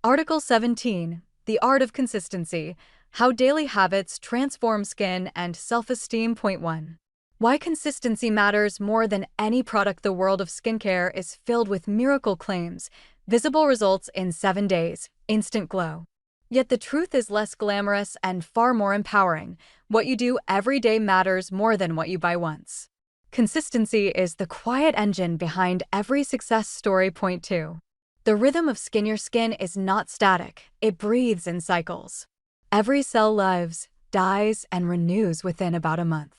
Article 17. The Art of Consistency. How Daily Habits Transform Skin and Self-Esteem. Point 1. Why consistency matters more than any product. The world of skincare is filled with miracle claims, visible results in 7 days, instant glow. Yet the truth is less glamorous and far more empowering. What you do every day matters more than what you buy once. Consistency is the quiet engine behind every success story. Point 2. The rhythm of skin. Your skin is not static, it breathes in cycles. Every cell lives, dies, and renews within about a month.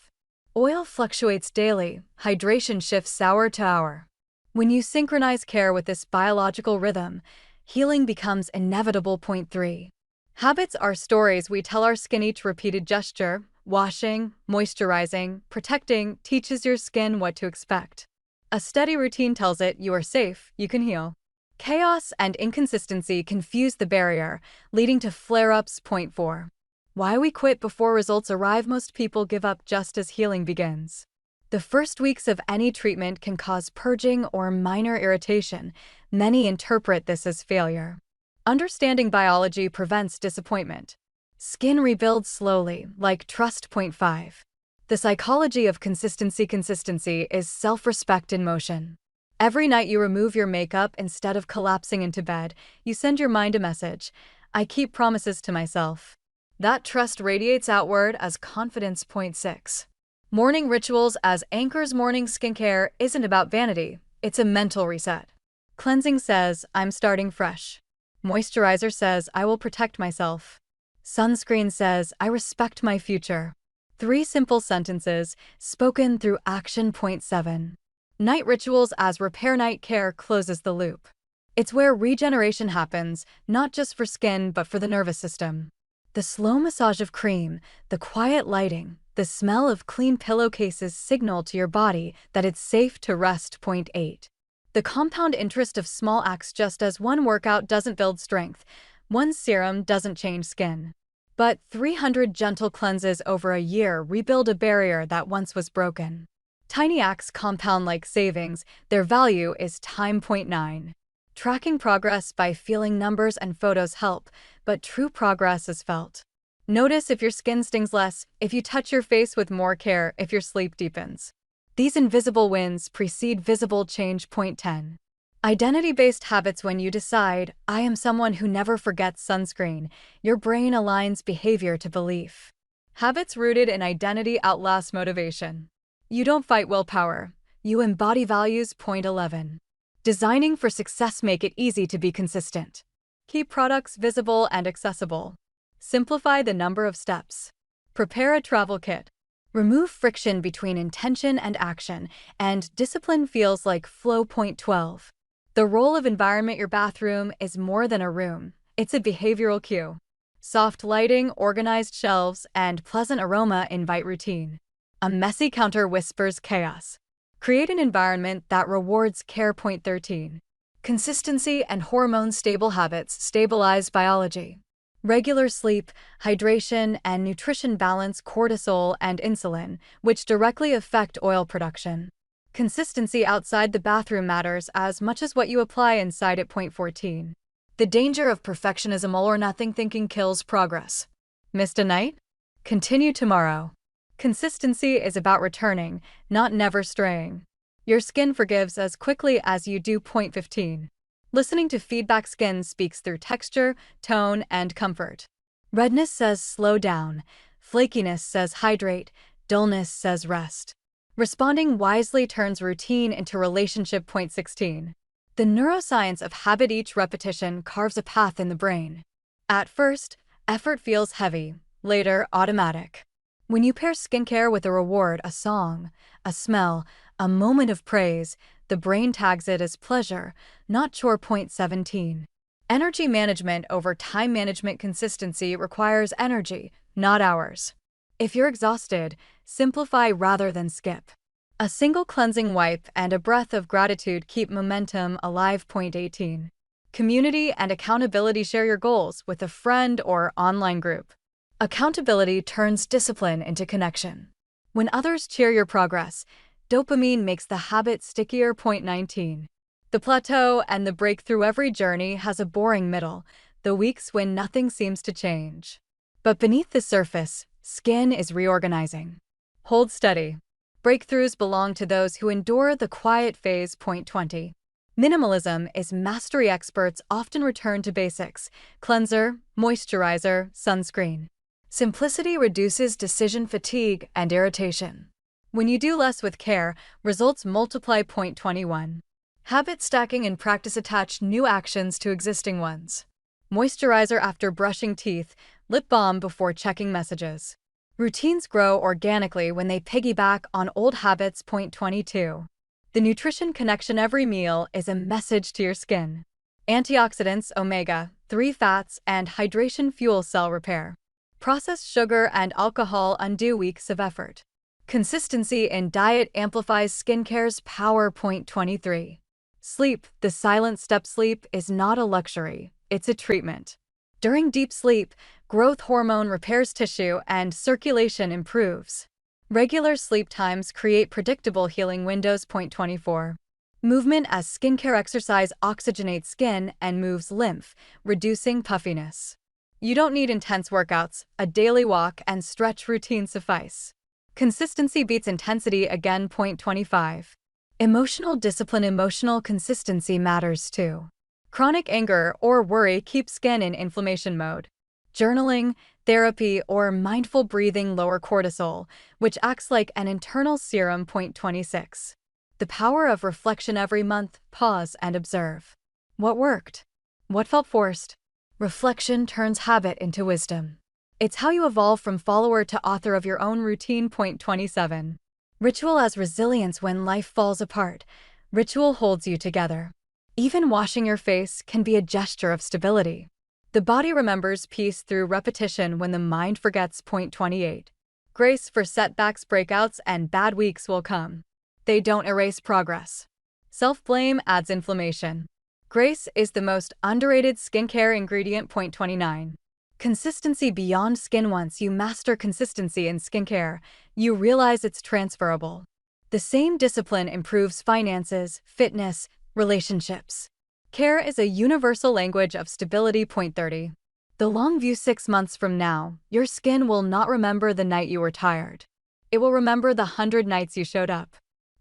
Oil fluctuates daily, hydration shifts hour to hour. When you synchronize care with this biological rhythm, healing becomes inevitable. Point 3. Habits are stories we tell our skin. Each repeated gesture, washing, moisturizing, protecting, teaches your skin what to expect. A steady routine tells it you are safe, you can heal. Chaos and inconsistency confuse the barrier, leading to flare-ups. Point 4. Why we quit before results arrive. Most people give up just as healing begins. The first weeks of any treatment can cause purging or minor irritation. Many interpret this as failure. Understanding biology prevents disappointment. Skin rebuilds slowly, like trust. Point 5. The psychology of consistency. Consistency is self-respect in motion. Every night you remove your makeup instead of collapsing into bed, you send your mind a message. I keep promises to myself. That trust radiates outward as confidence. Point 6. Morning rituals as anchors. Morning skincare isn't about vanity, it's a mental reset. Cleansing says, I'm starting fresh. Moisturizer says, I will protect myself. Sunscreen says, I respect my future. 3 simple sentences, spoken through action. Point 7. Night rituals as repair. Night care closes the loop. It's where regeneration happens, not just for skin but for the nervous system. The slow massage of cream, the quiet lighting, the smell of clean pillowcases signal to your body that it's safe to rest. Point 8. The compound interest of small acts. Just as one workout doesn't build strength, one serum doesn't change skin. But 300 gentle cleanses over a year rebuild a barrier that once was broken. Tiny acts compound like savings. Their value is time. Point 9. Tracking progress by feeling. Numbers and photos help, but true progress is felt. Notice if your skin stings less, if you touch your face with more care, if your sleep deepens. These invisible wins precede visible change. Point 10. Identity-based habits. When you decide, I am someone who never forgets sunscreen, your brain aligns behavior to belief. Habits rooted in identity outlast motivation. You don't fight willpower, you embody values. Point 11. Designing for success. Make it easy to be consistent. Keep products visible and accessible. Simplify the number of steps. Prepare a travel kit. Remove friction between intention and action, and discipline feels like flow. Point 12. The role of environment. Your bathroom is more than a room, it's a behavioral cue. Soft lighting, organized shelves, and pleasant aroma invite routine. A messy counter whispers chaos. Create an environment that rewards care. Point 13. Consistency and hormones. Stable habits stabilize biology. Regular sleep, hydration, and nutrition balance cortisol and insulin, which directly affect oil production. Consistency outside the bathroom matters as much as what you apply inside it. Point 14. The danger of perfectionism. All or nothing thinking kills progress. Missed a night? Continue tomorrow. Consistency is about returning, not never straying. Your skin forgives as quickly as you do. Point 15. Listening to feedback. Skin speaks through texture, tone, and comfort. Redness says slow down, flakiness says hydrate, dullness says rest. Responding wisely turns routine into relationship. Point 16. The neuroscience of habit. Each repetition carves a path in the brain. At first, effort feels heavy, later automatic. When you pair skincare with a reward, a song, a smell, a moment of praise, the brain tags it as pleasure, not chore. Point 17. Energy management over time management. Consistency requires energy, not hours. If you're exhausted, simplify rather than skip. A single cleansing wipe and a breath of gratitude keep momentum alive. Point 18. Community and accountability. Share your goals with a friend or online group. Accountability turns discipline into connection. When others cheer your progress, dopamine makes the habit stickier. Point 19. The plateau and the breakthrough. Every journey has a boring middle. the weeks when nothing seems to change. But beneath the surface, skin is reorganizing. Hold steady. Breakthroughs belong to those who endure the quiet phase. Point 20. Minimalism is mastery. Experts often return to basics: cleanser, moisturizer, sunscreen. Simplicity reduces decision fatigue and irritation. When you do less with care, results multiply. Point 21. Habit stacking and practice attach new actions to existing ones. Moisturizer after brushing teeth, lip balm before checking messages. Routines grow organically when they piggyback on old habits. Point 22. The nutrition connection. Every meal is a message to your skin. Antioxidants, omega-3 fats, and hydration fuel cell repair. Processed sugar and alcohol undo weeks of effort. Consistency in diet amplifies skincare's power. Point 23. Sleep, the silent step. Sleep is not a luxury, it's a treatment. During deep sleep, growth hormone repairs tissue and circulation improves. Regular sleep times create predictable healing windows. Point 24. Movement as skincare. Exercise oxygenates skin and moves lymph, reducing puffiness. You don't need intense workouts, a daily walk and stretch routine suffice. Consistency beats intensity again. Point 25. Emotional discipline. Emotional consistency matters too. Chronic anger or worry keeps skin in inflammation mode. Journaling, therapy, or mindful breathing lower cortisol, which acts like an internal serum. Point 26. The power of reflection. Every month, pause and observe. What worked? What felt forced? Reflection turns habit into wisdom. It's how you evolve from follower to author of your own routine. Point 27. Ritual as resilience. When life falls apart, ritual holds you together. Even washing your face can be a gesture of stability. The body remembers peace through repetition when the mind forgets. Point 28. Grace for setbacks. Breakouts and bad weeks will come. They don't erase progress. Self-blame adds inflammation. Grace is the most underrated skincare ingredient. Point 29. Consistency beyond skin. Once you master consistency in skincare, you realize it's transferable. The same discipline improves finances, fitness, relationships. Care is a universal language of stability. Point 30. The long view. 6 months from now, your skin will not remember the night you were tired. It will remember the 100 nights you showed up.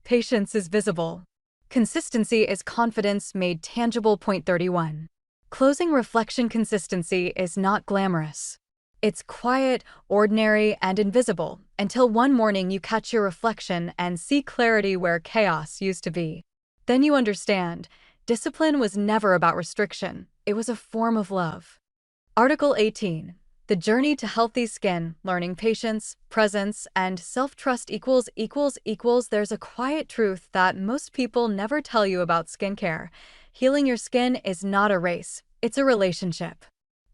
Patience is visible. Consistency is confidence made tangible. Point 31. Closing reflection. Consistency is not glamorous. It's quiet, ordinary, and invisible, until one morning you catch your reflection and see clarity where chaos used to be. Then you understand, discipline was never about restriction, it was a form of love. Article 18. The journey to healthy skin, learning patience, presence, and self-trust. There's a quiet truth that most people never tell you about skincare. Healing your skin is not a race, it's a relationship.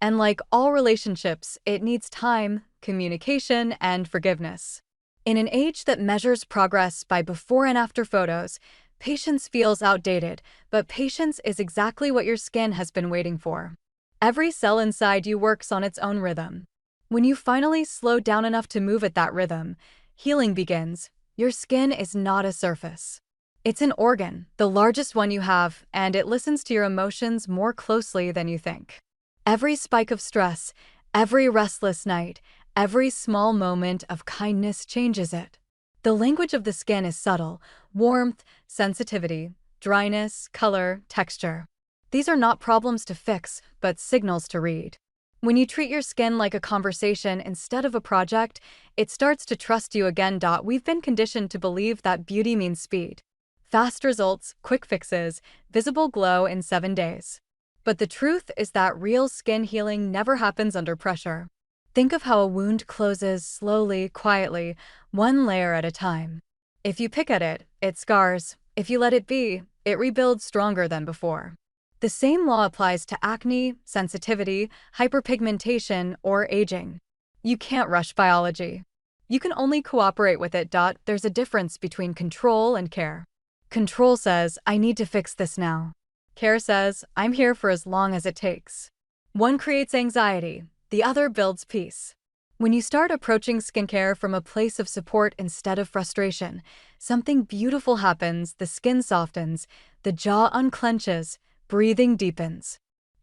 And like all relationships, it needs time, communication, and forgiveness. In an age that measures progress by before and after photos, patience feels outdated, but patience is exactly what your skin has been waiting for. Every cell inside you works on its own rhythm. When you finally slow down enough to move at that rhythm, healing begins. Your skin is not a surface. It's an organ, the largest one you have, and it listens to your emotions more closely than you think. Every spike of stress, every restless night, every small moment of kindness changes it. The language of the skin is subtle: warmth, sensitivity, dryness, color, texture. These are not problems to fix, but signals to read. When you treat your skin like a conversation instead of a project, it starts to trust you again. We've been conditioned to believe that beauty means speed. Fast results, quick fixes, visible glow in 7 days. But the truth is that real skin healing never happens under pressure. Think of how a wound closes slowly, quietly, one layer at a time. If you pick at it, it scars. If you let it be, it rebuilds stronger than before. The same law applies to acne, sensitivity, hyperpigmentation, or aging. You can't rush biology. You can only cooperate with it. There's a difference between control and care. Control says, I need to fix this now. Care says, I'm here for as long as it takes. One creates anxiety, the other builds peace. When you start approaching skincare from a place of support instead of frustration, something beautiful happens. The skin softens, the jaw unclenches, breathing deepens.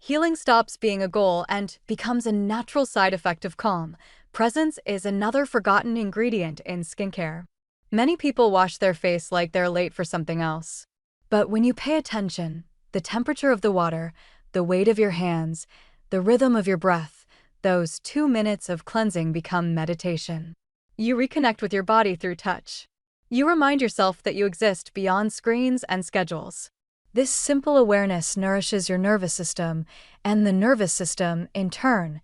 Healing stops being a goal and becomes a natural side effect of calm. Presence is another forgotten ingredient in skincare. Many people wash their face like they're late for something else. But when you pay attention, the temperature of the water, the weight of your hands, the rhythm of your breath, those 2 minutes of cleansing become meditation. You reconnect with your body through touch. You remind yourself that you exist beyond screens and schedules. This simple awareness nourishes your nervous system, and the nervous system, in turn,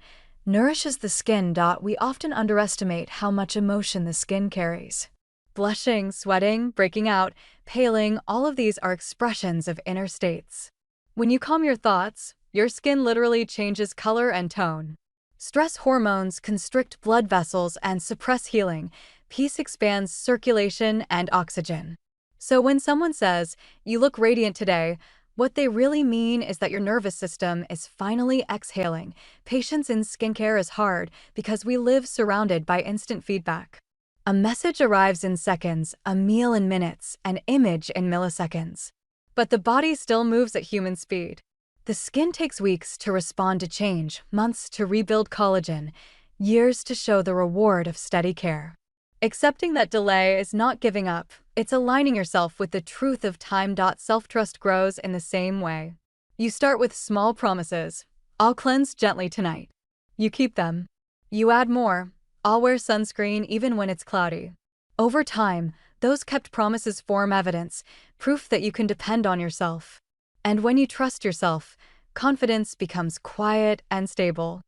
nourishes the skin. We often underestimate how much emotion the skin carries. Blushing, sweating, breaking out, paling, all of these are expressions of inner states. When you calm your thoughts, your skin literally changes color and tone. Stress hormones constrict blood vessels and suppress healing. Peace expands circulation and oxygen. So when someone says, "You look radiant today," what they really mean is that your nervous system is finally exhaling. Patience in skincare is hard because we live surrounded by instant feedback. A message arrives in seconds, a meal in minutes, an image in milliseconds. But the body still moves at human speed. The skin takes weeks to respond to change, months to rebuild collagen, years to show the reward of steady care. Accepting that delay is not giving up, it's aligning yourself with the truth of time. Self-trust grows in the same way. You start with small promises. "I'll cleanse gently tonight." You keep them. You add more. "I'll wear sunscreen even when it's cloudy." Over time, those kept promises form evidence, proof that you can depend on yourself. And when you trust yourself, confidence becomes quiet and stable.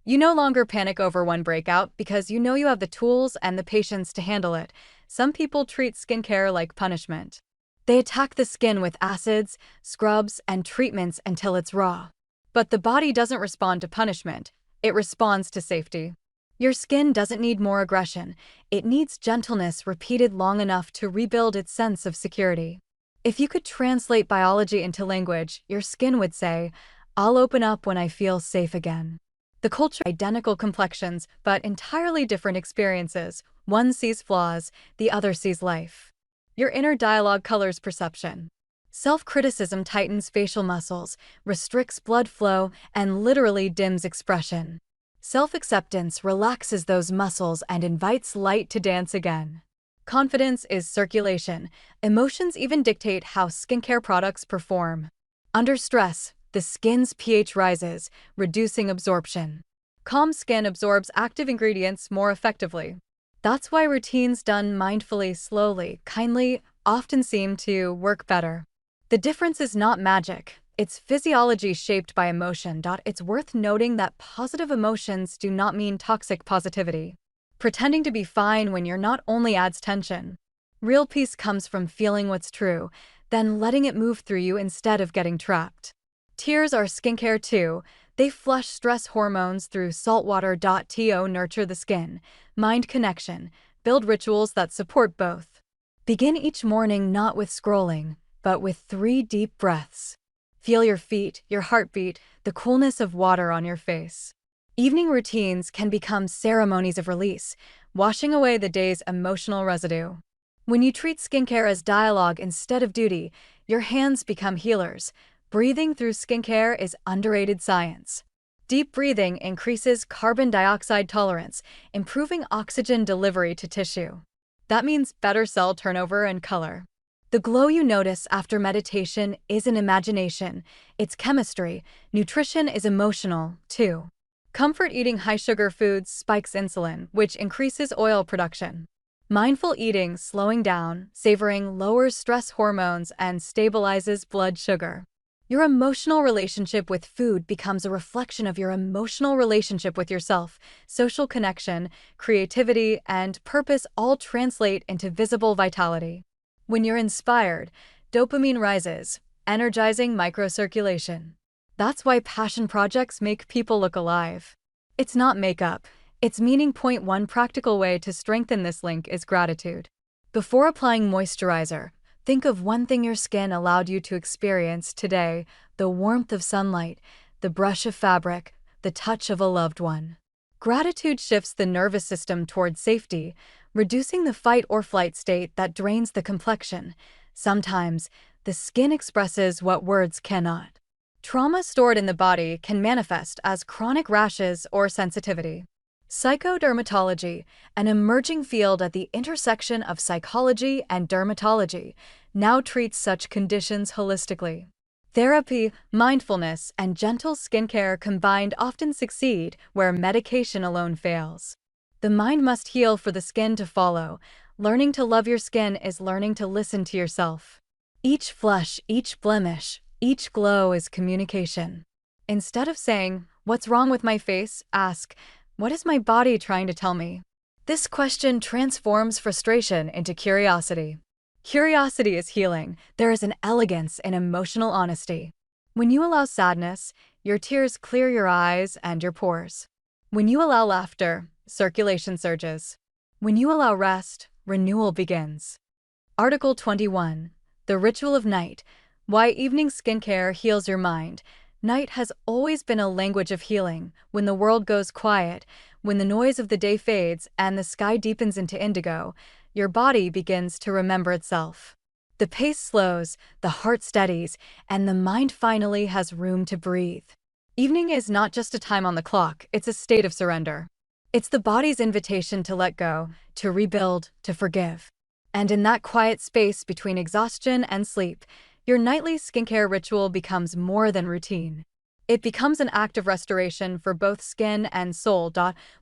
You no longer panic over one breakout because you know you have the tools and the patience to handle it. Some people treat skincare like punishment. They attack the skin with acids, scrubs, and treatments until it's raw. But the body doesn't respond to punishment, it responds to safety. Your skin doesn't need more aggression, it needs gentleness repeated long enough to rebuild its sense of security. If you could translate biology into language, your skin would say, "I'll open up when I feel safe again." The culture identical complexions, but entirely different experiences. One sees flaws, the other sees life. Your inner dialogue colors perception. Self-criticism tightens facial muscles, restricts blood flow, and literally dims expression. Self-acceptance relaxes those muscles and invites light to dance again. Confidence is circulation. Emotions even dictate how skincare products perform. Under stress, the skin's pH rises, reducing absorption. Calm skin absorbs active ingredients more effectively. That's why routines done mindfully, slowly, kindly, often seem to work better. The difference is not magic, it's physiology shaped by emotion. It's worth noting that positive emotions do not mean toxic positivity. Pretending to be fine when you're not only adds tension. Real peace comes from feeling what's true, then letting it move through you instead of getting trapped. Tears are skincare too. They flush stress hormones through salt water. To nurture the skin, mind connection, build rituals that support both. Begin each morning not with scrolling, but with 3 deep breaths. Feel your feet, your heartbeat, the coolness of water on your face. Evening routines can become ceremonies of release, washing away the day's emotional residue. When you treat skincare as dialogue instead of duty, your hands become healers. Breathing through skincare is underrated science. Deep breathing increases carbon dioxide tolerance, improving oxygen delivery to tissue. That means better cell turnover and color. The glow you notice after meditation isn't imagination, it's chemistry. Nutrition is emotional, too. Comfort eating high-sugar foods spikes insulin, which increases oil production. Mindful eating, slowing down, savoring lowers stress hormones and stabilizes blood sugar. Your emotional relationship with food becomes a reflection of your emotional relationship with yourself. Social connection, creativity, and purpose all translate into visible vitality. When you're inspired, dopamine rises, energizing microcirculation. That's why passion projects make people look alive. It's not makeup, it's meaning. One practical way to strengthen this link is gratitude. Before applying moisturizer, think of one thing your skin allowed you to experience today: the warmth of sunlight, the brush of fabric, the touch of a loved one. Gratitude shifts the nervous system toward safety, reducing the fight or flight state that drains the complexion. Sometimes, the skin expresses what words cannot. Trauma stored in the body can manifest as chronic rashes or sensitivity. Psychodermatology, an emerging field at the intersection of psychology and dermatology, now treats such conditions holistically. Therapy, mindfulness, and gentle skincare combined often succeed where medication alone fails. The mind must heal for the skin to follow. Learning to love your skin is learning to listen to yourself. Each flush, each blemish, each glow is communication. Instead of saying, "What's wrong with my face?" ask, "What is my body trying to tell me?" This question transforms frustration into curiosity. Curiosity is healing. There is an elegance in emotional honesty. When you allow sadness, your tears clear your eyes and your pores. When you allow laughter, circulation surges. When you allow rest, renewal begins. Article 21. The Ritual of Night. Why evening skincare heals your mind. Night has always been a language of healing. When the world goes quiet, when the noise of the day fades and the sky deepens into indigo, your body begins to remember itself. The pace slows, the heart steadies, and the mind finally has room to breathe. Evening is not just a time on the clock, it's a state of surrender. It's the body's invitation to let go, to rebuild, to forgive. And in that quiet space between exhaustion and sleep, your nightly skincare ritual becomes more than routine. It becomes an act of restoration for both skin and soul.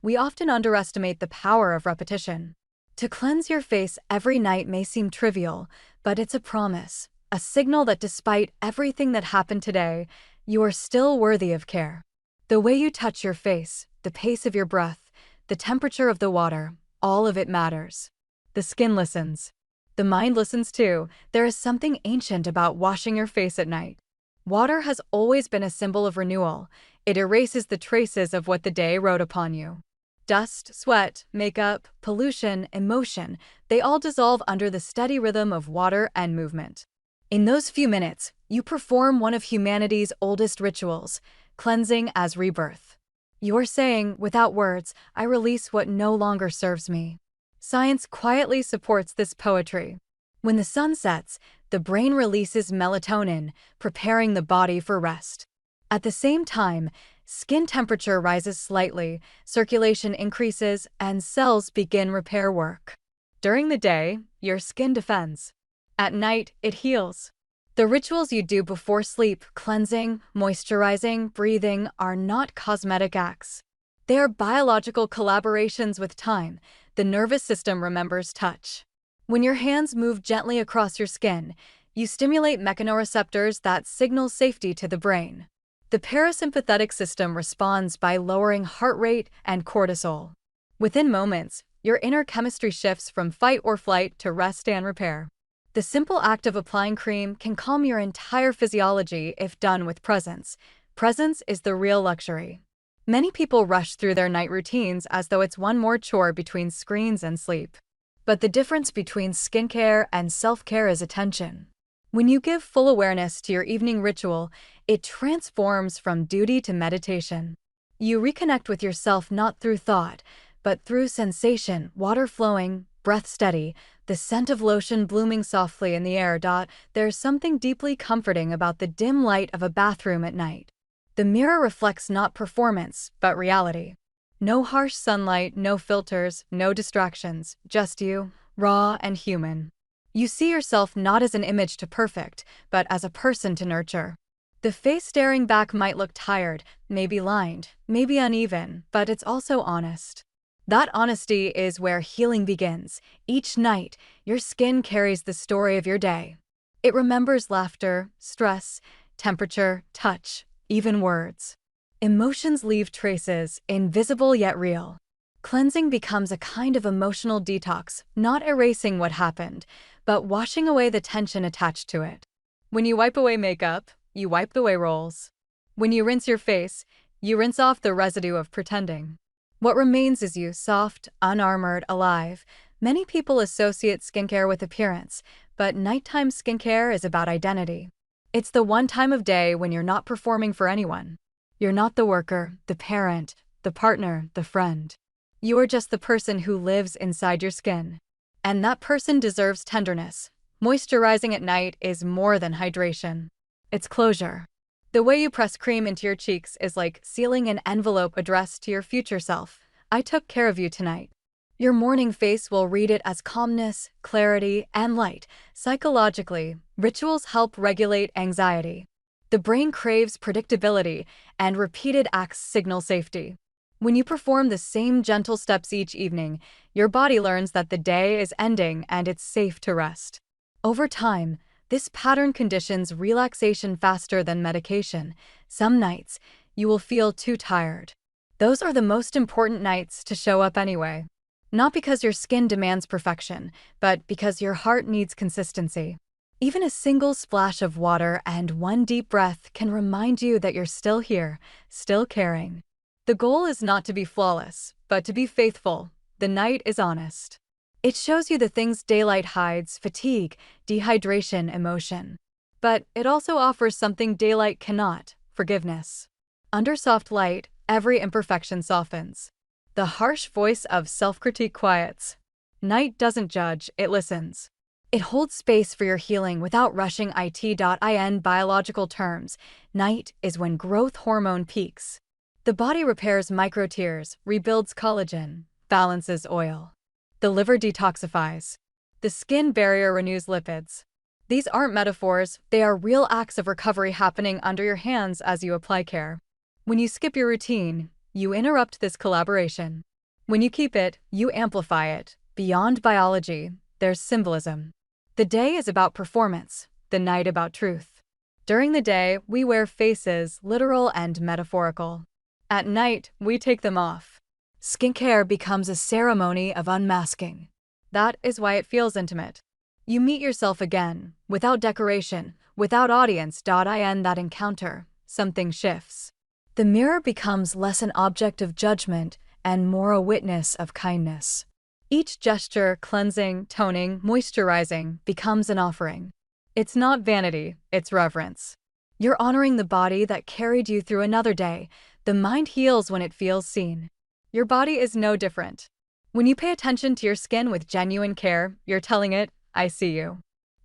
We often underestimate the power of repetition. To cleanse your face every night may seem trivial, but it's a promise, a signal that despite everything that happened today, you are still worthy of care. The way you touch your face, the pace of your breath, the temperature of the water, all of it matters. The skin listens. The mind listens too. There is something ancient about washing your face at night. Water has always been a symbol of renewal. It erases the traces of what the day wrote upon you. Dust, sweat, makeup, pollution, emotion, they all dissolve under the steady rhythm of water and movement. In those few minutes, you perform one of humanity's oldest rituals, cleansing as rebirth. You're saying, without words, "I release what no longer serves me." Science quietly supports this poetry. When the sun sets, the brain releases melatonin, preparing the body for rest. At the same time, skin temperature rises slightly, circulation increases, and cells begin repair work. During the day, your skin defends. At night, it heals. The rituals you do before sleep, cleansing, moisturizing, breathing, are not cosmetic acts. They are biological collaborations with time. The nervous system remembers touch. When your hands move gently across your skin, you stimulate mechanoreceptors that signal safety to the brain. The parasympathetic system responds by lowering heart rate and cortisol. Within moments, your inner chemistry shifts from fight or flight to rest and repair. The simple act of applying cream can calm your entire physiology if done with presence. Presence is the real luxury. Many people rush through their night routines as though it's one more chore between screens and sleep. But the difference between skincare and self-care is attention. When you give full awareness to your evening ritual, it transforms from duty to meditation. You reconnect with yourself not through thought, but through sensation, water flowing, breath steady, the scent of lotion blooming softly in the air. There's something deeply comforting about the dim light of a bathroom at night. The mirror reflects not performance, but reality. No harsh sunlight, no filters, no distractions, just you, raw and human. You see yourself not as an image to perfect, but as a person to nurture. The face staring back might look tired, maybe lined, maybe uneven, but it's also honest. That honesty is where healing begins. Each night, your skin carries the story of your day. It remembers laughter, stress, temperature, touch, even words. Emotions leave traces, invisible yet real. Cleansing becomes a kind of emotional detox, not erasing what happened, but washing away the tension attached to it. When you wipe away makeup, you wipe away rolls. When you rinse your face, you rinse off the residue of pretending. What remains is you, soft, unarmored, alive. Many people associate skincare with appearance, but nighttime skincare is about identity. It's the one time of day when you're not performing for anyone. You're not the worker, the parent, the partner, the friend. You are just the person who lives inside your skin. And that person deserves tenderness. Moisturizing at night is more than hydration. It's closure. The way you press cream into your cheeks is like sealing an envelope addressed to your future self. I took care of you tonight. Your morning face will read it as calmness, clarity, and light. Psychologically, rituals help regulate anxiety. The brain craves predictability, and repeated acts signal safety. When you perform the same gentle steps each evening, your body learns that the day is ending and it's safe to rest. Over time, this pattern conditions relaxation faster than medication. Some nights, you will feel too tired. Those are the most important nights to show up anyway. Not because your skin demands perfection, but because your heart needs consistency. Even a single splash of water and one deep breath can remind you that you're still here, still caring. The goal is not to be flawless, but to be faithful. The night is honest. It shows you the things daylight hides: fatigue, dehydration, emotion. But it also offers something daylight cannot: forgiveness. Under soft light, every imperfection softens. The harsh voice of self-critique quiets. Night doesn't judge, it listens. It holds space for your healing without rushing it. In biological terms, night is when growth hormone peaks. The body repairs microtears, rebuilds collagen, balances oil. The liver detoxifies. The skin barrier renews lipids. These aren't metaphors, they are real acts of recovery happening under your hands as you apply care. When you skip your routine, you interrupt this collaboration. When you keep it, you amplify it. Beyond biology, there's symbolism. The day is about performance, the night about truth. During the day, we wear faces, literal and metaphorical. At night, we take them off. Skincare becomes a ceremony of unmasking. That is why it feels intimate. You meet yourself again, without decoration, without audience. In that encounter, something shifts. The mirror becomes less an object of judgment and more a witness of kindness. Each gesture, cleansing, toning, moisturizing, becomes an offering. It's not vanity, it's reverence. You're honoring the body that carried you through another day. The mind heals when it feels seen. Your body is no different. When you pay attention to your skin with genuine care, you're telling it, I see you.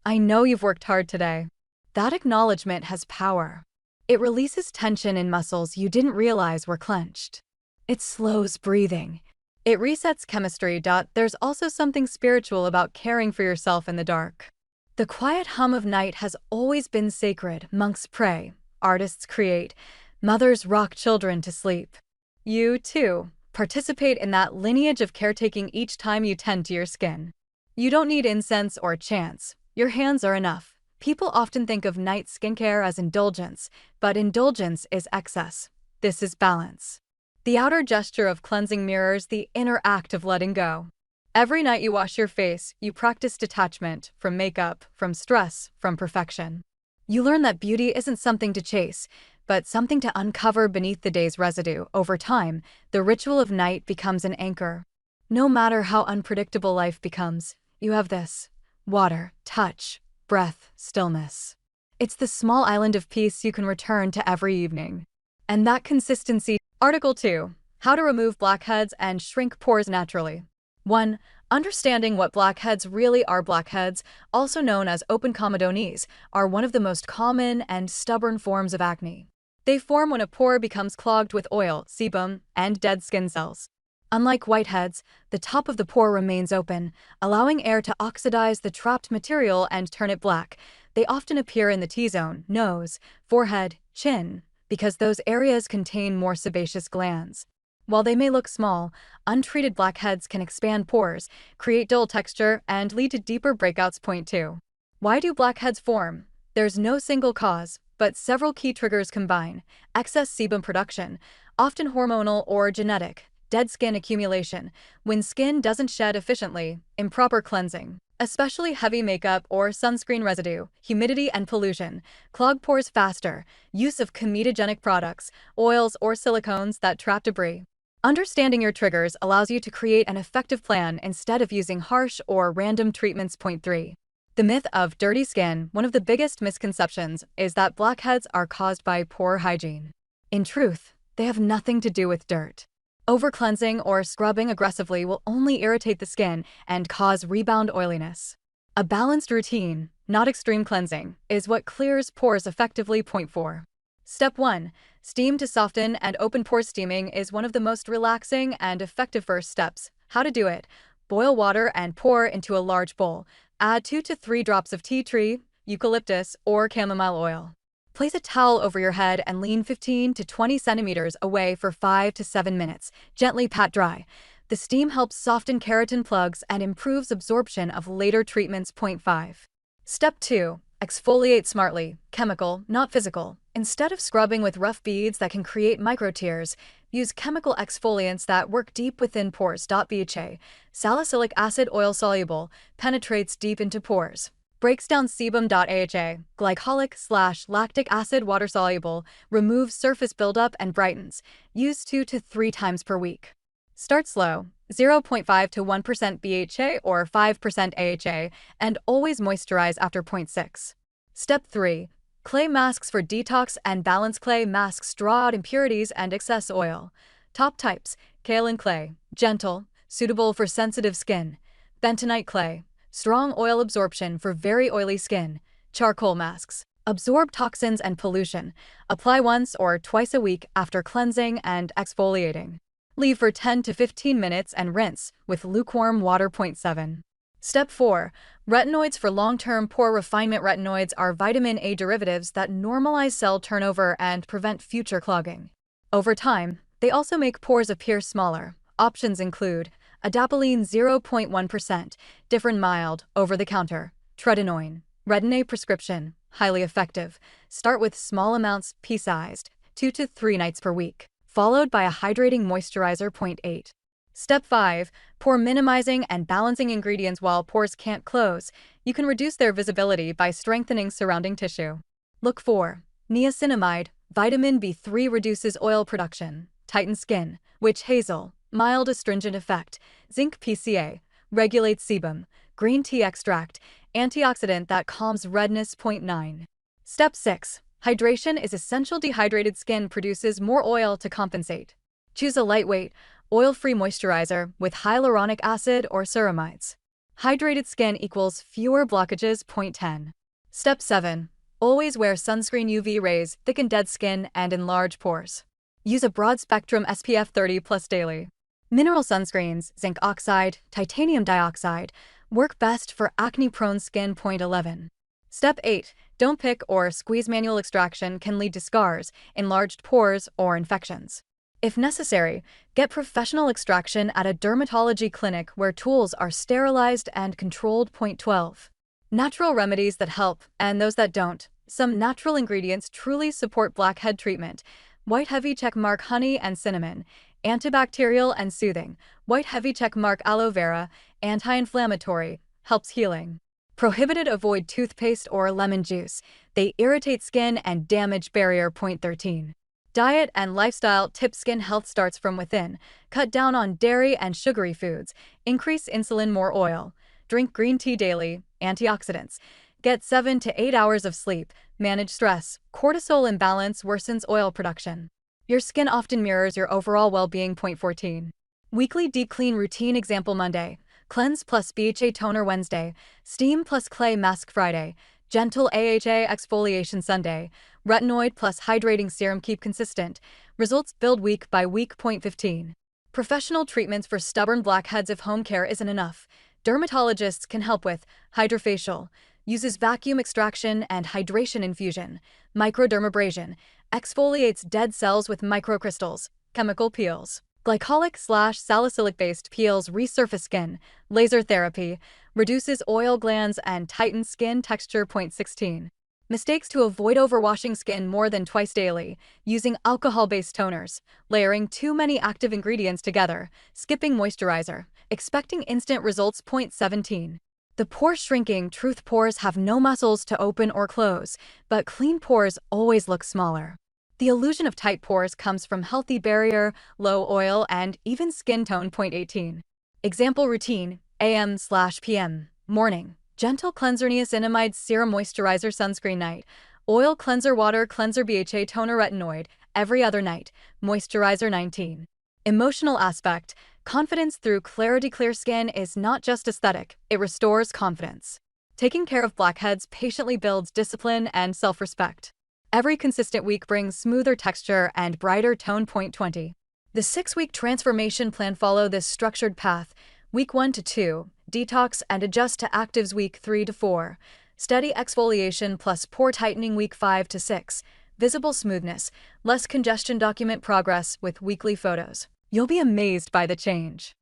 I know you've worked hard today. That acknowledgement has power. It releases tension in muscles you didn't realize were clenched. It slows breathing. It resets chemistry. There's also something spiritual about caring for yourself in the dark. The quiet hum of night has always been sacred. Monks pray, artists create, mothers rock children to sleep. You, too, participate in that lineage of caretaking each time you tend to your skin. You don't need incense or chants. Your hands are enough. People often think of night skincare as indulgence, but indulgence is excess. This is balance. The outer gesture of cleansing mirrors the inner act of letting go. Every night you wash your face, you practice detachment from makeup, from stress, from perfection. You learn that beauty isn't something to chase, but something to uncover beneath the day's residue. Over time, the ritual of night becomes an anchor. No matter how unpredictable life becomes, you have this: water, touch, breath, stillness. It's the small island of peace you can return to every evening. And that consistency. Article 2. How to remove blackheads and shrink pores naturally. 1. Understanding what blackheads really are. Blackheads, also known as open comedones, are one of the most common and stubborn forms of acne. They form when a pore becomes clogged with oil, sebum, and dead skin cells. Unlike whiteheads, the top of the pore remains open, allowing air to oxidize the trapped material and turn it black. They often appear in the T-zone, nose, forehead, chin, because those areas contain more sebaceous glands. While they may look small, untreated blackheads can expand pores, create dull texture, and lead to deeper breakouts. Point 2. Why do blackheads form? There's no single cause, but several key triggers combine: excess sebum production, often hormonal or genetic; dead skin accumulation, when skin doesn't shed efficiently; improper cleansing, especially heavy makeup or sunscreen residue; humidity and pollution, clog pores faster; use of comedogenic products, oils or silicones that trap debris. Understanding your triggers allows you to create an effective plan instead of using harsh or random treatments. Point 3. The myth of dirty skin. One of the biggest misconceptions is that blackheads are caused by poor hygiene. In truth, they have nothing to do with dirt. Over-cleansing or scrubbing aggressively will only irritate the skin and cause rebound oiliness. A balanced routine, not extreme cleansing, is what clears pores effectively. Point 4. Step 1. Steam to soften and open pores. Steaming is one of the most relaxing and effective first steps. How to do it? Boil water and pour into a large bowl. Add 2 to 3 drops of tea tree, eucalyptus, or chamomile oil. Place a towel over your head and lean 15 to 20 centimeters away for 5 to 7 minutes. Gently pat dry. The steam helps soften keratin plugs and improves absorption of later treatments. Point 5. Step 2. Exfoliate smartly. Chemical, not physical. Instead of scrubbing with rough beads that can create micro tears, use chemical exfoliants that work deep within pores. _. Salicylic acid oil soluble, penetrates deep into pores. Breaks down sebum. _. Glycolic/lactic acid water soluble, removes surface buildup and brightens. Use 2 to 3 times per week. Start slow, 0.5 to 1% BHA or 5% AHA, and always moisturize after 0.6. Step 3. Clay masks for detox and balance. Clay masks draw out impurities and excess oil. Top types: kaolin clay, gentle, suitable for sensitive skin; bentonite clay, strong oil absorption for very oily skin; charcoal masks, absorb toxins and pollution. Apply once or twice a week after cleansing and exfoliating. Leave for 10 to 15 minutes and rinse with lukewarm water. 7. Step 4. Retinoids for long-term pore refinement. Retinoids are vitamin A derivatives that normalize cell turnover and prevent future clogging. Over time, they also make pores appear smaller. Options include adapalene 0.1%, different mild, over-the-counter, tretinoin, retin-A prescription, highly effective. Start with small amounts, pea-sized, 2 to 3 nights per week, followed by a hydrating moisturizer. 8. Step 5. Pore minimizing and balancing ingredients. While pores can't close, you can reduce their visibility by strengthening surrounding tissue. Look for niacinamide, vitamin B3 reduces oil production, tightens skin; witch hazel, mild astringent effect; zinc PCA, regulates sebum; green tea extract, antioxidant that calms redness. 9. Step 6. Hydration is essential. Dehydrated skin produces more oil to compensate. Choose a lightweight, oil-free moisturizer with hyaluronic acid or ceramides. Hydrated skin equals fewer blockages. 10. Step 7. Always wear sunscreen. UV rays thicken dead skin and enlarge pores. Use a broad-spectrum SPF 30+ daily. Mineral sunscreens, zinc oxide, titanium dioxide, work best for acne-prone skin. 11. Step 8. Don't pick or squeeze. Manual extraction can lead to scars, enlarged pores, or infections. If necessary, get professional extraction at a dermatology clinic where tools are sterilized and controlled. 12. Natural remedies that help and those that don't. Some natural ingredients truly support blackhead treatment. _. Honey and cinnamon, antibacterial and soothing. _. Aloe vera, anti-inflammatory, helps healing. Prohibited. Avoid toothpaste or lemon juice. They irritate skin and damage barrier. 13. Diet and lifestyle tips. Skin health starts from within. Cut down on dairy and sugary foods. Increase insulin. More oil. Drink green tea daily. Antioxidants. Get 7 to 8 hours of sleep. Manage stress. Cortisol imbalance worsens oil production. Your skin often mirrors your overall well-being. 14. Weekly deep clean routine. Example: Monday, cleanse plus BHA toner; Wednesday, steam plus clay mask; Friday, gentle AHA exfoliation; Sunday, retinoid plus hydrating serum. Keep consistent. Results build week by week. 15. Professional treatments for stubborn blackheads. If home care isn't enough, dermatologists can help with hydrofacial. Uses vacuum extraction and hydration infusion. Microdermabrasion. Exfoliates dead cells with microcrystals. Chemical peels. Glycolic/salicylic-based peels resurface skin. Laser therapy. Reduces oil glands and tightens skin texture. 16. Mistakes to avoid: overwashing skin more than twice daily, using alcohol-based toners, layering too many active ingredients together, skipping moisturizer, expecting instant results. 17. The pore shrinking truth: pores have no muscles to open or close, but clean pores always look smaller. The illusion of tight pores comes from healthy barrier, low oil, and even skin tone. 18. Example routine: AM/PM. Morning, gentle cleanser, niacinamide serum, moisturizer, sunscreen; night, oil cleanser, water cleanser, BHA toner, retinoid; every other night, moisturizer. 19. Emotional aspect: confidence through clarity. Clear skin is not just aesthetic, it restores confidence. Taking care of blackheads patiently builds discipline and self-respect. Every consistent week brings smoother texture and brighter tone. Point 20. The 6-week transformation plan follow this structured path. Week 1 to 2, detox and adjust to actives. Week 3 to 4, steady exfoliation plus pore tightening. Week 5 to 6, visible smoothness, less congestion. Document progress with weekly photos. You'll be amazed by the change.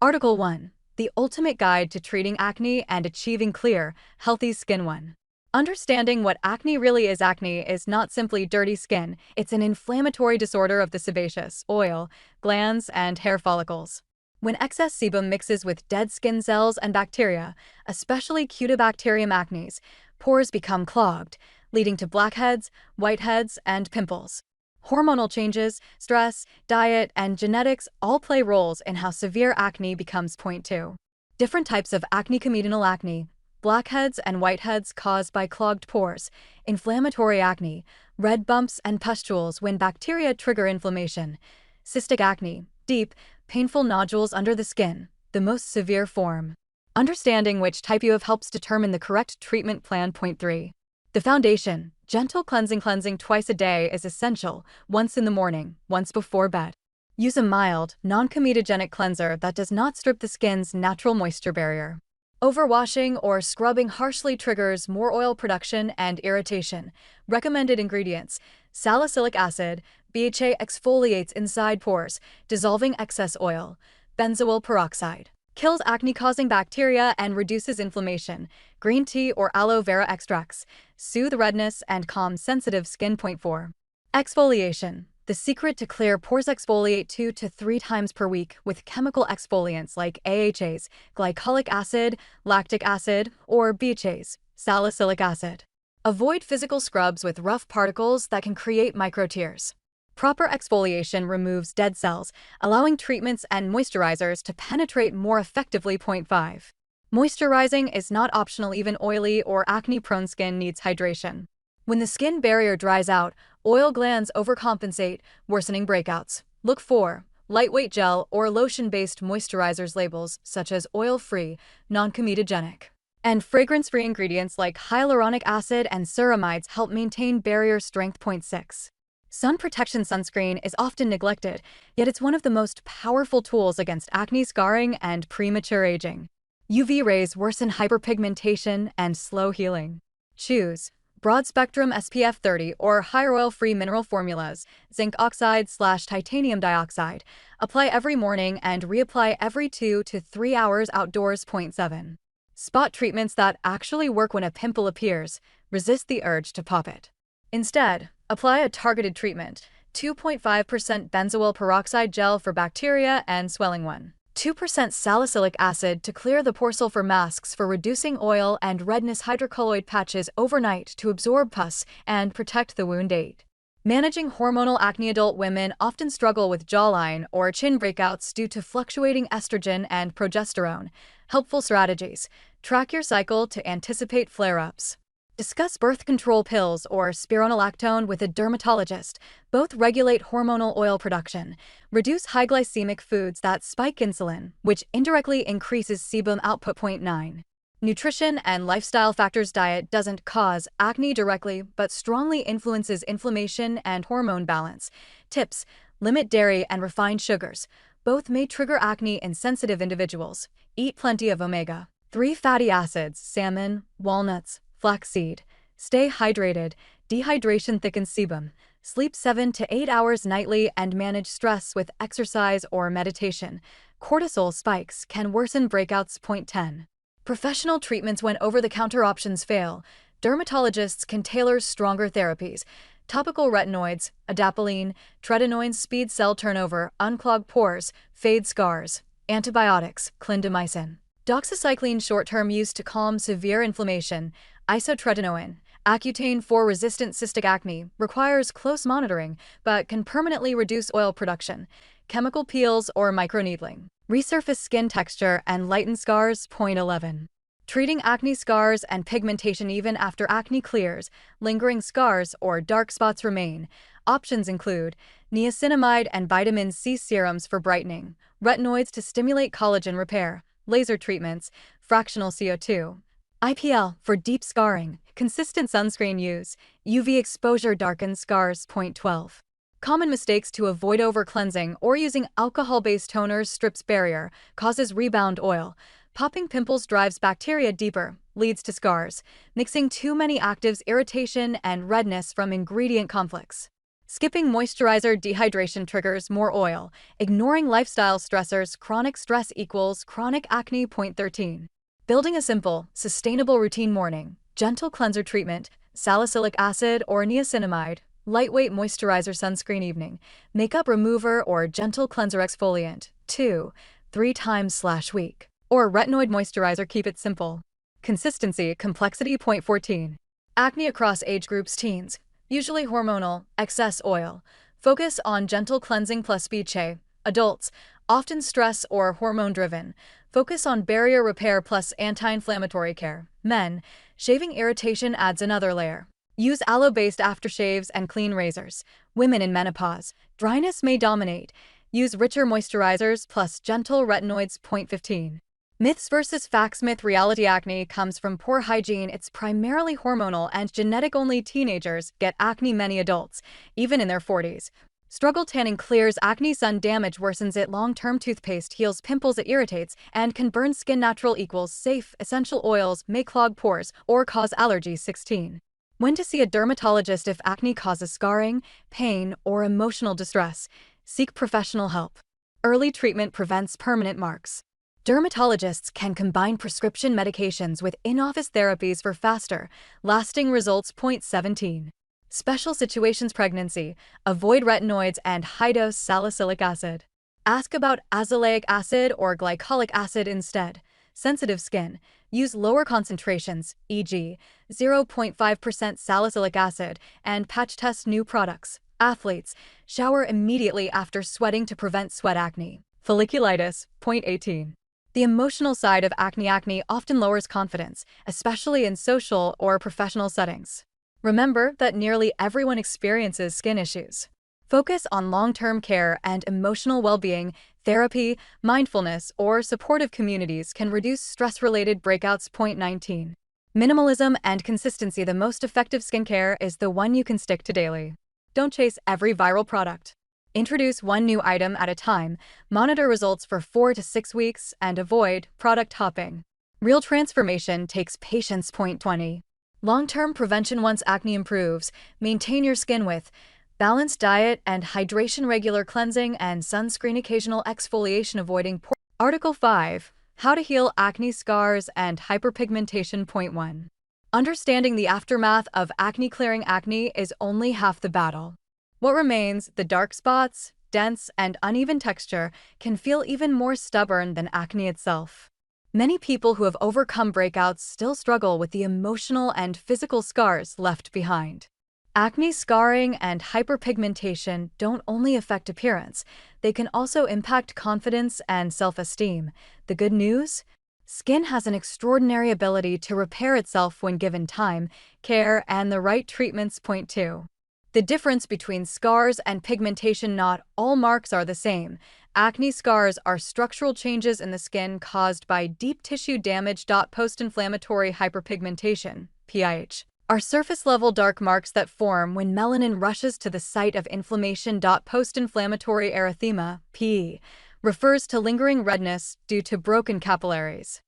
Article 1. The Ultimate Guide to Treating Acne and Achieving Clear, Healthy Skin. 1. Understanding what acne really is. Acne is not simply dirty skin, it's an inflammatory disorder of the sebaceous, oil, glands, and hair follicles. When excess sebum mixes with dead skin cells and bacteria, especially Cutibacterium acnes, pores become clogged, leading to blackheads, whiteheads, and pimples. Hormonal changes, stress, diet, and genetics all play roles in how severe acne becomes. Point 2. Different types of acne. Comedonal acne, blackheads and whiteheads caused by clogged pores, inflammatory acne, red bumps and pustules when bacteria trigger inflammation, cystic acne, deep, painful nodules under the skin, the most severe form. Understanding which type you have helps determine the correct treatment plan. Point 3. The foundation, gentle cleansing. Cleansing twice a day is essential, once in the morning, once before bed. Use a mild, non-comedogenic cleanser that does not strip the skin's natural moisture barrier. Overwashing or scrubbing harshly triggers more oil production and irritation. Recommended ingredients: salicylic acid, BHA exfoliates inside pores, dissolving excess oil. Benzoyl peroxide kills acne-causing bacteria and reduces inflammation. Green tea or aloe vera extracts soothe redness and calm sensitive skin. Point 4. Exfoliation. The secret to clear pores: exfoliate 2 to 3 times per week with chemical exfoliants like AHAs, glycolic acid, lactic acid, or BHAs, salicylic acid. Avoid physical scrubs with rough particles that can create microtears. Proper exfoliation removes dead cells, allowing treatments and moisturizers to penetrate more effectively. Point 5. Moisturizing is not optional. Even oily or acne-prone skin needs hydration. When the skin barrier dries out, oil glands overcompensate, worsening breakouts. Look for lightweight gel or lotion-based moisturizers. Labels such as oil-free, non-comedogenic, and fragrance-free ingredients like hyaluronic acid and ceramides help maintain barrier strength. Point 6. Sun protection. Sunscreen is often neglected, yet it's one of the most powerful tools against acne, scarring, and premature aging. UV rays worsen hyperpigmentation and slow healing. Choose broad-spectrum SPF 30 or higher oil-free mineral formulas, zinc oxide/titanium dioxide. Apply every morning and reapply every 2 to 3 hours outdoors. Point 7. Spot treatments that actually work. When a pimple appears, resist the urge to pop it. Instead, apply a targeted treatment: 2.5% benzoyl peroxide gel for bacteria and swelling, 2% salicylic acid to clear the pore, sulfur masks for reducing oil, and redness, hydrocolloid patches overnight to absorb pus and protect the wound. 8. Managing hormonal acne. Adult women often struggle with jawline or chin breakouts due to fluctuating estrogen and progesterone. Helpful strategies: track your cycle to anticipate flare-ups. Discuss birth control pills or spironolactone with a dermatologist. Both regulate hormonal oil production. Reduce high glycemic foods that spike insulin, which indirectly increases sebum output. Point 9. Nutrition and lifestyle factors. Diet doesn't cause acne directly, but strongly influences inflammation and hormone balance. Tips: limit dairy and refined sugars. Both may trigger acne in sensitive individuals. Eat plenty of omega-3 fatty acids, salmon, walnuts, flaxseed. Stay hydrated. Dehydration thickens sebum. Sleep 7 to 8 hours nightly and manage stress with exercise or meditation. Cortisol spikes can worsen breakouts. Point 10. Professional treatments. When over-the-counter options fail, dermatologists can tailor stronger therapies. Topical retinoids, adapalene, tretinoin speed cell turnover, unclog pores, fade scars. Antibiotics, clindamycin. Doxycycline short-term use to calm severe inflammation. Isotretinoin, Accutane for resistant cystic acne, requires close monitoring but can permanently reduce oil production. Chemical peels or microneedling resurface skin texture and lighten scars. Point 11. Treating acne scars and pigmentation. Even after acne clears, lingering scars or dark spots remain. Options include niacinamide and vitamin C serums for brightening, retinoids to stimulate collagen repair, laser treatments, fractional CO2, IPL for deep scarring, Consistent sunscreen use. UV exposure darkens scars. Point 12. Common mistakes to avoid over-cleansing or using alcohol-based toners strips barrier, causes rebound oil. Popping pimples drives bacteria deeper, leads to scars. Mixing too many actives, irritation, and redness from ingredient conflicts. Skipping moisturizer, dehydration triggers more oil. Ignoring lifestyle stressors, chronic stress equals chronic acne. Point 13. Building a simple, sustainable routine. Morning, gentle cleanser treatment, salicylic acid or niacinamide. Lightweight moisturizer sunscreen. Evening, makeup remover or gentle cleanser exfoliant. 2-3 times/week. Or retinoid moisturizer. Keep it simple. Consistency, complexity. Point 14. Acne across age groups. Teens, usually hormonal, excess oil. Focus on gentle cleansing plus BCH. Adults, often stress or hormone-driven. Focus on barrier repair plus anti-inflammatory care. Men, shaving irritation adds another layer. Use aloe-based aftershaves and clean razors. Women in menopause, dryness may dominate. Use richer moisturizers plus gentle retinoids. Point 15. Myths versus facts. Myth: reality. Acne comes from poor hygiene. It's primarily hormonal and genetic. Only teenagers get acne. Many adults, even in their 40s, struggle. Tanning clears acne. Sun damage worsens it. Long-term toothpaste heals pimples. It irritates and can burn skin. Natural equals safe. Essential oils may clog pores or cause allergies. 16. When to see a dermatologist. If acne causes scarring, pain, or emotional distress, seek professional help. Early treatment prevents permanent marks. Dermatologists can combine prescription medications with in-office therapies for faster, lasting results. Point 17. Special situations. Pregnancy, avoid retinoids and high-dose salicylic acid. Ask about azelaic acid or glycolic acid instead. Sensitive skin, use lower concentrations, e.g., 0.5% salicylic acid, and patch test new products. Athletes, shower immediately after sweating to prevent sweat acne. Folliculitis. Point 18. The emotional side of acne. Acne often lowers confidence, especially in social or professional settings. Remember that nearly everyone experiences skin issues. Focus on long-term care and emotional well-being. Therapy, mindfulness, or supportive communities can reduce stress-related breakouts. Point 19. Minimalism and consistency. The most effective skincare is the one you can stick to daily. Don't chase every viral product. Introduce one new item at a time, monitor results for 4 to 6 weeks, and avoid product hopping. Real transformation takes patience. Point 20. Long-term prevention. Once acne improves, maintain your skin with balanced diet and hydration, regular cleansing and sunscreen, occasional exfoliation, avoiding pore. Article 5. How to heal acne scars and hyperpigmentation. Point 1. Understanding the aftermath of acne. Clearing acne is only half the battle. What remains, the dark spots, dense and uneven texture, can feel even more stubborn than acne itself. Many people who have overcome breakouts still struggle with the emotional and physical scars left behind. Acne scarring and hyperpigmentation don't only affect appearance, they can also impact confidence and self-esteem. The good news? Skin has an extraordinary ability to repair itself when given time, care, and the right treatments. Point 2. The difference between scars and pigmentation. Not all marks are the same. Acne scars are structural changes in the skin caused by deep tissue damage. Post-inflammatory hyperpigmentation, PIH, are surface-level dark marks that form when melanin rushes to the site of inflammation. Post-inflammatory erythema, PE, refers to lingering redness due to broken capillaries.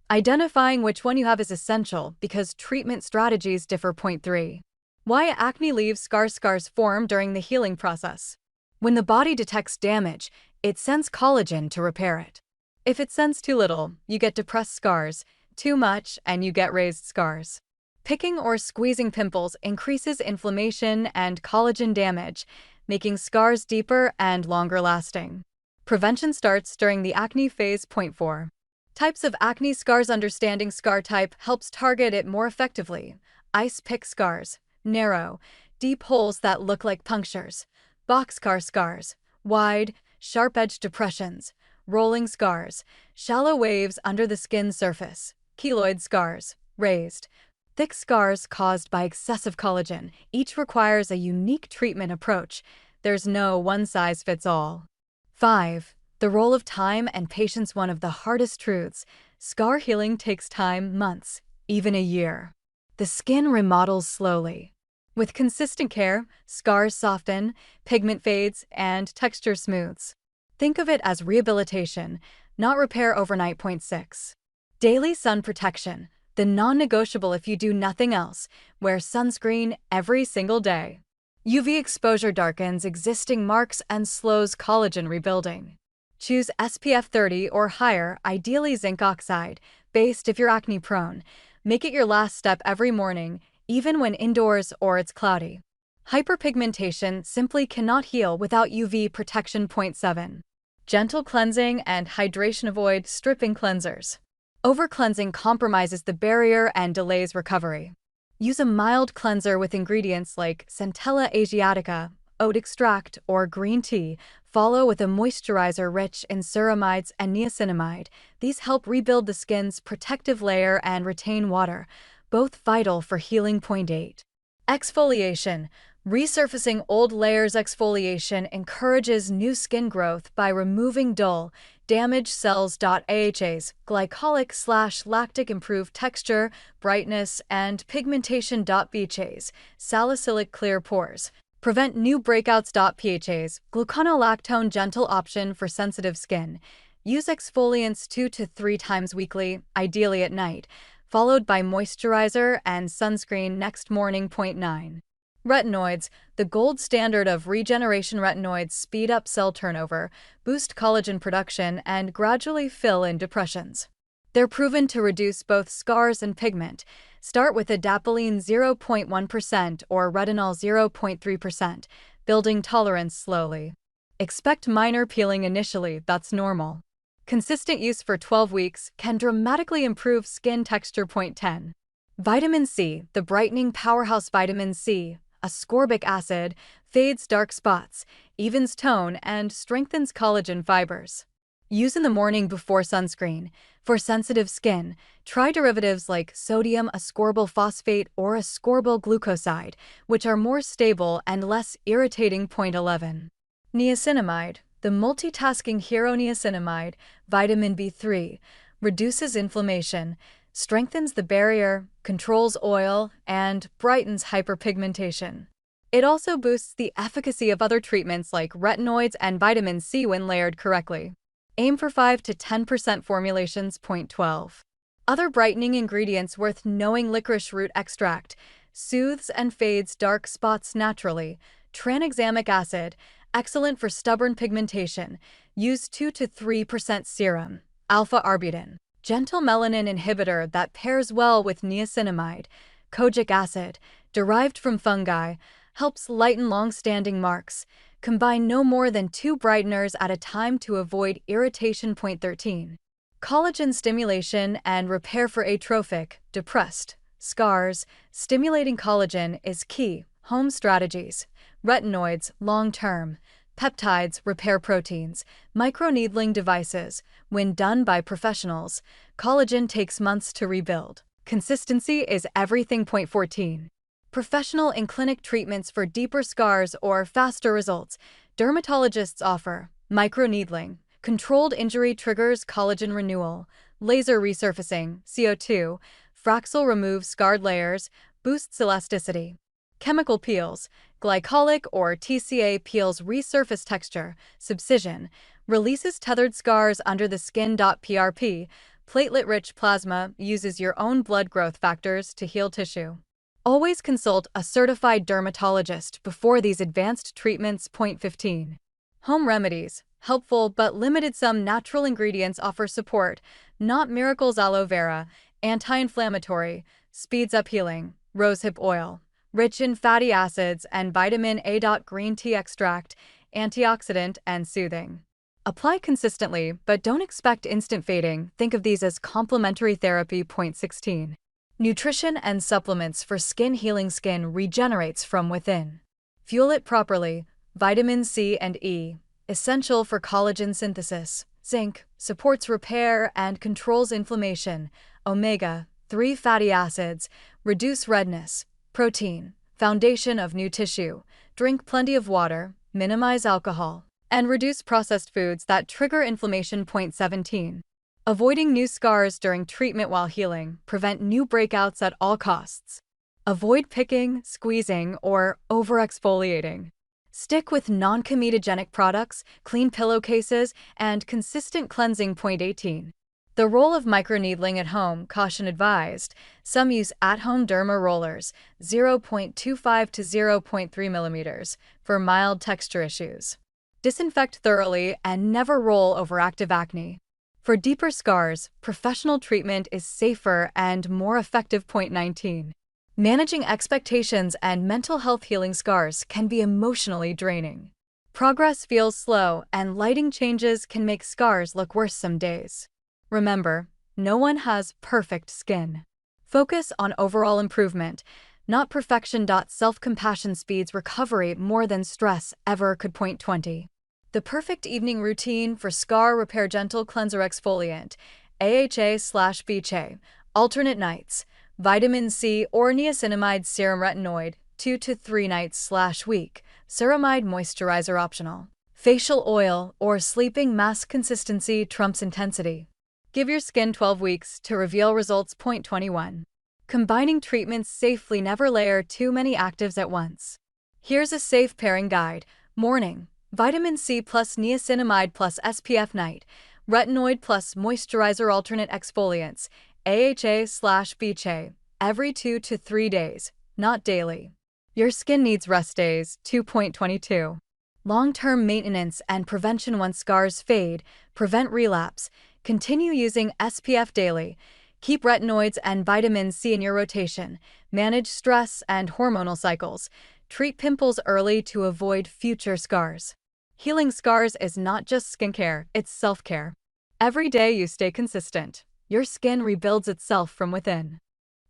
Identifying which one you have is essential because treatment strategies differ. Point 3. Why acne leaves scars. Scars form during the healing process. When the body detects damage, it sends collagen to repair it. If it sends too little, you get depressed scars. Too much, and you get raised scars. Picking or squeezing pimples increases inflammation and collagen damage, making scars deeper and longer lasting. Prevention starts during the acne phase. Point 4. Types of acne scars. Understanding scar type helps target it more effectively. Ice pick scars, narrow, deep holes that look like punctures. Boxcar scars, wide, sharp-edged depressions. Rolling scars, shallow waves under the skin surface. Keloid scars, raised, thick scars caused by excessive collagen. Each requires a unique treatment approach. There's no one-size-fits-all. 5. The role of time and patience. One of the hardest truths. Scar healing takes time, months, even a year. the skin remodels slowly. With consistent care, scars soften, pigment fades, and texture smooths. Think of it as rehabilitation, not repair overnight. Point 6. Daily sun protection, the non-negotiable. If you do nothing else, wear sunscreen every single day. UV exposure darkens existing marks and slows collagen rebuilding. Choose SPF 30 or higher, ideally zinc oxide, based if you're acne-prone. Make it your last step every morning, even when indoors or it's cloudy. Hyperpigmentation simply cannot heal without UV protection. Point 7. Gentle cleansing and hydration. Avoid stripping cleansers. Over-cleansing compromises the barrier and delays recovery. Use a mild cleanser with ingredients like Centella asiatica, oat extract, or green tea. Follow with a moisturizer rich in ceramides and niacinamide. These help rebuild the skin's protective layer and retain water, both vital for healing. Point 8. Exfoliation. Resurfacing old layers. Exfoliation encourages new skin growth by removing dull, damaged cells. AHAs, glycolic/lactic, improve texture, brightness, and pigmentation. BHAs, salicylic, clear pores, prevent new breakouts. PHAs, gluconolactone, gentle option for sensitive skin. Use exfoliants 2 to 3 times weekly, ideally at night, followed by moisturizer and sunscreen next morning. Point 9. Retinoids, the gold standard of regeneration. Retinoids speed up cell turnover, boost collagen production, and gradually fill in depressions. They're proven to reduce both scars and pigment. Start with adapalene 0.1% or retinol 0.3%, building tolerance slowly. Expect minor peeling initially, that's normal. Consistent use for 12 weeks can dramatically improve skin texture. Point 10. Vitamin C, the brightening powerhouse. Vitamin C, ascorbic acid, fades dark spots, evens tone, and strengthens collagen fibers. Use in the morning before sunscreen. For sensitive skin, try derivatives like sodium ascorbyl phosphate or ascorbyl glucoside, which are more stable and less irritating. Point 11. Niacinamide, the multitasking hero. Niacinamide, vitamin B3, reduces inflammation, strengthens the barrier, controls oil, and brightens hyperpigmentation. It also boosts the efficacy of other treatments like retinoids and vitamin C when layered correctly. Aim for 5 to 10% formulations. Point 12. Other brightening ingredients worth knowing. Licorice root extract soothes and fades dark spots naturally. Tranexamic acid, excellent for stubborn pigmentation. Use 2 to 3% serum. Alpha-arbutin, gentle melanin inhibitor that pairs well with niacinamide. Kojic acid, derived from fungi, helps lighten long-standing marks. Combine no more than 2 brighteners at a time to avoid irritation. Point 13. Collagen stimulation and repair for atrophic, depressed scars. Stimulating collagen is key. Home strategies: retinoids, long-term; peptides, repair proteins; microneedling devices. When done by professionals, collagen takes months to rebuild. Consistency is everything. Point 14. Professional in-clinic treatments for deeper scars or faster results. Dermatologists offer microneedling, controlled injury triggers collagen renewal; laser resurfacing, CO2, Fraxel removes scarred layers, boosts elasticity; chemical peels, glycolic or TCA peels resurface texture; subcision, releases tethered scars under the skin. PRP, platelet-rich plasma, uses your own blood growth factors to heal tissue. Always consult a certified dermatologist before these advanced treatments. Point 15. Home remedies, helpful but limited. Some natural ingredients offer support, not miracles. Aloe vera, anti-inflammatory, speeds up healing; rosehip oil, rich in fatty acids and vitamin A. Green tea extract, antioxidant and soothing. Apply consistently, but don't expect instant fading. Think of these as complementary therapy. Point 16. Nutrition and supplements for skin healing. Skin regenerates from within. Fuel it properly. Vitamin C and E, essential for collagen synthesis. Zinc, supports repair and controls inflammation. Omega-3 fatty acids, reduce redness. Protein, foundation of new tissue. Drink plenty of water, minimize alcohol, and reduce processed foods that trigger inflammation. Point 17. Avoiding new scars during treatment while healing. Prevent new breakouts at all costs. Avoid picking, squeezing, or over-exfoliating. Stick with non-comedogenic products, clean pillowcases, and consistent cleansing. 18. The role of microneedling at home, caution advised. Some use at-home derma rollers, 0.25 to 0.3 mm, for mild texture issues. Disinfect thoroughly and never roll over active acne. For deeper scars, professional treatment is safer and more effective. 19. Managing expectations and mental health. Healing scars can be emotionally draining. Progress feels slow, and lighting changes can make scars look worse some days. Remember, no one has perfect skin. Focus on overall improvement, not perfection. Self-compassion speeds recovery more than stress ever could. 20. The perfect evening routine for scar repair: gentle cleanser exfoliant, AHA/BHA, alternate nights. Vitamin C or niacinamide serum, retinoid, 2 to 3 nights/week. Ceramide moisturizer optional. Facial oil or sleeping mask, consistency trumps intensity. Give your skin 12 weeks to reveal results. 21. Combining treatments safely: never layer too many actives at once. Here's a safe pairing guide. Morning: vitamin C plus niacinamide plus SPF. Night: retinoid plus moisturizer, alternate exfoliants, AHA/BHA, every 2 to 3 days, not daily. Your skin needs rest days. 2.22. Long-term maintenance and prevention: once scars fade, prevent relapse. Continue using SPF daily. Keep retinoids and vitamin C in your rotation. Manage stress and hormonal cycles. Treat pimples early to avoid future scars. Healing scars is not just skincare, it's self-care. Every day you stay consistent, your skin rebuilds itself from within.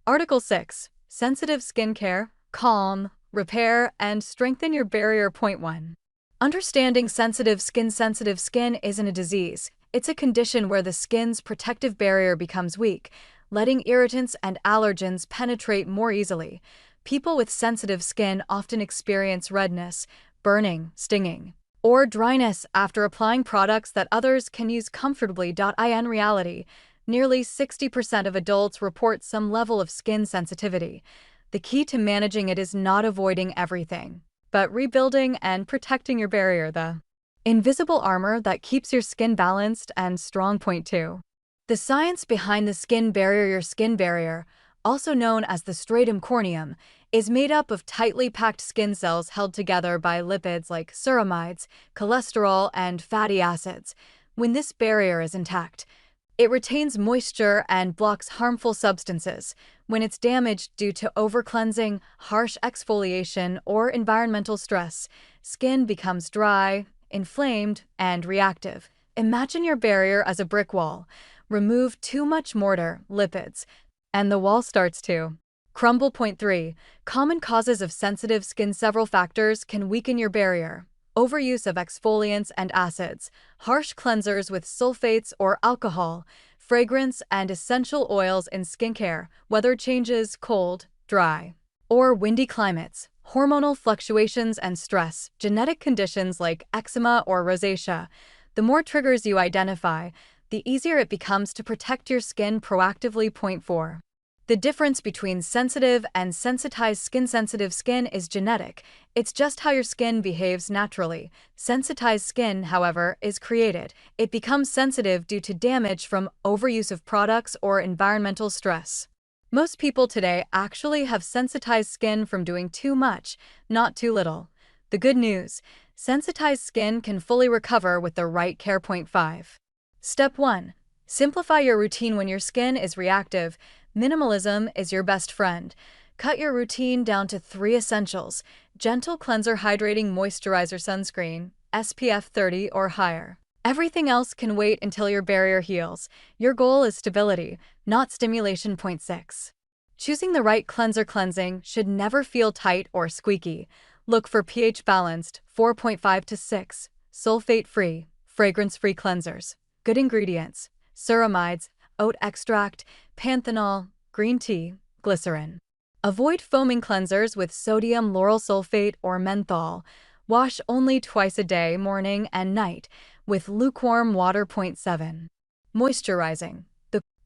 Article 6. Sensitive skincare: calm, repair, and strengthen your barrier. 1. Understanding sensitive skin. Sensitive skin isn't a disease, it's a condition where the skin's protective barrier becomes weak, letting irritants and allergens penetrate more easily. People with sensitive skin often experience redness, burning, stinging, or dryness after applying products that others can use comfortably. In reality, nearly 60% of adults report some level of skin sensitivity. The key to managing it is not avoiding everything, but rebuilding and protecting your barrier, the invisible armor that keeps your skin balanced and strong. 2. The science behind the skin barrier. Your skin barrier, also known as the stratum corneum, is made up of tightly packed skin cells held together by lipids like ceramides, cholesterol, and fatty acids. When this barrier is intact, it retains moisture and blocks harmful substances. When it's damaged due to over-cleansing, harsh exfoliation, or environmental stress, skin becomes dry, inflamed, and reactive. Imagine your barrier as a brick wall. Remove too much mortar, lipids, and the wall starts to crumble. 3. Common causes of sensitive skin. Several factors can weaken your barrier. Overuse of exfoliants and acids, harsh cleansers with sulfates or alcohol, fragrance and essential oils in skincare, weather changes, cold, dry, or windy climates, hormonal fluctuations and stress, genetic conditions like eczema or rosacea. The more triggers you identify, the easier it becomes to protect your skin proactively. 4. The difference between sensitive and sensitized skin. Sensitive skin is genetic. It's just how your skin behaves naturally. Sensitized skin, however, is created. It becomes sensitive due to damage from overuse of products or environmental stress. Most people today actually have sensitized skin from doing too much, not too little. The good news: sensitized skin can fully recover with the right care. 5. Step 1. Simplify your routine. When your skin is reactive, minimalism is your best friend. Cut your routine down to 3 essentials: gentle cleanser, hydrating moisturizer, sunscreen, SPF 30 or higher. Everything else can wait until your barrier heals. Your goal is stability, not stimulation. 6. Choosing the right cleanser. Cleansing should never feel tight or squeaky. Look for pH balanced, 4.5 to 6, sulfate-free, fragrance-free cleansers. Good ingredients: ceramides, oat extract, panthenol, green tea, glycerin. Avoid foaming cleansers with sodium lauryl sulfate or menthol. Wash only twice a day, morning and night, with lukewarm water. 7. Moisturizing.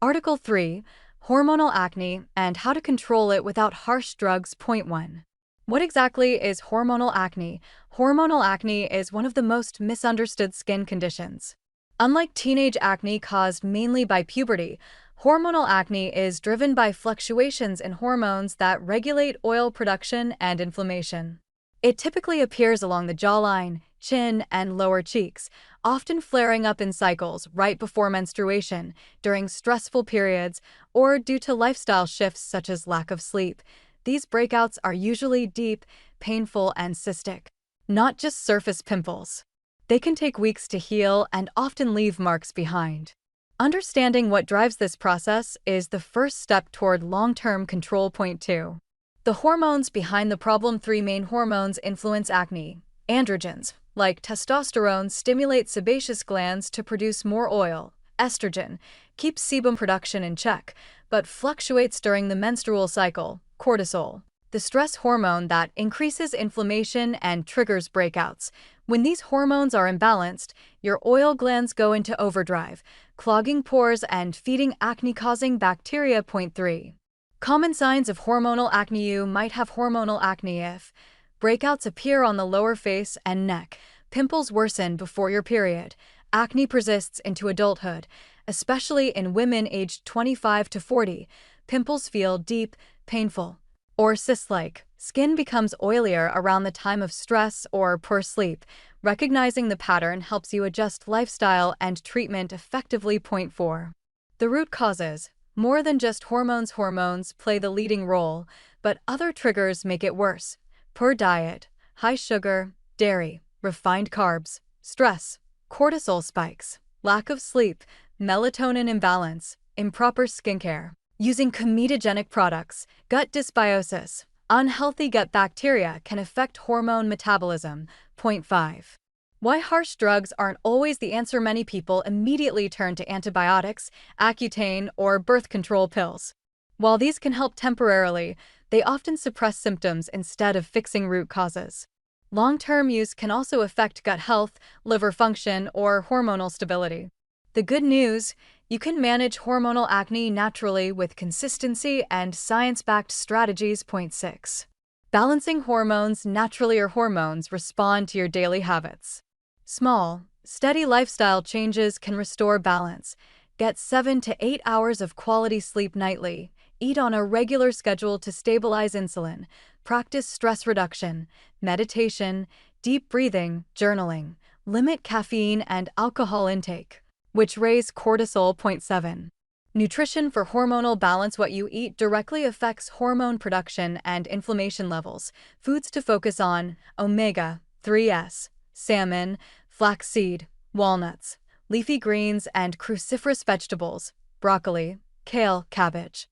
Article 3. hormonal acne, and how to control it without harsh drugs. Point 1. What exactly is hormonal acne? Hormonal acne is one of the most misunderstood skin conditions. Unlike teenage acne caused mainly by puberty, hormonal acne is driven by fluctuations in hormones that regulate oil production and inflammation. It typically appears along the jawline, chin, and lower cheeks, often flaring up in cycles right before menstruation, during stressful periods, or due to lifestyle shifts such as lack of sleep. These breakouts are usually deep, painful, and cystic, not just surface pimples. They can take weeks to heal and often leave marks behind. Understanding what drives this process is the first step toward long-term control. Point 2. The hormones behind the problem. 3 main hormones influence acne. Androgens, like testosterone, stimulate sebaceous glands to produce more oil. Estrogen keeps sebum production in check, but fluctuates during the menstrual cycle. Cortisol, the stress hormone that increases inflammation and triggers breakouts. When these hormones are imbalanced, your oil glands go into overdrive, clogging pores and feeding acne-causing bacteria. Point 3. Common signs of hormonal acne. You might have hormonal acne if breakouts appear on the lower face and neck, pimples worsen before your period, acne persists into adulthood, especially in women aged 25 to 40, pimples feel deep, painful, or cyst-like. Skin becomes oilier around the time of stress or poor sleep. Recognizing the pattern helps you adjust lifestyle and treatment effectively. Point 4. The root causes. More than just hormones. Hormones play the leading role, but other triggers make it worse. Poor diet, high sugar, dairy, refined carbs, stress, cortisol spikes, lack of sleep, melatonin imbalance, improper skincare. Using comedogenic products, gut dysbiosis, unhealthy gut bacteria can affect hormone metabolism. Point 5. Why harsh drugs aren't always the answer. Many people immediately turn to antibiotics, Accutane, or birth control pills. While these can help temporarily, they often suppress symptoms instead of fixing root causes. Long-term use can also affect gut health, liver function, or hormonal stability. The good news: you can manage hormonal acne naturally with consistency and science-backed strategies. Point 6. Balancing hormones naturally. Your hormones respond to your daily habits. Small, steady lifestyle changes can restore balance. Get 7 to 8 hours of quality sleep nightly. Eat on a regular schedule to stabilize insulin. Practice stress reduction, meditation, deep breathing, journaling. Limit caffeine and alcohol intake, which raise cortisol. Point 7. Nutrition for hormonal balance. What you eat directly affects hormone production and inflammation levels. Foods to focus on: omega-3s, salmon, flaxseed, walnuts, leafy greens, and cruciferous vegetables, broccoli, kale, cabbage.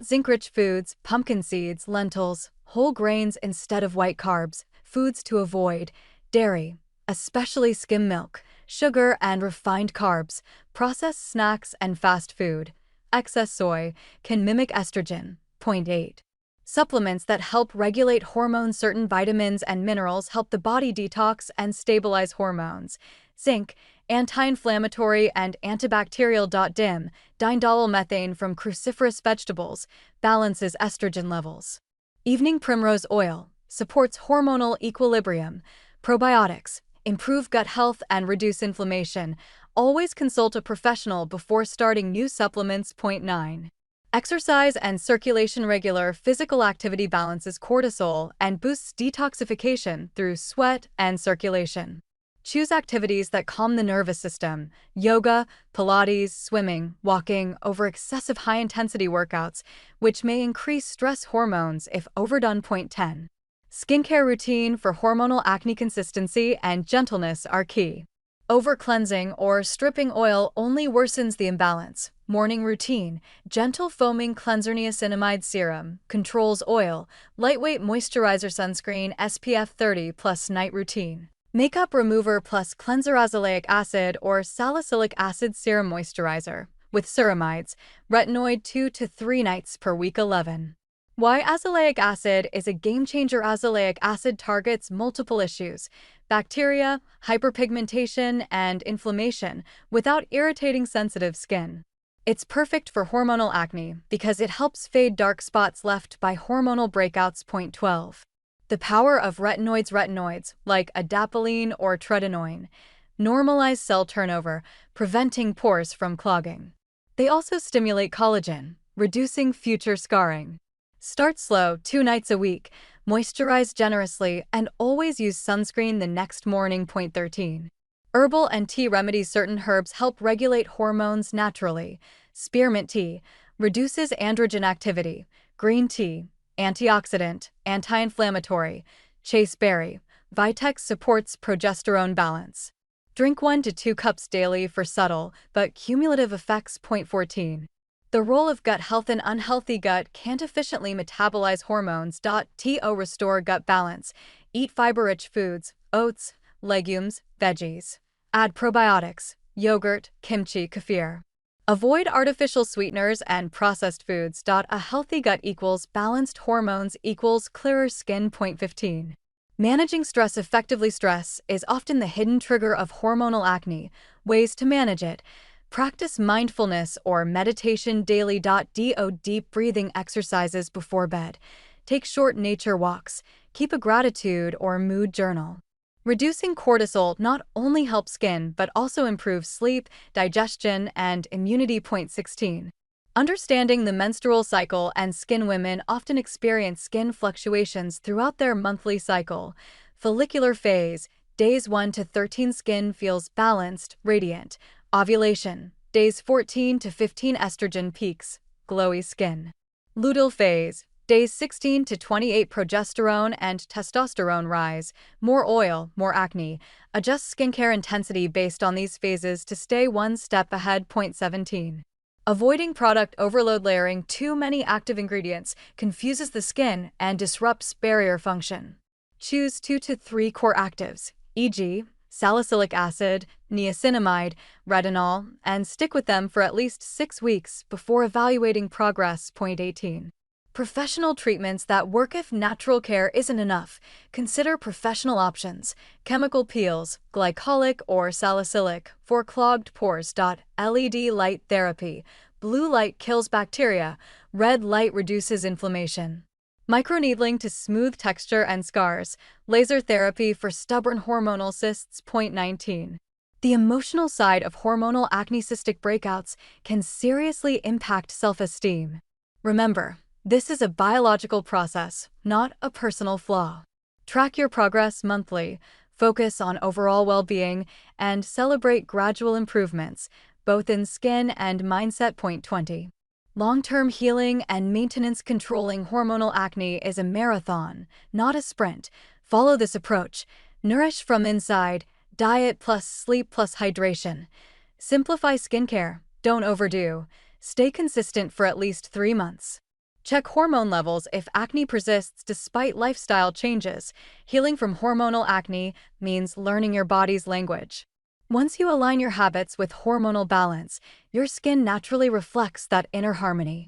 Zinc-rich foods: pumpkin seeds, lentils, whole grains instead of white carbs. Foods to avoid: dairy, especially skim milk, sugar and refined carbs, processed snacks, and fast food. Excess soy can mimic estrogen. Point 8. Supplements that help regulate hormones. Certain vitamins and minerals help the body detox and stabilize hormones. Zinc, anti-inflammatory and antibacterial. Diindolylmethane from cruciferous vegetables balances estrogen levels. Evening primrose oil supports hormonal equilibrium. Probiotics improve gut health and reduce inflammation. Always consult a professional before starting new supplements. Point 9. Exercise and circulation. Regular physical activity balances cortisol and boosts detoxification through sweat and circulation. Choose activities that calm the nervous system: yoga, Pilates, swimming, walking, over excessive high-intensity workouts, which may increase stress hormones if overdone. Point 10. Skincare routine for hormonal acne. Consistency and gentleness are key. Over-cleansing or stripping oil only worsens the imbalance. Morning routine: gentle foaming cleanser. Niacinamide serum controls oil. Lightweight moisturizer. Sunscreen SPF 30+. Night routine: makeup remover plus cleanser. Azelaic acid or salicylic acid serum moisturizer with ceramides. Retinoid 2 to 3 nights per week. 11. Why azelaic acid is a game-changer. Azelaic acid targets multiple issues: bacteria, hyperpigmentation, and inflammation without irritating sensitive skin. It's perfect for hormonal acne because it helps fade dark spots left by hormonal breakouts. Point 12. The power of retinoids like adapalene or tretinoin normalize cell turnover, preventing pores from clogging. They also stimulate collagen, reducing future scarring. Start slow, 2 nights a week, moisturize generously, and always use sunscreen the next morning. Point 13. Herbal and tea remedies. Certain herbs help regulate hormones naturally. Spearmint tea reduces androgen activity. Green tea, antioxidant, anti-inflammatory. Chaseberry, Vitex supports progesterone balance. Drink 1 to 2 cups daily for subtle but cumulative effects. Point 14. The role of gut health. An unhealthy gut can't efficiently metabolize hormones. To restore gut balance, eat fiber-rich foods, oats, legumes, veggies. Add probiotics, yogurt, kimchi, kefir. Avoid artificial sweeteners and processed foods. A healthy gut equals balanced hormones equals clearer skin. Point 15. Managing stress effectively. Stress is often the hidden trigger of hormonal acne. Ways to manage it. Practice mindfulness or meditation daily. Do deep breathing exercises before bed. Take short nature walks. Keep a gratitude or mood journal. Reducing cortisol not only helps skin but also improves sleep, digestion, and immunity. Point 16. Understanding the menstrual cycle and skin. Women often experience skin fluctuations throughout their monthly cycle. Follicular phase, days 1 to 13, skin feels balanced, radiant. Ovulation, days 14 to 15, estrogen peaks, glowy skin. Luteal phase, days 16 to 28, progesterone and testosterone rise, more oil, more acne. Adjust skincare intensity based on these phases to stay one step ahead. Point 17. Avoiding product overload. Layering too many active ingredients confuses the skin and disrupts barrier function. Choose 2 to 3 core actives, e.g., salicylic acid, niacinamide, retinol, and stick with them for at least 6 weeks before evaluating progress. Point 18. Professional treatments that work. If natural care isn't enough, consider professional options. Chemical peels, glycolic or salicylic, for clogged pores. LED light therapy. Blue light kills bacteria. Red light reduces inflammation. Microneedling to smooth texture and scars. Laser therapy for stubborn hormonal cysts. Point 19. The emotional side of hormonal acne. Cystic breakouts can seriously impact self-esteem. Remember, this is a biological process, not a personal flaw. Track your progress monthly, focus on overall well-being, and celebrate gradual improvements, both in skin and mindset. Point 20. Long-term healing and maintenance. Controlling hormonal acne is a marathon, not a sprint. Follow this approach. Nourish from inside, diet plus sleep plus hydration. Simplify skincare, don't overdo. Stay consistent for at least 3 months. Check hormone levels if acne persists despite lifestyle changes. Healing from hormonal acne means learning your body's language. Once you align your habits with hormonal balance, your skin naturally reflects that inner harmony.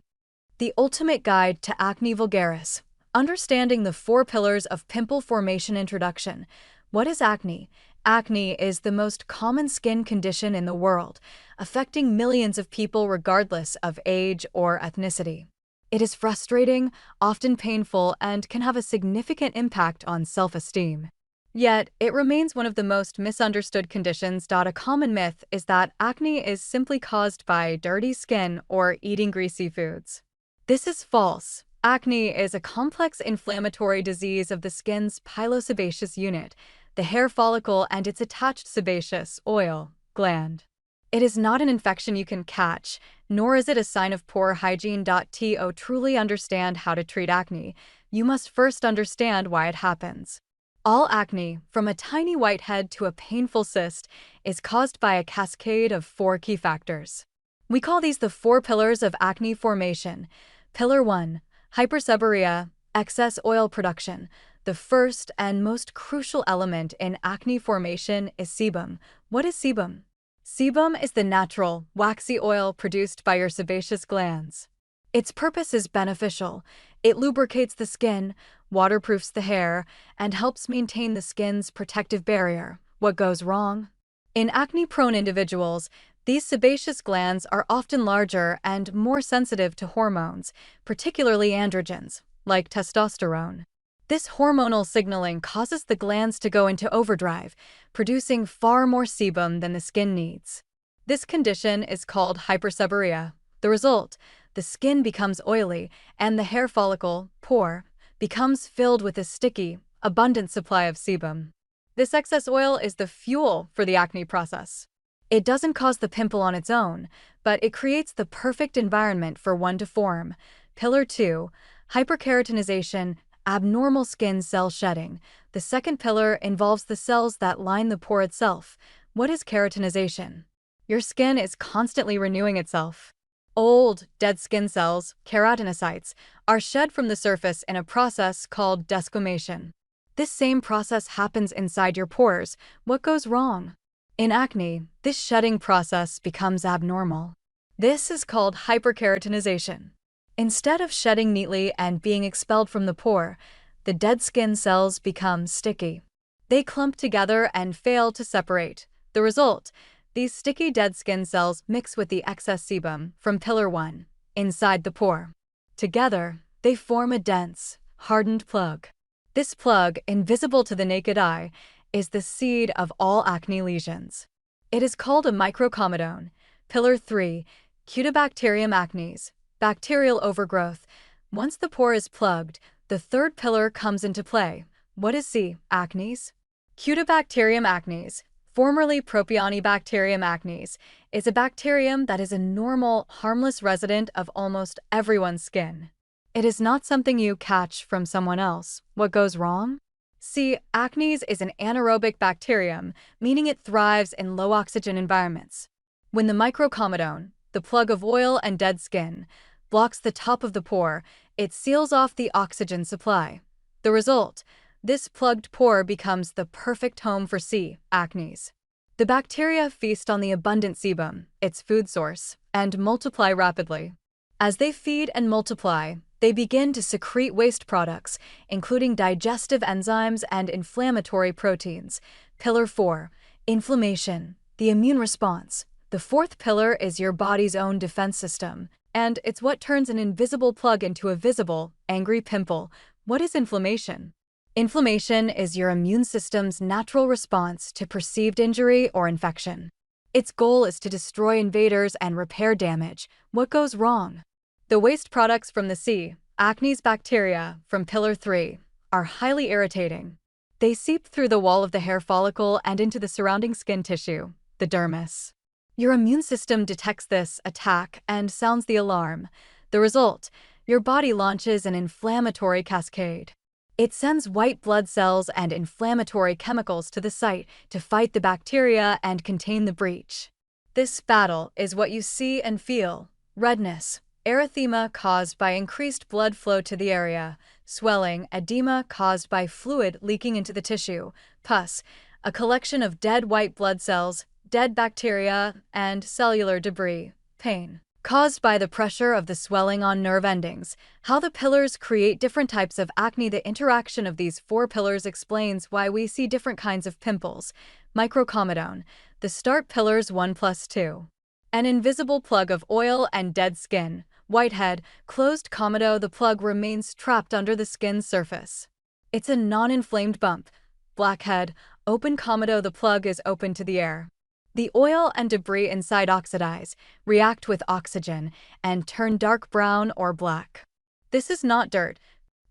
The ultimate guide to acne vulgaris. Understanding the 4 pillars of pimple formation. Introduction. What is acne? Acne is the most common skin condition in the world, affecting millions of people regardless of age or ethnicity. It is frustrating, often painful, and can have a significant impact on self-esteem. Yet, it remains one of the most misunderstood conditions. A common myth is that acne is simply caused by dirty skin or eating greasy foods. This is false. Acne is a complex inflammatory disease of the skin's pilosebaceous unit, the hair follicle, and its attached sebaceous oil gland. It is not an infection you can catch, nor is it a sign of poor hygiene. To truly understand how to treat acne, you must first understand why it happens. All acne, from a tiny whitehead to a painful cyst, is caused by a cascade of 4 key factors. We call these the 4 pillars of acne formation. Pillar 1. Hyperseborrhea, excess oil production. The first and most crucial element in acne formation is sebum. What is sebum? Sebum is the natural, waxy oil produced by your sebaceous glands. Its purpose is beneficial. It lubricates the skin, waterproofs the hair, and helps maintain the skin's protective barrier. What goes wrong? In acne-prone individuals, These sebaceous glands are often larger and more sensitive to hormones, particularly androgens, like testosterone. This hormonal signaling causes the glands to go into overdrive, producing far more sebum than the skin needs. This condition is called hyperseborrhea. The result: the skin becomes oily, and the hair follicle, pore, becomes filled with a sticky, abundant supply of sebum. This excess oil is the fuel for the acne process. It doesn't cause the pimple on its own, but it creates the perfect environment for one to form. Pillar 2. Hyperkeratinization, abnormal skin cell shedding. The second pillar involves the cells that line the pore itself. What is keratinization? Your skin is constantly renewing itself. Old, dead skin cells, keratinocytes, are shed from the surface in a process called desquamation. This same process happens inside your pores. What goes wrong? In acne, this shedding process becomes abnormal. This is called hyperkeratinization. Instead of shedding neatly and being expelled from the pore, the dead skin cells become sticky. They clump together and fail to separate. The result: these sticky dead skin cells mix with the excess sebum from pillar 1 inside the pore. Together, they form a dense, hardened plug. This plug, invisible to the naked eye, is the seed of all acne lesions. It is called a microcomedone. Pillar 3. Cutibacterium acnes, bacterial overgrowth. Once the pore is plugged, the third pillar comes into play. What is C? Acnes? Cutibacterium acnes, formerly Propionibacterium acnes, is a bacterium that is a normal, harmless resident of almost everyone's skin. It is not something you catch from someone else. What goes wrong? C. Acnes is an anaerobic bacterium, meaning it thrives in low-oxygen environments. When the microcomedone, the plug of oil and dead skin, blocks the top of the pore, it seals off the oxygen supply. The result: this plugged pore becomes the perfect home for C. acnes. The bacteria feast on the abundant sebum, its food source, and multiply rapidly. As they feed and multiply, they begin to secrete waste products, including digestive enzymes and inflammatory proteins. Pillar 4. Inflammation, the immune response. The fourth pillar is your body's own defense system, and it's what turns an invisible plug into a visible, angry pimple. What is inflammation? Inflammation is your immune system's natural response to perceived injury or infection. Its goal is to destroy invaders and repair damage. What goes wrong? The waste products from the C. acnes bacteria from pillar 3 are highly irritating. They seep through the wall of the hair follicle and into the surrounding skin tissue, the dermis. Your immune system detects this attack and sounds the alarm. The result: your body launches an inflammatory cascade. It sends white blood cells and inflammatory chemicals to the site to fight the bacteria and contain the breach. This battle is what you see and feel: redness, erythema caused by increased blood flow to the area, swelling, edema caused by fluid leaking into the tissue, pus, a collection of dead white blood cells, dead bacteria, and cellular debris, pain, caused by the pressure of the swelling on nerve endings. How the pillars create different types of acne. The interaction of these 4 pillars explains why we see different kinds of pimples. Microcomedone, the start pillars 1 plus 2. An invisible plug of oil and dead skin. Whitehead, closed comedo, the plug remains trapped under the skin's surface. It's a non-inflamed bump. Blackhead, open comedo, the plug is open to the air. The oil and debris inside oxidize, react with oxygen, and turn dark brown or black. This is not dirt.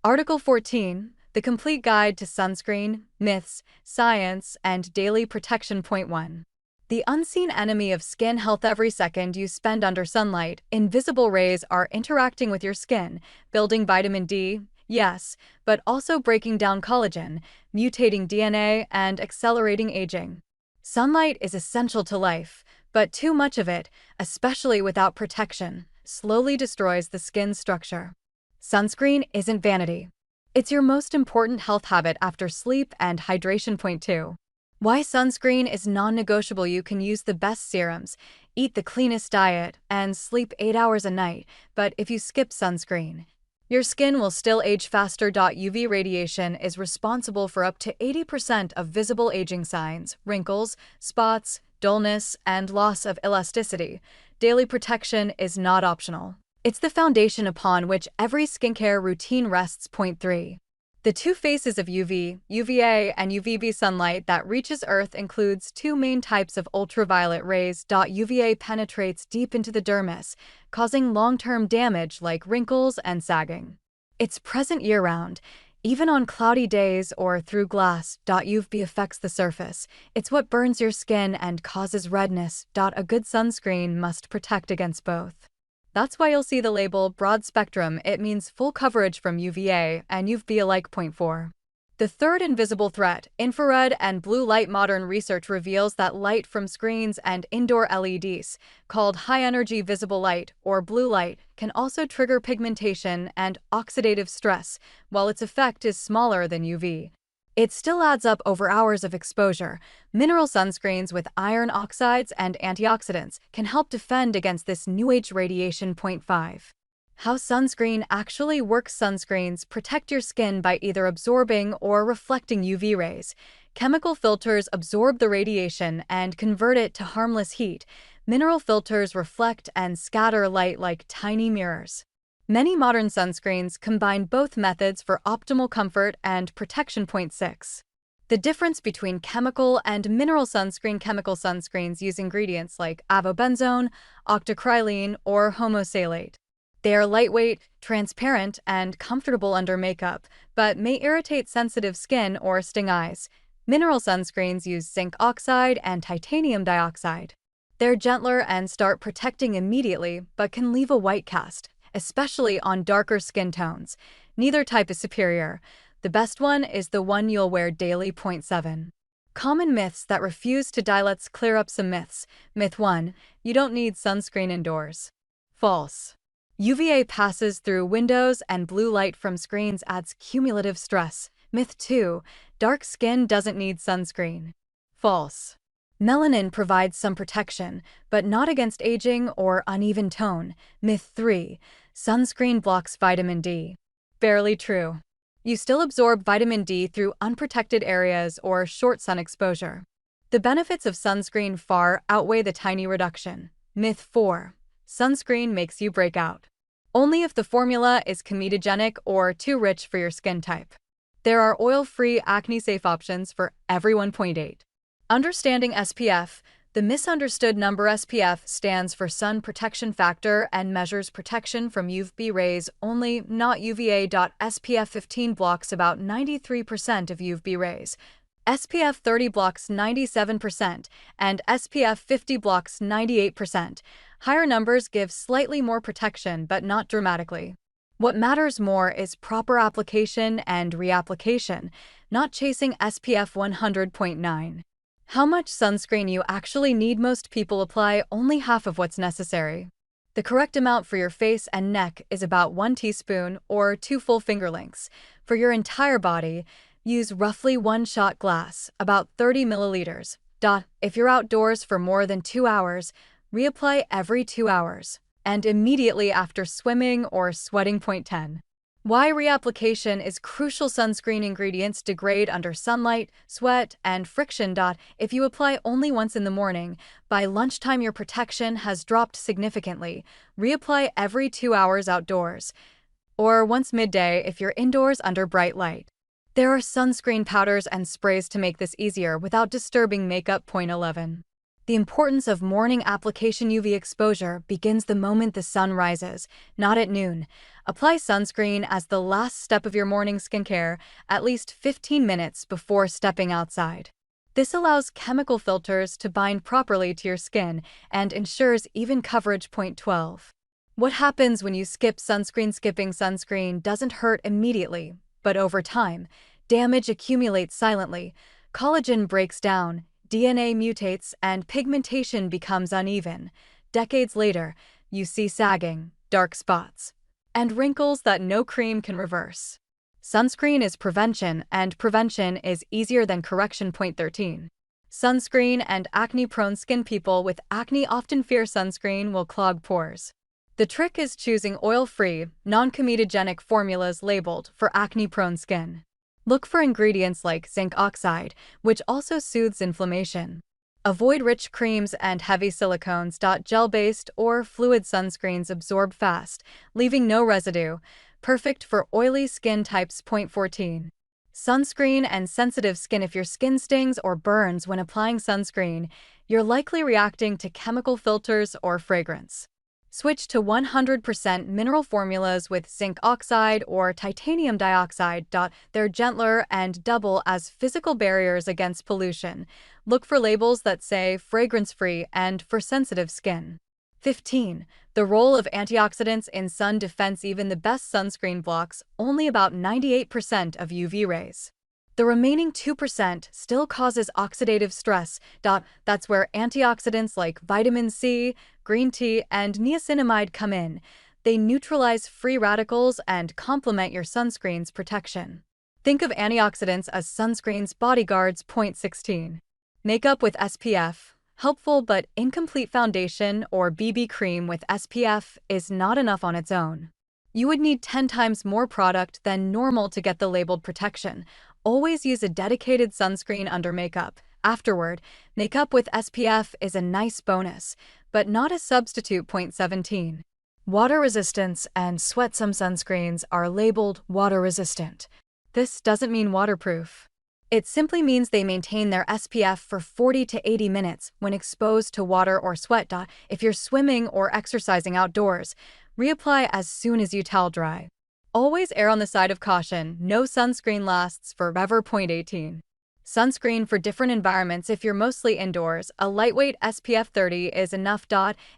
Article 14, The Complete Guide to Sunscreen, Myths, Science, and Daily Protection. Point 1. The unseen enemy of skin health. Every second you spend under sunlight, invisible rays are interacting with your skin, building vitamin D, yes, but also breaking down collagen, mutating DNA, and accelerating aging. Sunlight is essential to life, but too much of it, especially without protection, slowly destroys the skin's structure. Sunscreen isn't vanity. It's your most important health habit after sleep and hydration. Point 2. Why sunscreen is non-negotiable. You can use the best serums, eat the cleanest diet, and sleep 8 hours a night, but if you skip sunscreen, your skin will still age faster. UV radiation is responsible for up to 80% of visible aging signs, wrinkles, spots, dullness, and loss of elasticity, daily protection is not optional. It's the foundation upon which every skincare routine rests. Point 3. The two phases of UV, UVA, and UVB sunlight that reaches Earth includes two main types of ultraviolet rays. UVA penetrates deep into the dermis, causing long-term damage like wrinkles and sagging. It's present year-round, even on cloudy days or through glass. UVB affects the surface. It's what burns your skin and causes redness. A good sunscreen must protect against both. That's why you'll see the label broad spectrum. It means full coverage from UVA and UVB alike. Point 4. The third invisible threat, infrared and blue light. Modern research reveals that light from screens and indoor LEDs, called high-energy visible light or blue light, can also trigger pigmentation and oxidative stress, while its effect is smaller than UV. It still adds up over hours of exposure. Mineral sunscreens with iron oxides and antioxidants can help defend against this new-age radiation. Point 5. How sunscreen actually works. Sunscreens protect your skin by either absorbing or reflecting UV rays. Chemical filters absorb the radiation and convert it to harmless heat. Mineral filters reflect and scatter light like tiny mirrors. Many modern sunscreens combine both methods for optimal comfort and protection. Point 6. The difference between chemical and mineral sunscreen. Chemical sunscreens use ingredients like avobenzone, octocrylene, or homosalate. They are lightweight, transparent, and comfortable under makeup, but may irritate sensitive skin or sting eyes. Mineral sunscreens use zinc oxide and titanium dioxide. They're gentler and start protecting immediately, but can leave a white cast, especially on darker skin tones. Neither type is superior. The best one is the one you'll wear daily. Point 7. Common myths that refuse to die. Let's clear up some myths. Myth 1. You don't need sunscreen indoors. False. UVA passes through windows and blue light from screens adds cumulative stress. Myth 2. Dark skin doesn't need sunscreen. False. Melanin provides some protection, but not against aging or uneven tone. Myth 3. Sunscreen blocks vitamin D. Barely true. You still absorb vitamin D through unprotected areas or short sun exposure. The benefits of sunscreen far outweigh the tiny reduction. Myth 4. Sunscreen makes you break out. Only if the formula is comedogenic or too rich for your skin type. There are oil-free, acne-safe options for everyone. Point 8. Understanding SPF. The misunderstood number SPF stands for sun protection factor and measures protection from UVB rays only, not UVA. SPF 15 blocks about 93% of UVB rays. SPF 30 blocks 97%, and SPF 50 blocks 98%. Higher numbers give slightly more protection, but not dramatically. What matters more is proper application and reapplication, not chasing SPF 100.9. How much sunscreen you actually need. Most people apply only half of what's necessary. The correct amount for your face and neck is about 1 teaspoon or 2 full finger lengths. For your entire body, use roughly 1 shot glass, about 30 milliliters. If you're outdoors for more than 2 hours, reapply every 2 hours, and immediately after swimming or sweating. Point 10. Why reapplication is crucial. Sunscreen ingredients degrade under sunlight, sweat, and friction. If you apply only once in the morning, by lunchtime your protection has dropped significantly. Reapply every 2 hours outdoors, or once midday if you're indoors under bright light. There are sunscreen powders and sprays to make this easier without disturbing makeup. Point 11. The importance of morning application. UV exposure begins the moment the sun rises, not at noon. Apply sunscreen as the last step of your morning skincare, at least 15 minutes before stepping outside. This allows chemical filters to bind properly to your skin and ensures even coverage. Point 12. What happens when you skip sunscreen? Skipping sunscreen doesn't hurt immediately, but over time, damage accumulates silently. Collagen breaks down, DNA mutates, and pigmentation becomes uneven. Decades later, you see sagging, dark spots, and wrinkles that no cream can reverse. Sunscreen is prevention, and prevention is easier than correction. Point 13. Sunscreen and acne-prone skin. People with acne often fear sunscreen will clog pores. The trick is choosing oil-free, non-comedogenic formulas labeled for acne-prone skin. Look for ingredients like zinc oxide, which also soothes inflammation. Avoid rich creams and heavy silicones. Gel-based or fluid sunscreens absorb fast, leaving no residue, perfect for oily skin types. Point 14. Sunscreen and sensitive skin. If your skin stings or burns when applying sunscreen, you're likely reacting to chemical filters or fragrance. Switch to 100% mineral formulas with zinc oxide or titanium dioxide. They're gentler and double as physical barriers against pollution. Look for labels that say fragrance-free and for sensitive skin. 15. The role of antioxidants in sun defense. Even the best sunscreen blocks only about 98% of UV rays. The remaining 2% still causes oxidative stress. That's where antioxidants like vitamin C, green tea, and niacinamide come in. They neutralize free radicals and complement your sunscreen's protection. Think of antioxidants as sunscreen's bodyguards. Point 16. Makeup with SPF. Helpful but incomplete. Foundation or BB cream with SPF is not enough on its own. You would need 10 times more product than normal to get the labeled protection. Always use a dedicated sunscreen under makeup. Afterward, makeup with SPF is a nice bonus, but not a substitute. Point 17. Water resistance and sweat. Some sunscreens are labeled water resistant. This doesn't mean waterproof. It simply means they maintain their SPF for 40 to 80 minutes when exposed to water or sweat. If you're swimming or exercising outdoors, reapply as soon as you towel dry. Always err on the side of caution. No sunscreen lasts forever. Point 18. Sunscreen for different environments. If you're mostly indoors, a lightweight SPF 30 is enough.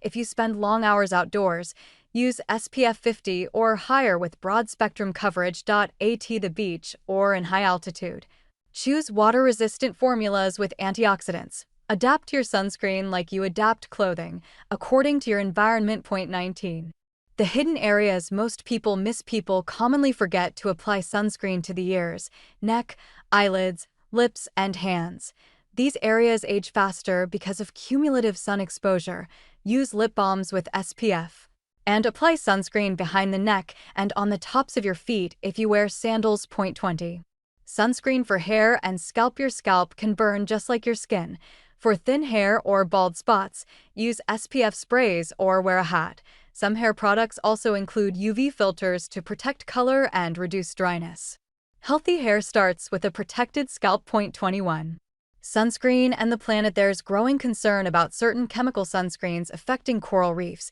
If you spend long hours outdoors, use SPF 50 or higher with broad spectrum coverage. At the beach or in high altitude, choose water-resistant formulas with antioxidants. Adapt your sunscreen like you adapt clothing, according to your environment. Point 19. The hidden areas most people miss. People commonly forget to apply sunscreen to the ears, neck, eyelids, lips, and hands. These areas age faster because of cumulative sun exposure. Use lip balms with SPF. And apply sunscreen behind the neck and on the tops of your feet if you wear sandals. Point 20. Sunscreen for hair and scalp. Your scalp can burn just like your skin. For thin hair or bald spots, use SPF sprays or wear a hat. Some hair products also include UV filters to protect color and reduce dryness. Healthy hair starts with a protected scalp. Point 21. Sunscreen and the planet. There's growing concern about certain chemical sunscreens affecting coral reefs.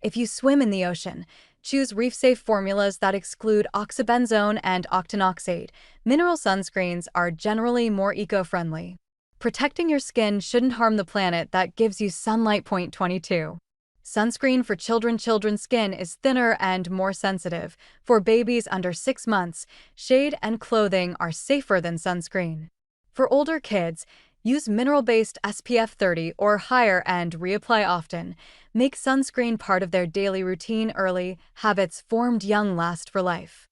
If you swim in the ocean, choose reef-safe formulas that exclude oxybenzone and octinoxate. Mineral sunscreens are generally more eco-friendly. Protecting your skin shouldn't harm the planet that gives you sunlight. Point 22. Sunscreen for children. Children's skin is thinner and more sensitive. For babies under 6 months, shade and clothing are safer than sunscreen. For older kids, use mineral-based SPF 30 or higher and reapply often. Make sunscreen part of their daily routine early. Habits formed young last for life.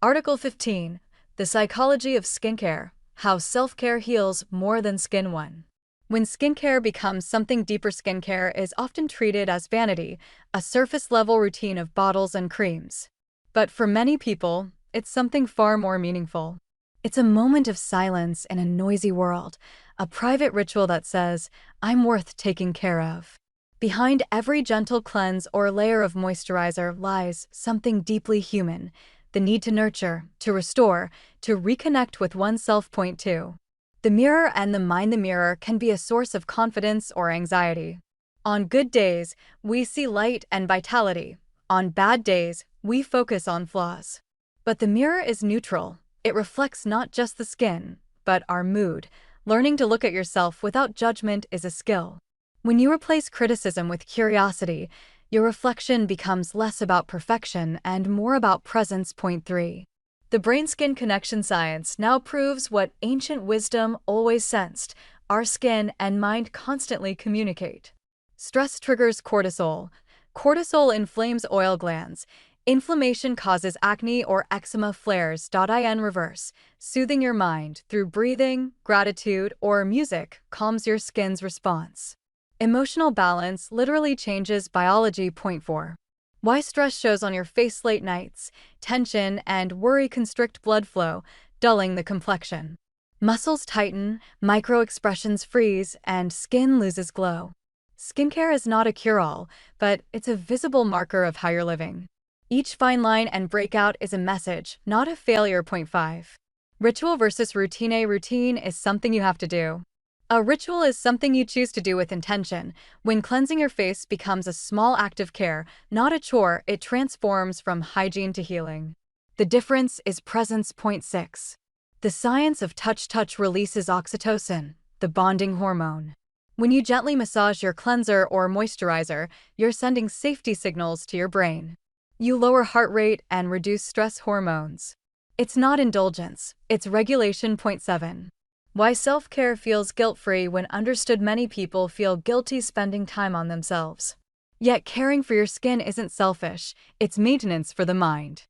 Article 15. The Psychology of Skincare. How Self-Care Heals More Than Skin. 1. When skincare becomes something deeper, skincare is often treated as vanity, a surface-level routine of bottles and creams. But for many people, it's something far more meaningful. It's a moment of silence in a noisy world, a private ritual that says, I'm worth taking care of. Behind every gentle cleanse or layer of moisturizer lies something deeply human, the need to nurture, to restore, to reconnect with oneself. Point 2. The mirror and the mind. The mirror can be a source of confidence or anxiety. On good days, we see light and vitality. On bad days, we focus on flaws. But the mirror is neutral. It reflects not just the skin, but our mood. Learning to look at yourself without judgment is a skill. When you replace criticism with curiosity, your reflection becomes less about perfection and more about presence. Point 3. The brain-skin connection. Science now proves what ancient wisdom always sensed: our skin and mind constantly communicate. Stress triggers cortisol. Cortisol inflames oil glands. Inflammation causes acne or eczema flares. In reverse, soothing your mind through breathing, gratitude, or music calms your skin's response. Emotional balance literally changes biology. Point 4. Why stress shows on your face. Late nights, tension, and worry constrict blood flow, dulling the complexion. Muscles tighten, micro-expressions freeze, and skin loses glow. Skincare is not a cure-all, but it's a visible marker of how you're living. Each fine line and breakout is a message, not a failure. Point 5. Ritual versus routine. A routine is something you have to do. A ritual is something you choose to do with intention. When cleansing your face becomes a small act of care, not a chore, it transforms from hygiene to healing. The difference is presence. Point 6. The science of touch. Touch releases oxytocin, the bonding hormone. When you gently massage your cleanser or moisturizer, you're sending safety signals to your brain. You lower heart rate and reduce stress hormones. It's not indulgence, it's regulation. Point 7. Why self-care feels guilt-free when understood. Many people feel guilty spending time on themselves. Yet caring for your skin isn't selfish, it's maintenance for the mind.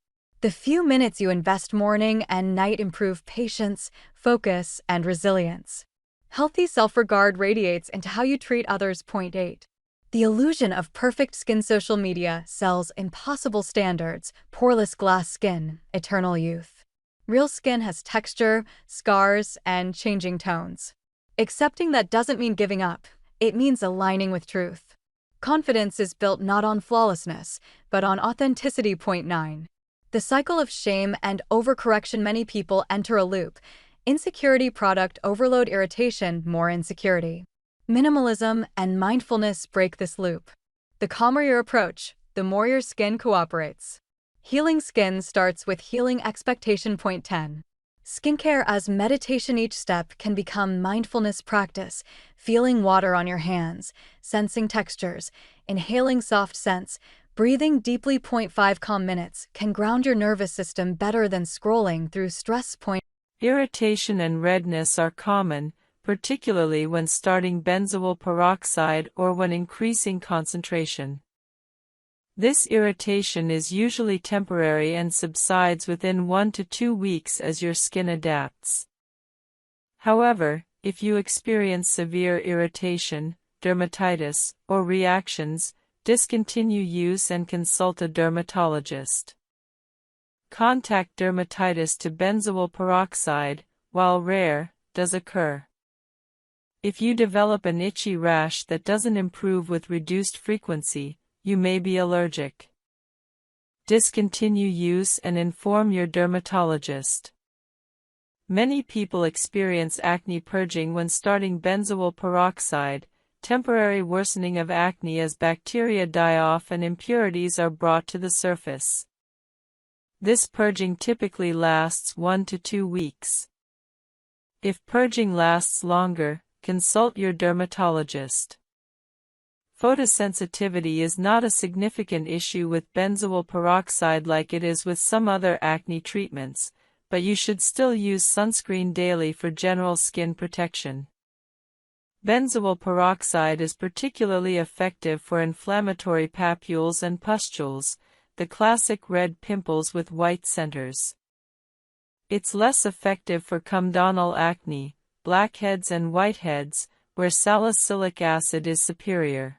The few minutes you invest morning and night improve patience, focus, and resilience. Healthy self-regard radiates into how you treat others. Point 8. The illusion of perfect skin. Social media sells impossible standards, poreless glass skin, eternal youth. Real skin has texture, scars, and changing tones. Accepting that doesn't mean giving up, it means aligning with truth. Confidence is built not on flawlessness, but on authenticity. Point 9. The cycle of shame and overcorrection. Many people enter a loop. Insecurity, product overload, irritation, more insecurity. Minimalism and mindfulness break this loop. The calmer your approach, the more your skin cooperates. Healing skin starts with healing expectation. Point 10. Skincare as meditation. Each step can become mindfulness practice, feeling water on your hands, sensing textures, inhaling soft scents, breathing deeply. Point 5. Calm minutes can ground your nervous system better than scrolling through stress. Point. Irritation and redness are common, particularly when starting benzoyl peroxide or when increasing concentration. This irritation is usually temporary and subsides within 1 to 2 weeks as your skin adapts. However, if you experience severe irritation, dermatitis, or reactions, discontinue use and consult a dermatologist. Contact dermatitis to benzoyl peroxide, while rare, does occur. If you develop an itchy rash that doesn't improve with reduced frequency, you may be allergic. Discontinue use and inform your dermatologist. Many people experience acne purging when starting benzoyl peroxide, temporary worsening of acne as bacteria die off and impurities are brought to the surface. This purging typically lasts 1 to 2 weeks. If purging lasts longer, consult your dermatologist. Photosensitivity is not a significant issue with benzoyl peroxide like it is with some other acne treatments, but you should still use sunscreen daily for general skin protection. Benzoyl peroxide is particularly effective for inflammatory papules and pustules, the classic red pimples with white centers. It's less effective for comedonal acne, blackheads and whiteheads, where salicylic acid is superior.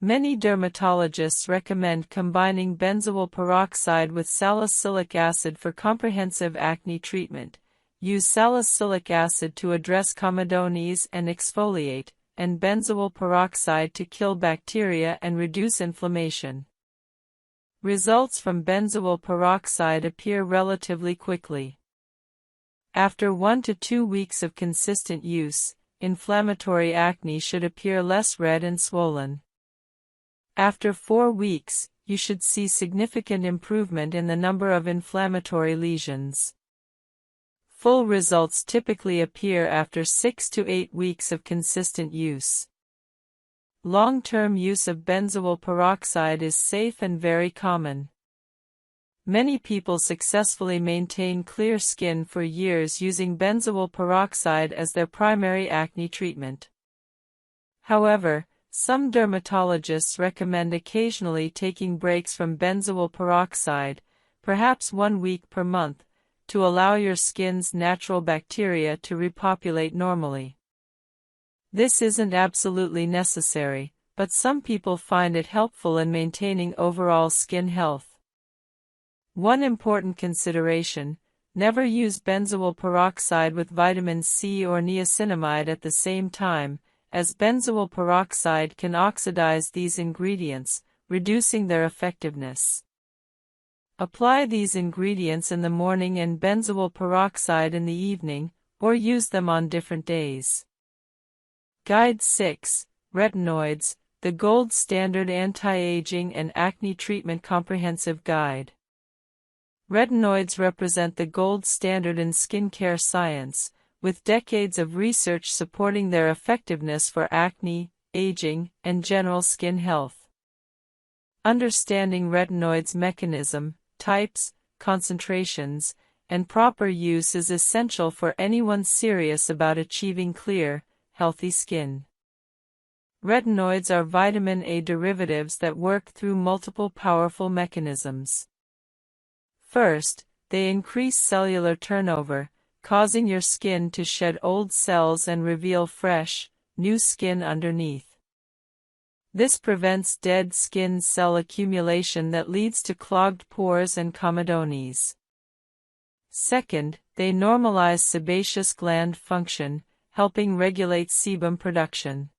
Many dermatologists recommend combining benzoyl peroxide with salicylic acid for comprehensive acne treatment. Use salicylic acid to address comedones and exfoliate, and benzoyl peroxide to kill bacteria and reduce inflammation. Results from benzoyl peroxide appear relatively quickly. After 1 to 2 weeks of consistent use, inflammatory acne should appear less red and swollen. After 4 weeks, you should see significant improvement in the number of inflammatory lesions. Full results typically appear after 6 to 8 weeks of consistent use. Long-term use of benzoyl peroxide is safe and very common. Many people successfully maintain clear skin for years using benzoyl peroxide as their primary acne treatment. However, some dermatologists recommend occasionally taking breaks from benzoyl peroxide, perhaps 1 week per month, to allow your skin's natural bacteria to repopulate normally. This isn't absolutely necessary, but some people find it helpful in maintaining overall skin health. One important consideration: Never use benzoyl peroxide with vitamin C or niacinamide at the same time, as benzoyl peroxide can oxidize these ingredients, reducing their effectiveness. Apply these ingredients in the morning and benzoyl peroxide in the evening, or use them on different days. Guide 6. Retinoids, the gold standard anti-aging and acne treatment comprehensive guide. Retinoids represent the gold standard in skincare science, with decades of research supporting their effectiveness for acne, aging, and general skin health. Understanding retinoids' mechanism, types, concentrations, and proper use is essential for anyone serious about achieving clear, healthy skin. Retinoids are vitamin A derivatives that work through multiple powerful mechanisms. First, they increase cellular turnover, causing your skin to shed old cells and reveal fresh, new skin underneath. This prevents dead skin cell accumulation that leads to clogged pores and comedones. Second, they normalize sebaceous gland function, helping regulate sebum production.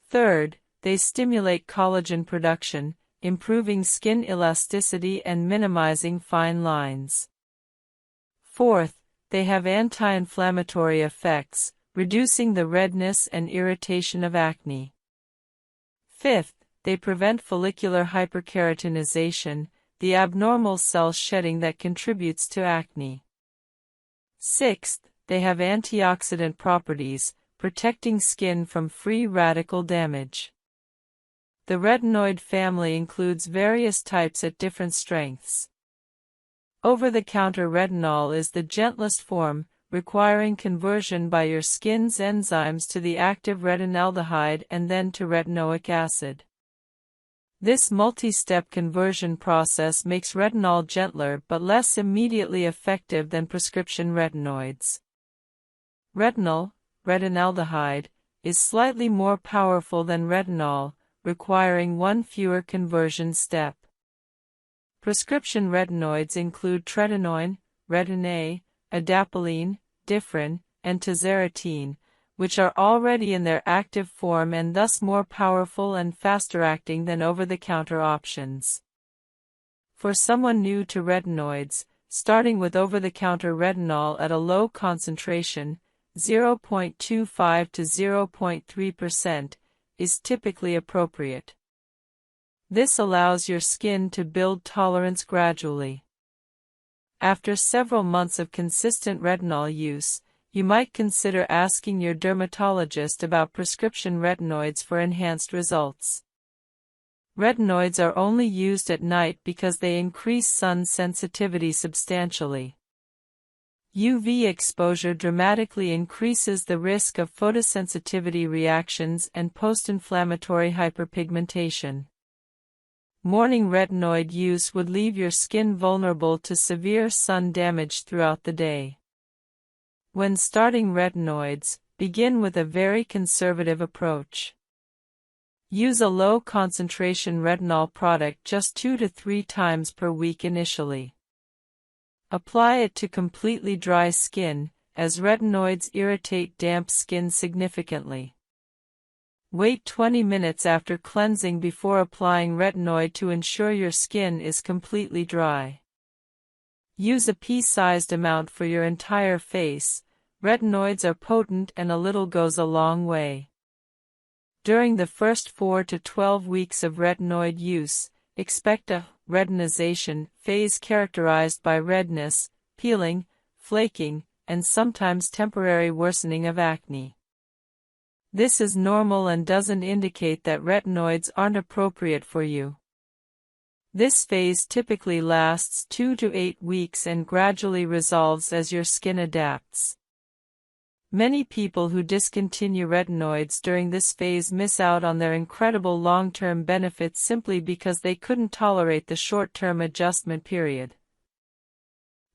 Third, they stimulate collagen production, improving skin elasticity and minimizing fine lines. Fourth, they have anti-inflammatory effects, reducing the redness and irritation of acne. Fifth, they prevent follicular hyperkeratinization, the abnormal cell shedding that contributes to acne. Sixth, they have antioxidant properties, protecting skin from free radical damage. The retinoid family includes various types at different strengths. Over-the-counter retinol is the gentlest form, requiring conversion by your skin's enzymes to the active retinaldehyde and then to retinoic acid. This multi-step conversion process makes retinol gentler but less immediately effective than prescription retinoids. Retinol, retinaldehyde, is slightly more powerful than retinol, requiring one fewer conversion step. Prescription retinoids include tretinoin, retin-A, adapalene, differin, and tazarotene, which are already in their active form and thus more powerful and faster-acting than over-the-counter options. For someone new to retinoids, starting with over-the-counter retinol at a low concentration, 0.25 to 0.3%, is typically appropriate. This allows your skin to build tolerance gradually. After several months of consistent retinol use, you might consider asking your dermatologist about prescription retinoids for enhanced results. Retinoids are only used at night because they increase sun sensitivity substantially. UV exposure dramatically increases the risk of photosensitivity reactions and post-inflammatory hyperpigmentation. Morning retinoid use would leave your skin vulnerable to severe sun damage throughout the day. When starting retinoids, begin with a very conservative approach. Use a low-concentration retinol product just 2 to 3 times per week initially. Apply it to completely dry skin, as retinoids irritate damp skin significantly. Wait 20 minutes after cleansing before applying retinoid to ensure your skin is completely dry. Use a pea-sized amount for your entire face. Retinoids are potent and a little goes a long way. During the first 4 to 12 weeks of retinoid use, expect a retinization phase characterized by redness, peeling, flaking, and sometimes temporary worsening of acne. This is normal and doesn't indicate that retinoids aren't appropriate for you. This phase typically lasts 2 to 8 weeks and gradually resolves as your skin adapts. Many people who discontinue retinoids during this phase miss out on their incredible long-term benefits simply because they couldn't tolerate the short-term adjustment period.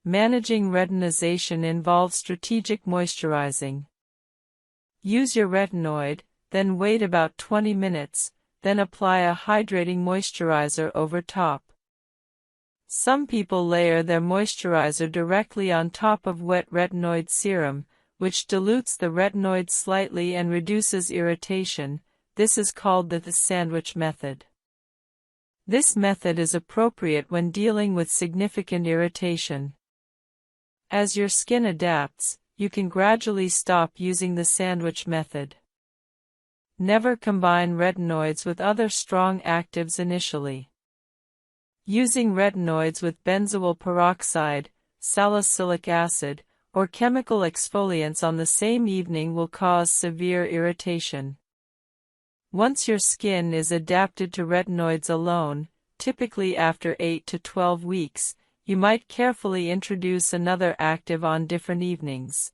Managing retinization involves strategic moisturizing. Use your retinoid, then wait about 20 minutes, then apply a hydrating moisturizer over top. Some people layer their moisturizer directly on top of wet retinoid serum, which dilutes the retinoid slightly and reduces irritation. This is called the sandwich method. This method is appropriate when dealing with significant irritation. As your skin adapts, you can gradually stop using the sandwich method. Never combine retinoids with other strong actives initially. Using retinoids with benzoyl peroxide, salicylic acid, or chemical exfoliants on the same evening will cause severe irritation. Once your skin is adapted to retinoids alone, typically after 8 to 12 weeks, you might carefully introduce another active on different evenings.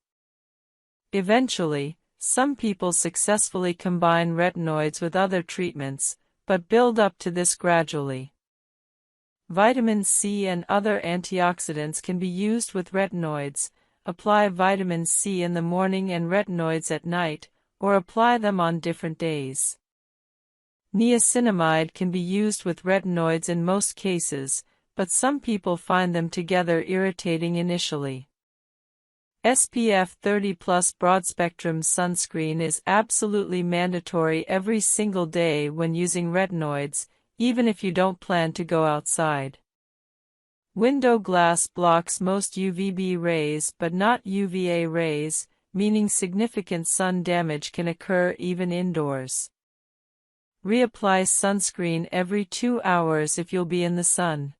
Eventually, some people successfully combine retinoids with other treatments, but build up to this gradually. Vitamin C and other antioxidants can be used with retinoids. Apply vitamin C in the morning and retinoids at night, or apply them on different days. Niacinamide can be used with retinoids in most cases, but some people find them together irritating initially. SPF 30+ broad-spectrum sunscreen is absolutely mandatory every single day when using retinoids, even if you don't plan to go outside. Window glass blocks most UVB rays but not UVA rays, meaning significant sun damage can occur even indoors. Reapply sunscreen every 2 hours if you'll be in the sun.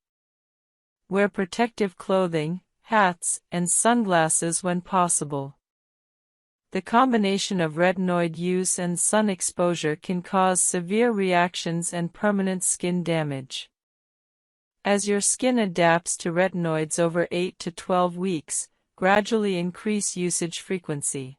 Wear protective clothing, hats, and sunglasses when possible. The combination of retinoid use and sun exposure can cause severe reactions and permanent skin damage. As your skin adapts to retinoids over 8 to 12 weeks, gradually increase usage frequency.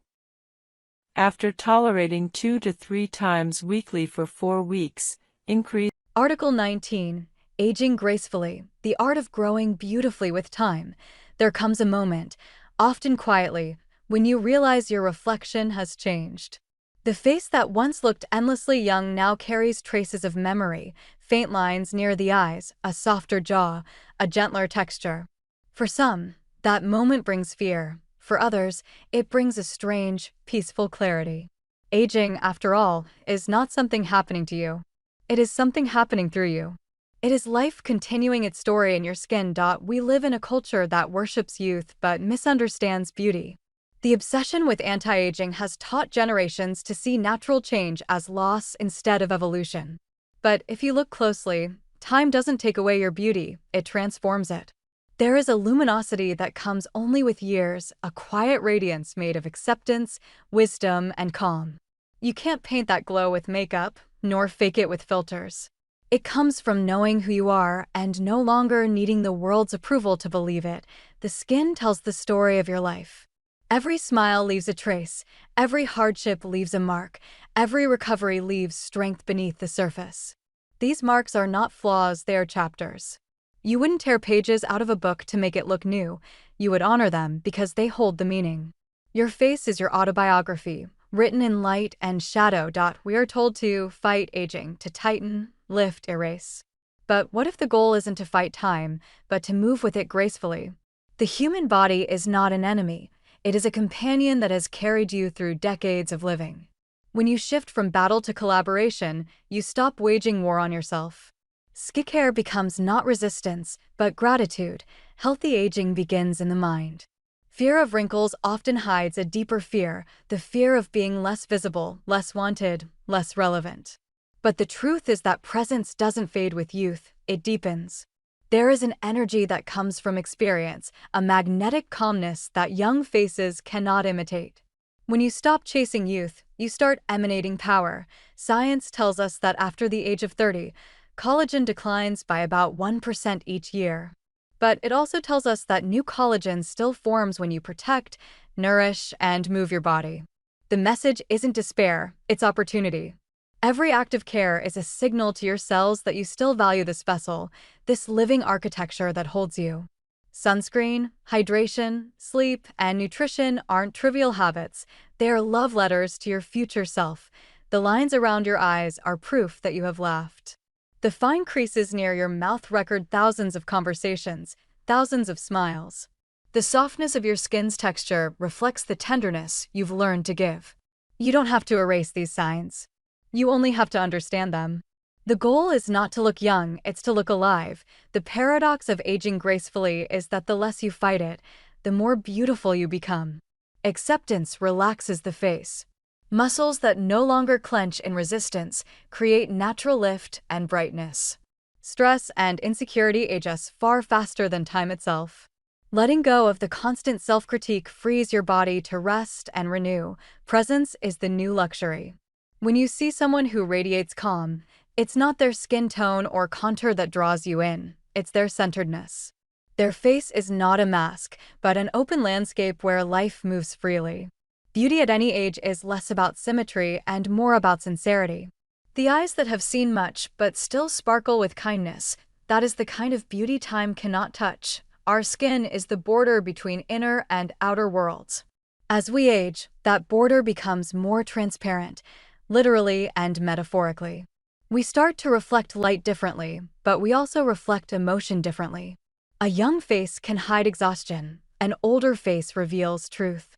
After tolerating 2 to 3 times weekly for 4 weeks, increase. Article 19. Aging gracefully, the art of growing beautifully with time. There comes a moment, often quietly, when you realize your reflection has changed. The face that once looked endlessly young now carries traces of memory, faint lines near the eyes, a softer jaw, a gentler texture. For some, that moment brings fear. For others, it brings a strange, peaceful clarity. Aging, after all, is not something happening to you. It is something happening through you. It is life continuing its story in your skin. We live in a culture that worships youth but misunderstands beauty. The obsession with anti-aging has taught generations to see natural change as loss instead of evolution. But if you look closely, time doesn't take away your beauty, it transforms it. There is a luminosity that comes only with years, a quiet radiance made of acceptance, wisdom, and calm. You can't paint that glow with makeup, nor fake it with filters. It comes from knowing who you are and no longer needing the world's approval to believe it. The skin tells the story of your life. Every smile leaves a trace, every hardship leaves a mark, every recovery leaves strength beneath the surface. These marks are not flaws, they are chapters. You wouldn't tear pages out of a book to make it look new. You would honor them because they hold the meaning. Your face is your autobiography, written in light and shadow. We are told to fight aging, to tighten, lift, erase. But what if the goal isn't to fight time, but to move with it gracefully? The human body is not an enemy. It is a companion that has carried you through decades of living. When you shift from battle to collaboration, you stop waging war on yourself. Skincare becomes not resistance, but gratitude. Healthy aging begins in the mind. Fear of wrinkles often hides a deeper fear, the fear of being less visible, less wanted, less relevant. But the truth is that presence doesn't fade with youth, it deepens. There is an energy that comes from experience, a magnetic calmness that young faces cannot imitate. When you stop chasing youth, you start emanating power. Science tells us that after the age of 30, collagen declines by about 1% each year. But it also tells us that new collagen still forms when you protect, nourish, and move your body. The message isn't despair, it's opportunity. Every act of care is a signal to your cells that you still value this vessel, this living architecture that holds you. Sunscreen, hydration, sleep, and nutrition aren't trivial habits. They are love letters to your future self. The lines around your eyes are proof that you have laughed. The fine creases near your mouth record thousands of conversations, thousands of smiles. The softness of your skin's texture reflects the tenderness you've learned to give. You don't have to erase these signs. You only have to understand them. The goal is not to look young, it's to look alive. The paradox of aging gracefully is that the less you fight it, the more beautiful you become. Acceptance relaxes the face. Muscles that no longer clench in resistance create natural lift and brightness. Stress and insecurity age us far faster than time itself. Letting go of the constant self-critique frees your body to rest and renew. Presence is the new luxury. When you see someone who radiates calm, it's not their skin tone or contour that draws you in, it's their centeredness. Their face is not a mask, but an open landscape where life moves freely. Beauty at any age is less about symmetry and more about sincerity. The eyes that have seen much but still sparkle with kindness, that is the kind of beauty time cannot touch. Our skin is the border between inner and outer worlds. As we age, that border becomes more transparent, literally and metaphorically. We start to reflect light differently, but we also reflect emotion differently. A young face can hide exhaustion, an older face reveals truth.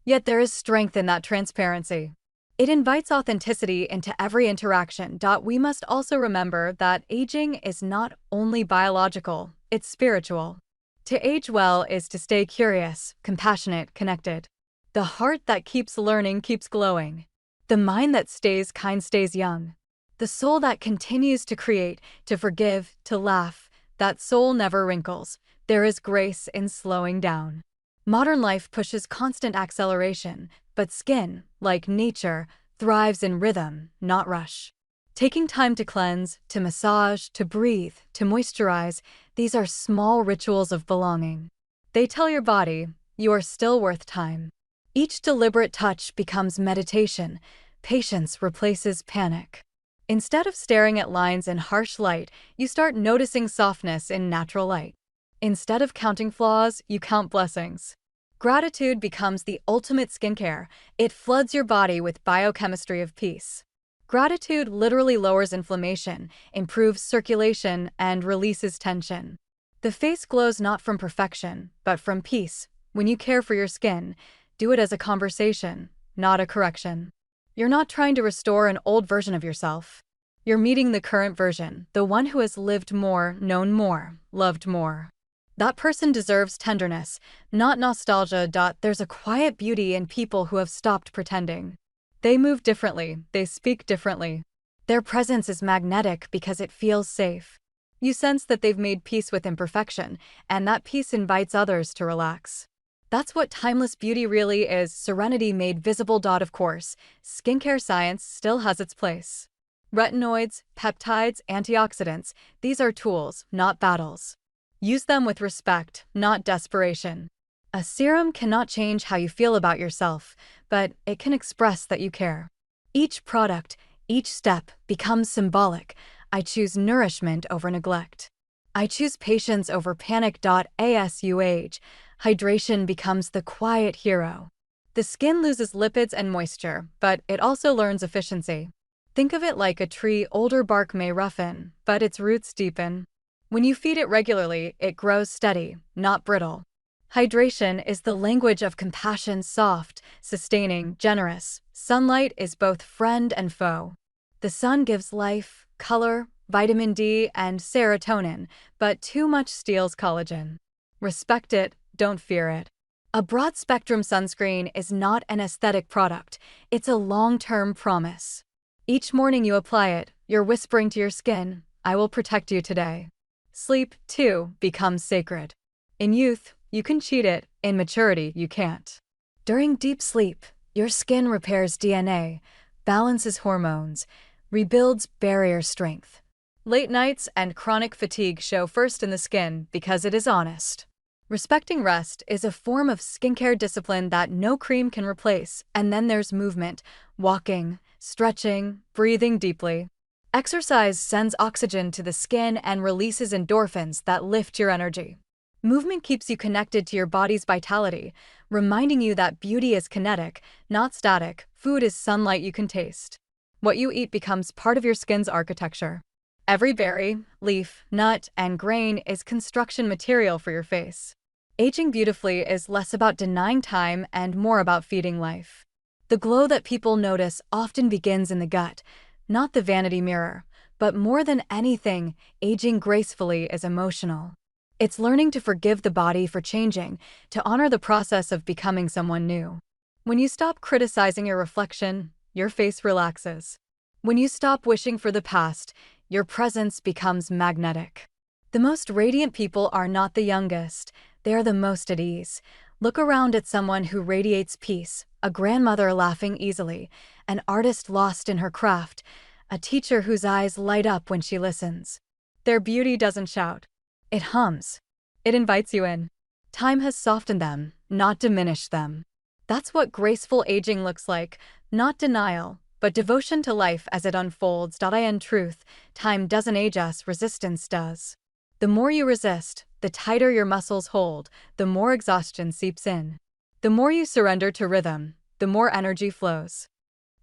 Yet there is strength in that transparency. It invites authenticity into every interaction. We must also remember that aging is not only biological, it's spiritual. To age well is to stay curious, compassionate, connected. The heart that keeps learning keeps glowing. The mind that stays kind stays young. The soul that continues to create, to forgive, to laugh, that soul never wrinkles. There is grace in slowing down. Modern life pushes constant acceleration, but skin, like nature, thrives in rhythm, not rush. Taking time to cleanse, to massage, to breathe, to moisturize, these are small rituals of belonging. They tell your body, you are still worth time. Each deliberate touch becomes meditation. Patience replaces panic. Instead of staring at lines in harsh light, you start noticing softness in natural light. Instead of counting flaws, you count blessings. Gratitude becomes the ultimate skincare. It floods your body with biochemistry of peace. Gratitude literally lowers inflammation, improves circulation, and releases tension. The face glows not from perfection, but from peace. When you care for your skin, do it as a conversation, not a correction. You're not trying to restore an old version of yourself. You're meeting the current version, the one who has lived more, known more, loved more. That person deserves tenderness, not nostalgia. There's a quiet beauty in people who have stopped pretending. They move differently, they speak differently. Their presence is magnetic because it feels safe. You sense that they've made peace with imperfection, and that peace invites others to relax. That's what timeless beauty really is, serenity made visible. Of course, skincare science still has its place. Retinoids, peptides, antioxidants, these are tools, not battles. Use them with respect, not desperation. A serum cannot change how you feel about yourself, but it can express that you care. Each product, each step becomes symbolic. I choose nourishment over neglect. I choose patience over panic. As you age, hydration becomes the quiet hero. The skin loses lipids and moisture, but it also learns efficiency. Think of it like a tree. Older bark may roughen, but its roots deepen. When you feed it regularly, it grows steady, not brittle. Hydration is the language of compassion, soft, sustaining, generous. Sunlight is both friend and foe. The sun gives life, color, vitamin D, and serotonin, but too much steals collagen. Respect it, don't fear it. A broad-spectrum sunscreen is not an aesthetic product, it's a long-term promise. Each morning you apply it, you're whispering to your skin, I will protect you today. Sleep, too, becomes sacred. In youth, you can cheat it, in maturity, you can't. During deep sleep, your skin repairs DNA, balances hormones, rebuilds barrier strength. Late nights and chronic fatigue show first in the skin because it is honest. Respecting rest is a form of skincare discipline that no cream can replace, and then there's movement, walking, stretching, breathing deeply. Exercise sends oxygen to the skin and releases endorphins that lift your energy. Movement keeps you connected to your body's vitality, reminding you that beauty is kinetic, not static. Food is sunlight you can taste. What you eat becomes part of your skin's architecture. Every berry, leaf, nut, and grain is construction material for your face. Aging beautifully is less about denying time and more about feeding life. The glow that people notice often begins in the gut, not the vanity mirror, but more than anything, aging gracefully is emotional. It's learning to forgive the body for changing, to honor the process of becoming someone new. When you stop criticizing your reflection, your face relaxes. When you stop wishing for the past, your presence becomes magnetic. The most radiant people are not the youngest, they are the most at ease. Look around at someone who radiates peace, a grandmother laughing easily, an artist lost in her craft, a teacher whose eyes light up when she listens. Their beauty doesn't shout. It hums. It invites you in. Time has softened them, not diminished them. That's what graceful aging looks like, not denial, but devotion to life as it unfolds. In truth, time doesn't age us, resistance does. The more you resist, the tighter your muscles hold, the more exhaustion seeps in. The more you surrender to rhythm, the more energy flows.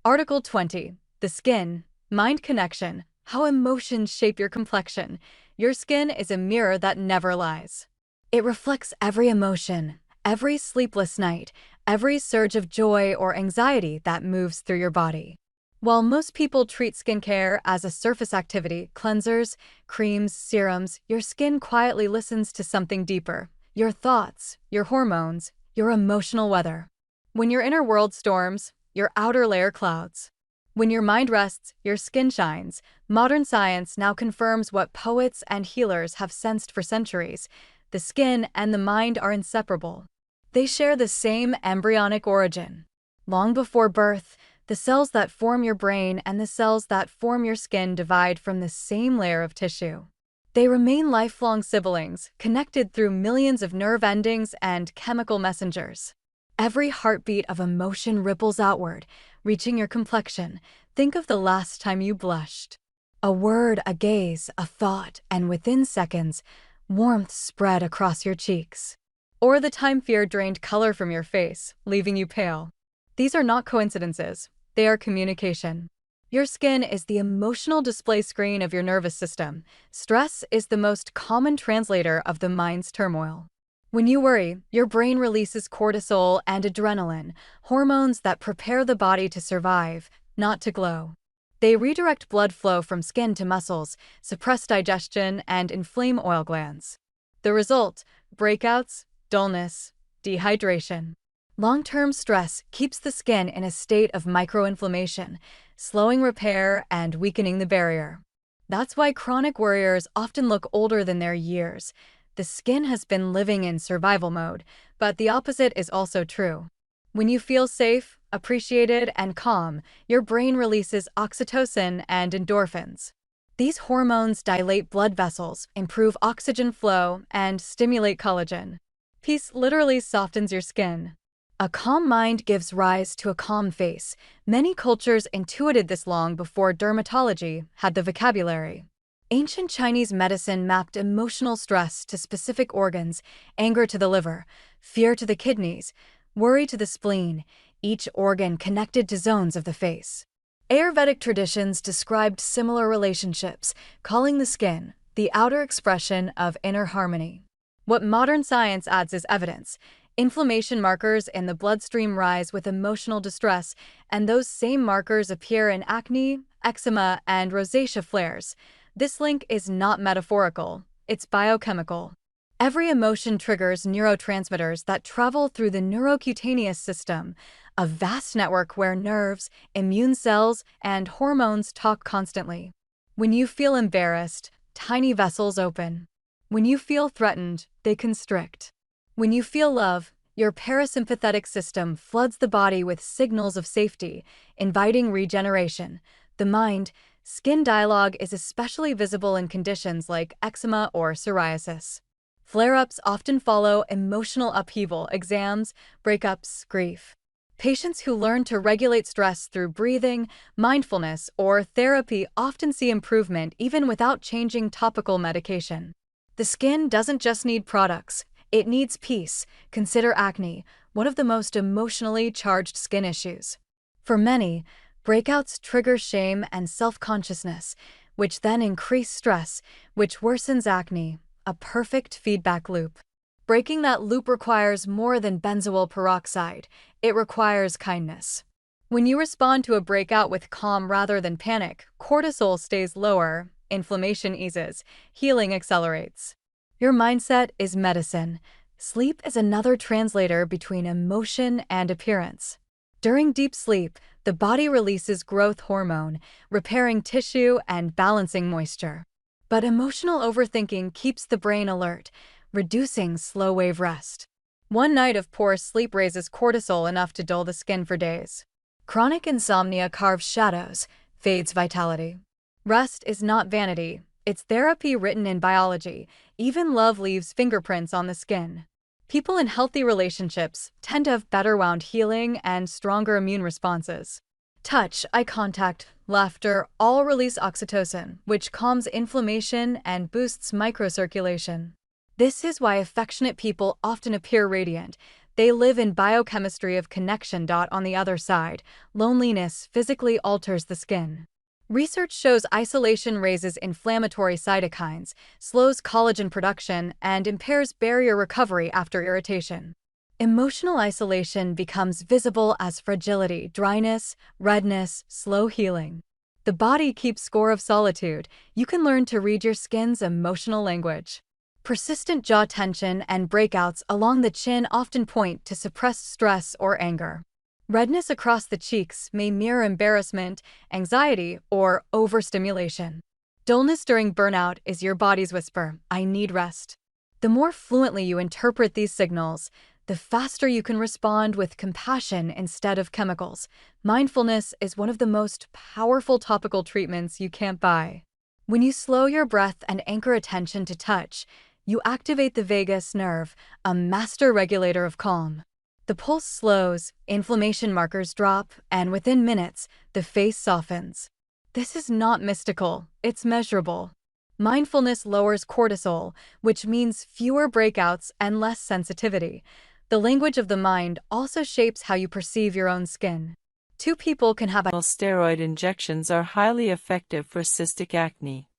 Article 20. The skin, mind connection, how emotions shape your complexion. Your skin is a mirror that never lies. It reflects every emotion, every sleepless night, every surge of joy or anxiety that moves through your body. While most people treat skincare as a surface activity, cleansers, creams, serums, your skin quietly listens to something deeper, your thoughts, your hormones, your emotional weather. When your inner world storms, your outer layer clouds. When your mind rests, your skin shines. Modern science now confirms what poets and healers have sensed for centuries. The skin and the mind are inseparable. They share the same embryonic origin. Long before birth, the cells that form your brain and the cells that form your skin divide from the same layer of tissue. They remain lifelong siblings, connected through millions of nerve endings and chemical messengers. Every heartbeat of emotion ripples outward, reaching your complexion. Think of the last time you blushed. A word, a gaze, a thought, and within seconds, warmth spread across your cheeks. Or the time fear drained color from your face, leaving you pale. These are not coincidences, they are communication. Your skin is the emotional display screen of your nervous system. Stress is the most common translator of the mind's turmoil. When you worry, your brain releases cortisol and adrenaline, hormones that prepare the body to survive, not to glow. They redirect blood flow from skin to muscles, suppress digestion, and inflame oil glands. The result: breakouts, dullness, dehydration. Long-term stress keeps the skin in a state of microinflammation, slowing repair and weakening the barrier. That's why chronic worriers often look older than their years. The skin has been living in survival mode, but the opposite is also true. When you feel safe, appreciated, and calm, your brain releases oxytocin and endorphins. These hormones dilate blood vessels, improve oxygen flow, and stimulate collagen. Peace literally softens your skin. A calm mind gives rise to a calm face. Many cultures intuited this long before dermatology had the vocabulary. Ancient Chinese medicine mapped emotional stress to specific organs, anger to the liver, fear to the kidneys, worry to the spleen, each organ connected to zones of the face. Ayurvedic traditions described similar relationships, calling the skin the outer expression of inner harmony. What modern science adds is evidence. Inflammation markers in the bloodstream rise with emotional distress, and those same markers appear in acne, eczema, and rosacea flares. This link is not metaphorical, it's biochemical. Every emotion triggers neurotransmitters that travel through the neurocutaneous system, a vast network where nerves, immune cells, and hormones talk constantly. When you feel embarrassed, tiny vessels open. When you feel threatened, they constrict. When you feel love, your parasympathetic system floods the body with signals of safety, inviting regeneration. The mind-skin dialogue is especially visible in conditions like eczema or psoriasis. Flare-ups often follow emotional upheaval, exams, breakups, grief. Patients who learn to regulate stress through breathing, mindfulness, or therapy often see improvement even without changing topical medication. The skin doesn't just need products, it needs peace. Consider acne, one of the most emotionally charged skin issues. For many, breakouts trigger shame and self-consciousness. which then increase stress, which worsens acne. A perfect feedback loop. Breaking that loop requires more than benzoyl peroxide. It requires kindness. When you respond to a breakout with calm rather than panic, cortisol stays lower, inflammation eases, healing accelerates. Your mindset is medicine. Sleep is another translator between emotion and appearance. During deep sleep, the body releases growth hormone, repairing tissue and balancing moisture. But emotional overthinking keeps the brain alert, reducing slow-wave rest. One night of poor sleep raises cortisol enough to dull the skin for days. Chronic insomnia carves shadows, fades vitality. Rest is not vanity, it's therapy written in biology. Even love leaves fingerprints on the skin. People in healthy relationships tend to have better wound healing and stronger immune responses. Touch, eye contact, laughter all release oxytocin, which calms inflammation and boosts microcirculation. This is why affectionate people often appear radiant. They live in biochemistry of connection. On the other side, loneliness physically alters the skin. Research shows isolation raises inflammatory cytokines, slows collagen production, and impairs barrier recovery after irritation. Emotional isolation becomes visible as fragility, dryness, redness, slow healing. The body keeps score of solitude. You can learn to read your skin's emotional language. Persistent jaw tension and breakouts along the chin often point to suppressed stress or anger. Redness across the cheeks may mirror embarrassment, anxiety, or overstimulation. Dullness during burnout is your body's whisper, "I need rest." The more fluently you interpret these signals, the faster you can respond with compassion instead of chemicals. Mindfulness is one of the most powerful topical treatments you can't buy. When you slow your breath and anchor attention to touch, you activate the vagus nerve, a master regulator of calm. The pulse slows, inflammation markers drop, and within minutes, the face softens. This is not mystical, it's measurable. Mindfulness lowers cortisol, which means fewer breakouts and less sensitivity. The language of the mind also shapes how you perceive your own skin. Two people can have steroid injections are highly effective for cystic acne.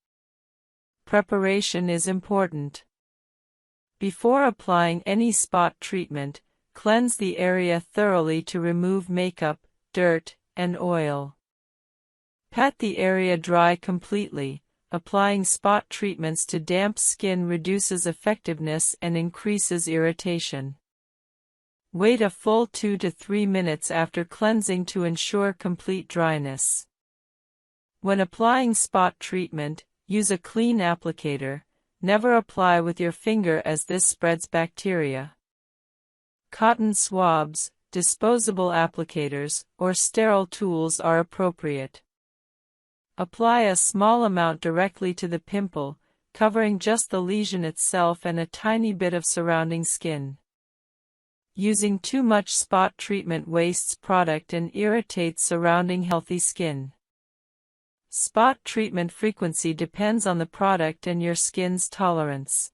Preparation is important. Before applying any spot treatment, cleanse the area thoroughly to remove makeup, dirt, and oil. Pat the area dry completely. Applying spot treatments to damp skin reduces effectiveness and increases irritation. Wait a full 2 to 3 minutes after cleansing to ensure complete dryness. When applying spot treatment, use a clean applicator. Never apply with your finger as this spreads bacteria. Cotton swabs, disposable applicators, or sterile tools are appropriate. Apply a small amount directly to the pimple, covering just the lesion itself and a tiny bit of surrounding skin. Using too much spot treatment wastes product and irritates surrounding healthy skin. Spot treatment frequency depends on the product and your skin's tolerance.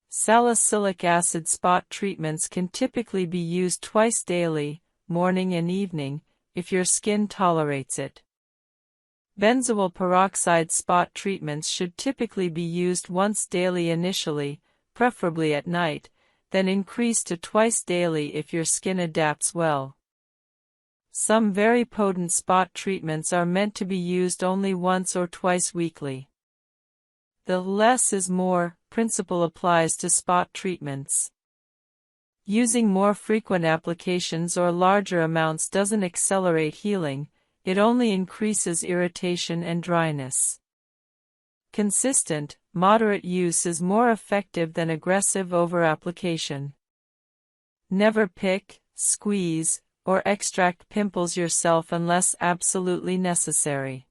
Salicylic acid spot treatments can typically be used twice daily, morning and evening, if your skin tolerates it. Benzoyl peroxide spot treatments should typically be used once daily initially, preferably at night, then increase to twice daily if your skin adapts well. Some very potent spot treatments are meant to be used only once or twice weekly. The less is more principle applies to spot treatments. Using more frequent applications or larger amounts doesn't accelerate healing, it only increases irritation and dryness. Consistent, moderate use is more effective than aggressive over-application. Never pick, squeeze, or extract pimples yourself unless absolutely necessary.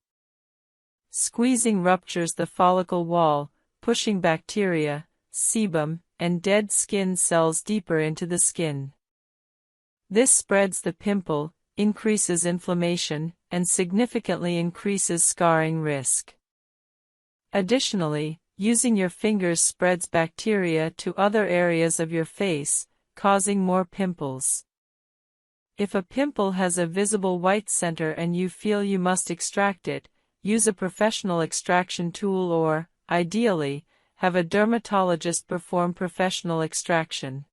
Squeezing ruptures the follicle wall, pushing bacteria, sebum, and dead skin cells deeper into the skin. This spreads the pimple, increases inflammation, and significantly increases scarring risk. Additionally, using your fingers spreads bacteria to other areas of your face, causing more pimples. If a pimple has a visible white center and you feel you must extract it, use a professional extraction tool or, ideally, have a dermatologist perform professional extraction.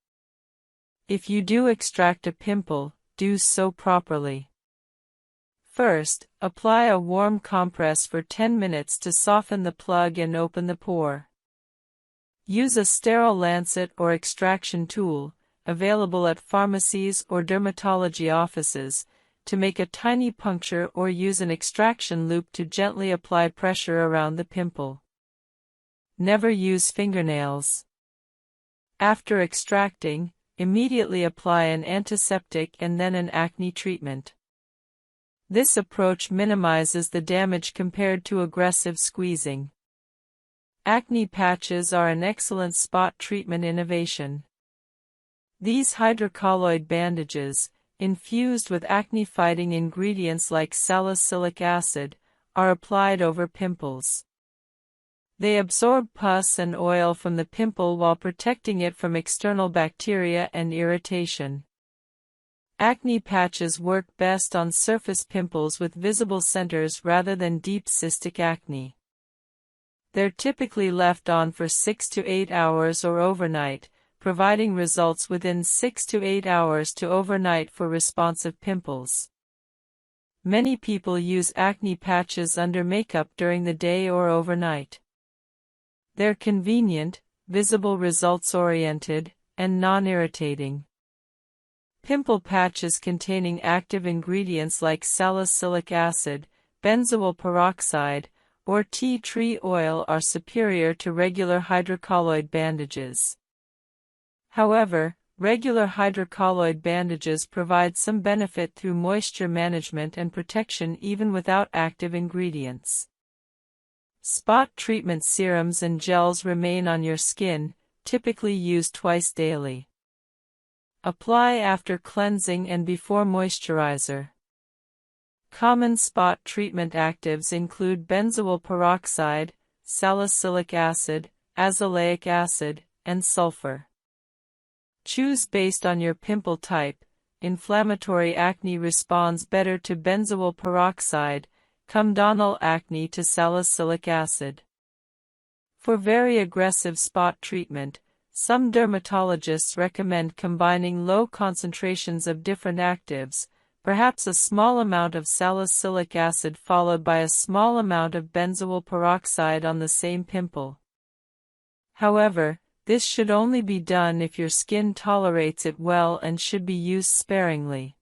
If you do extract a pimple, do so properly. First, apply a warm compress for 10 minutes to soften the plug and open the pore. Use a sterile lancet or extraction tool, available at pharmacies or dermatology offices, to make a tiny puncture or use an extraction loop to gently apply pressure around the pimple. Never use fingernails. After extracting, immediately apply an antiseptic and then an acne treatment. This approach minimizes the damage compared to aggressive squeezing. Acne patches are an excellent spot treatment innovation. These hydrocolloid bandages, infused with acne-fighting ingredients like salicylic acid, are applied over pimples. They absorb pus and oil from the pimple while protecting it from external bacteria and irritation. Acne patches work best on surface pimples with visible centers rather than deep cystic acne. They're typically left on for 6 to 8 hours or overnight, providing results within 6 to 8 hours to overnight for responsive pimples. Many people use acne patches under makeup during the day or overnight. They're convenient, visible results-oriented, and non-irritating. Pimple patches containing active ingredients like salicylic acid, benzoyl peroxide, or tea tree oil are superior to regular hydrocolloid bandages. However, regular hydrocolloid bandages provide some benefit through moisture management and protection even without active ingredients. Spot treatment serums and gels remain on your skin, typically used twice daily. Apply after cleansing and before moisturizer. Common spot treatment actives include benzoyl peroxide, salicylic acid, azelaic acid, and sulfur. Choose based on your pimple type. Inflammatory acne responds better to benzoyl peroxide, comedonal acne to salicylic acid. For very aggressive spot treatment, some dermatologists recommend combining low concentrations of different actives, perhaps a small amount of salicylic acid followed by a small amount of benzoyl peroxide on the same pimple. However, this should only be done if your skin tolerates it well and should be used sparingly.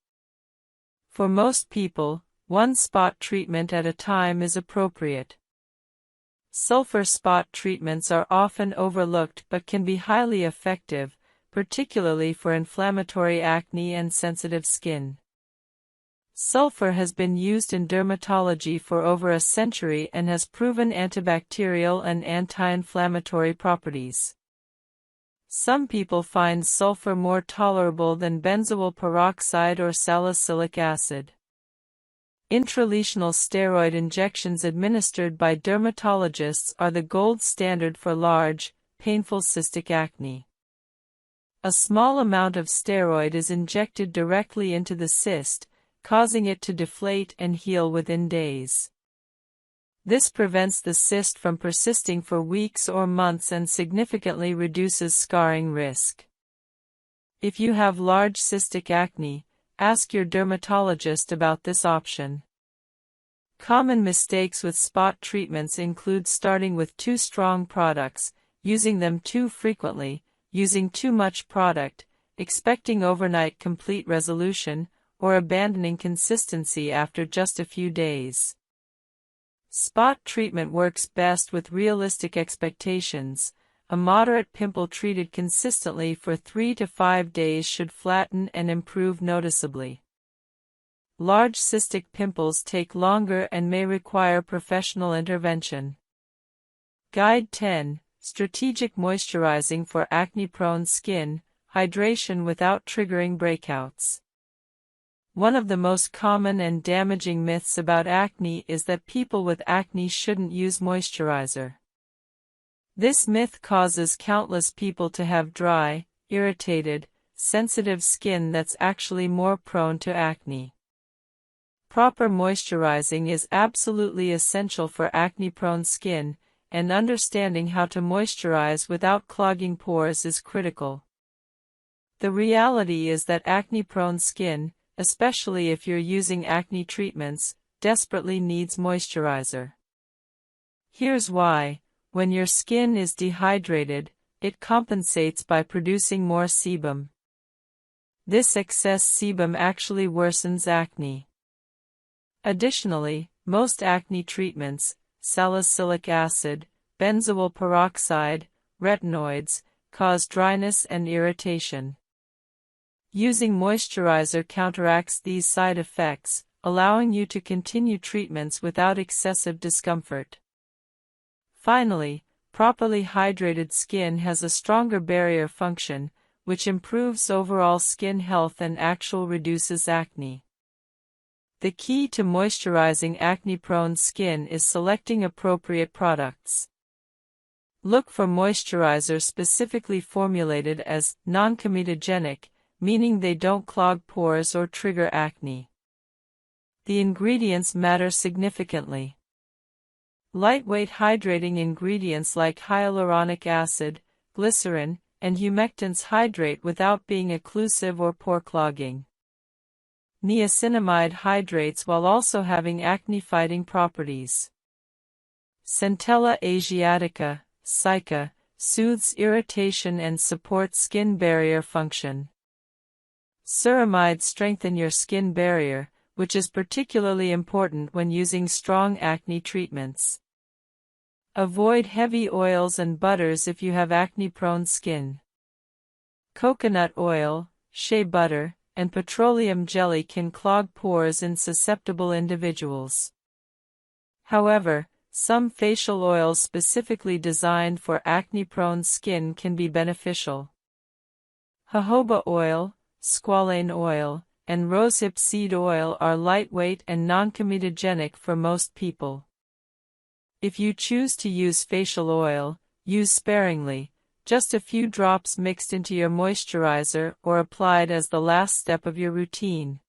For most people, one spot treatment at a time is appropriate. Sulfur spot treatments are often overlooked but can be highly effective, particularly for inflammatory acne and sensitive skin. Sulfur has been used in dermatology for over a century and has proven antibacterial and anti-inflammatory properties. Some people find sulfur more tolerable than benzoyl peroxide or salicylic acid. Intralesional steroid injections administered by dermatologists are the gold standard for large, painful cystic acne. A small amount of steroid is injected directly into the cyst, causing it to deflate and heal within days. This prevents the cyst from persisting for weeks or months and significantly reduces scarring risk. If you have large cystic acne, ask your dermatologist about this option. Common mistakes with spot treatments include starting with too strong products, using them too frequently, using too much product, expecting overnight complete resolution, or abandoning consistency after just a few days. Spot treatment works best with realistic expectations. A moderate pimple treated consistently for 3 to 5 days should flatten and improve noticeably. Large cystic pimples take longer and may require professional intervention. Guide 10. Strategic moisturizing for acne-prone skin, hydration without triggering breakouts. One of the most common and damaging myths about acne is that people with acne shouldn't use moisturizer. This myth causes countless people to have dry, irritated, sensitive skin that's actually more prone to acne. Proper moisturizing is absolutely essential for acne-prone skin, and understanding how to moisturize without clogging pores is critical. The reality is that acne-prone skin, especially if you're using acne treatments, desperately needs moisturizer. Here's why. When your skin is dehydrated, it compensates by producing more sebum. This excess sebum actually worsens acne. Additionally, most acne treatments, salicylic acid, benzoyl peroxide, retinoids, cause dryness and irritation. Using moisturizer counteracts these side effects, allowing you to continue treatments without excessive discomfort. Finally, properly hydrated skin has a stronger barrier function, which improves overall skin health and actually reduces acne. The key to moisturizing acne-prone skin is selecting appropriate products. Look for moisturizers specifically formulated as non-comedogenic, meaning they don't clog pores or trigger acne. The ingredients matter significantly. Lightweight hydrating ingredients like hyaluronic acid, glycerin, and humectants hydrate without being occlusive or pore clogging. Niacinamide hydrates while also having acne-fighting properties. Centella asiatica, SICA, soothes irritation and supports skin barrier function. Ceramides strengthen your skin barrier, which is particularly important when using strong acne treatments. Avoid heavy oils and butters if you have acne-prone skin. Coconut oil, shea butter, and petroleum jelly can clog pores in susceptible individuals. However, some facial oils specifically designed for acne-prone skin can be beneficial. Jojoba oil, squalane oil, and rosehip seed oil are lightweight and non-comedogenic for most people. If you choose to use facial oil, use sparingly, just a few drops mixed into your moisturizer or applied as the last step of your routine.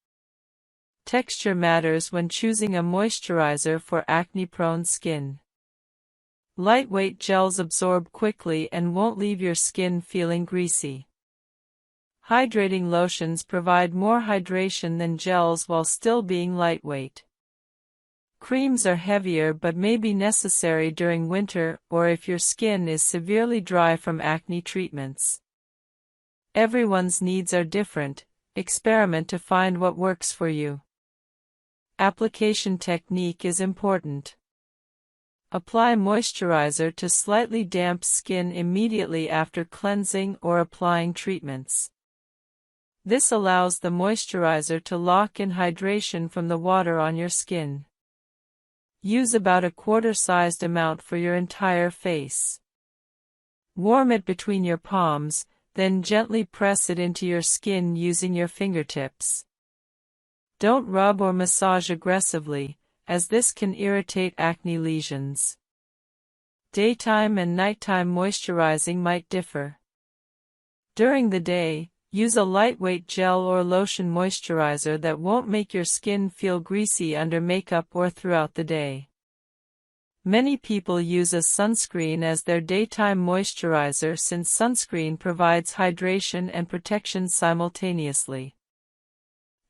Texture matters when choosing a moisturizer for acne-prone skin. Lightweight gels absorb quickly and won't leave your skin feeling greasy. Hydrating lotions provide more hydration than gels while still being lightweight. Creams are heavier but may be necessary during winter or if your skin is severely dry from acne treatments. Everyone's needs are different. Experiment to find what works for you. Application technique is important. Apply moisturizer to slightly damp skin immediately after cleansing or applying treatments. This allows the moisturizer to lock in hydration from the water on your skin. Use about a quarter-sized amount for your entire face. Warm it between your palms, then gently press it into your skin using your fingertips. Don't rub or massage aggressively, as this can irritate acne lesions. Daytime and nighttime moisturizing might differ. During the day, use a lightweight gel or lotion moisturizer that won't make your skin feel greasy under makeup or throughout the day. Many people use a sunscreen as their daytime moisturizer since sunscreen provides hydration and protection simultaneously.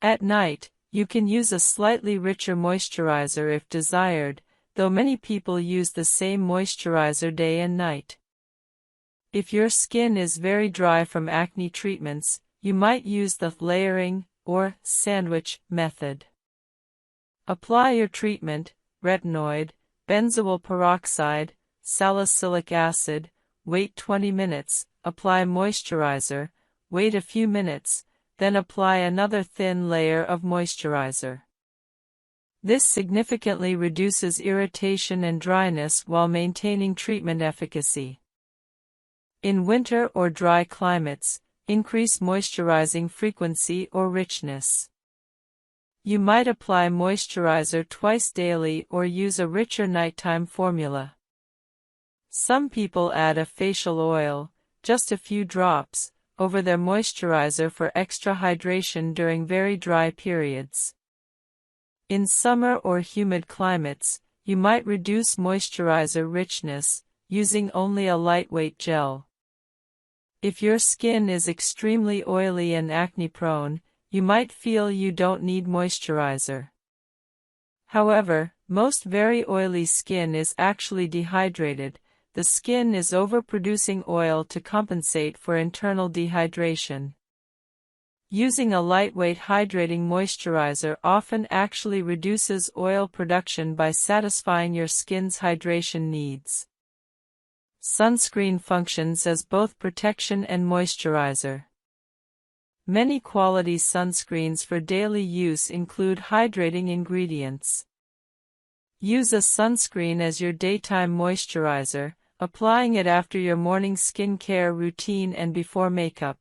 At night, you can use a slightly richer moisturizer if desired, though many people use the same moisturizer day and night. If your skin is very dry from acne treatments, you might use the layering or sandwich method. Apply your treatment, retinoid, benzoyl peroxide, salicylic acid, wait 20 minutes, apply moisturizer, wait a few minutes, then apply another thin layer of moisturizer. This significantly reduces irritation and dryness while maintaining treatment efficacy. In winter or dry climates, increase moisturizing frequency or richness. You might apply moisturizer twice daily or use a richer nighttime formula. Some people add a facial oil, just a few drops, over their moisturizer for extra hydration during very dry periods. In summer or humid climates, you might reduce moisturizer richness, using only a lightweight gel. If your skin is extremely oily and acne-prone, you might feel you don't need moisturizer. However, most very oily skin is actually dehydrated. The skin is overproducing oil to compensate for internal dehydration. Using a lightweight hydrating moisturizer often actually reduces oil production by satisfying your skin's hydration needs. Sunscreen functions as both protection and moisturizer. Many quality sunscreens for daily use include hydrating ingredients. Use a sunscreen as your daytime moisturizer, applying it after your morning skincare routine and before makeup.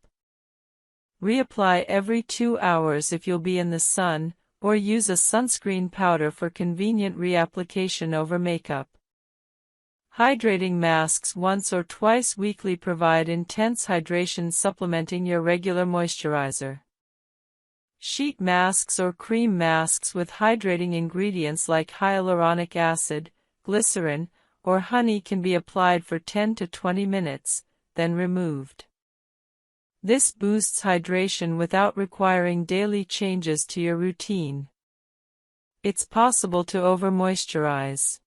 Reapply every 2 hours if you'll be in the sun, or use a sunscreen powder for convenient reapplication over makeup. Hydrating masks once or twice weekly provide intense hydration, supplementing your regular moisturizer. Sheet masks or cream masks with hydrating ingredients like hyaluronic acid, glycerin, or honey can be applied for 10 to 20 minutes, then removed. This boosts hydration without requiring daily changes to your routine. It's possible to over-moisturize.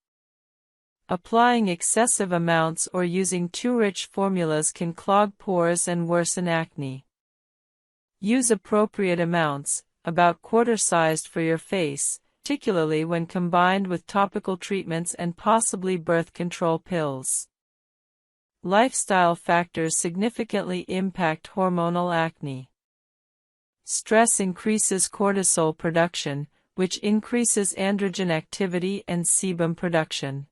Applying excessive amounts or using too rich formulas can clog pores and worsen acne. Use appropriate amounts, about quarter-sized for your face, particularly when combined with topical treatments and possibly birth control pills. Lifestyle factors significantly impact hormonal acne. Stress increases cortisol production, which increases androgen activity and sebum production.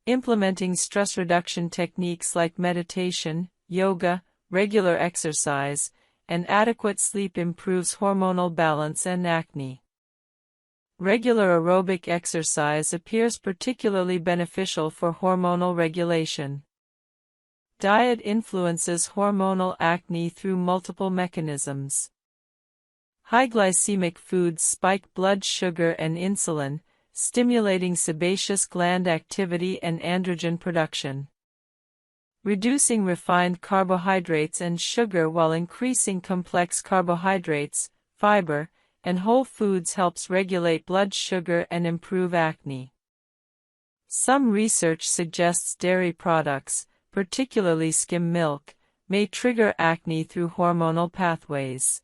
Implementing stress reduction techniques like meditation, yoga, regular exercise, and adequate sleep improves hormonal balance and acne. Regular aerobic exercise appears particularly beneficial for hormonal regulation. Diet influences hormonal acne through multiple mechanisms. High glycemic foods spike blood sugar and insulin, stimulating sebaceous gland activity and androgen production. Reducing refined carbohydrates and sugar while increasing complex carbohydrates, fiber, and whole foods helps regulate blood sugar and improve acne. Some research suggests dairy products, particularly skim milk, may trigger acne through hormonal pathways.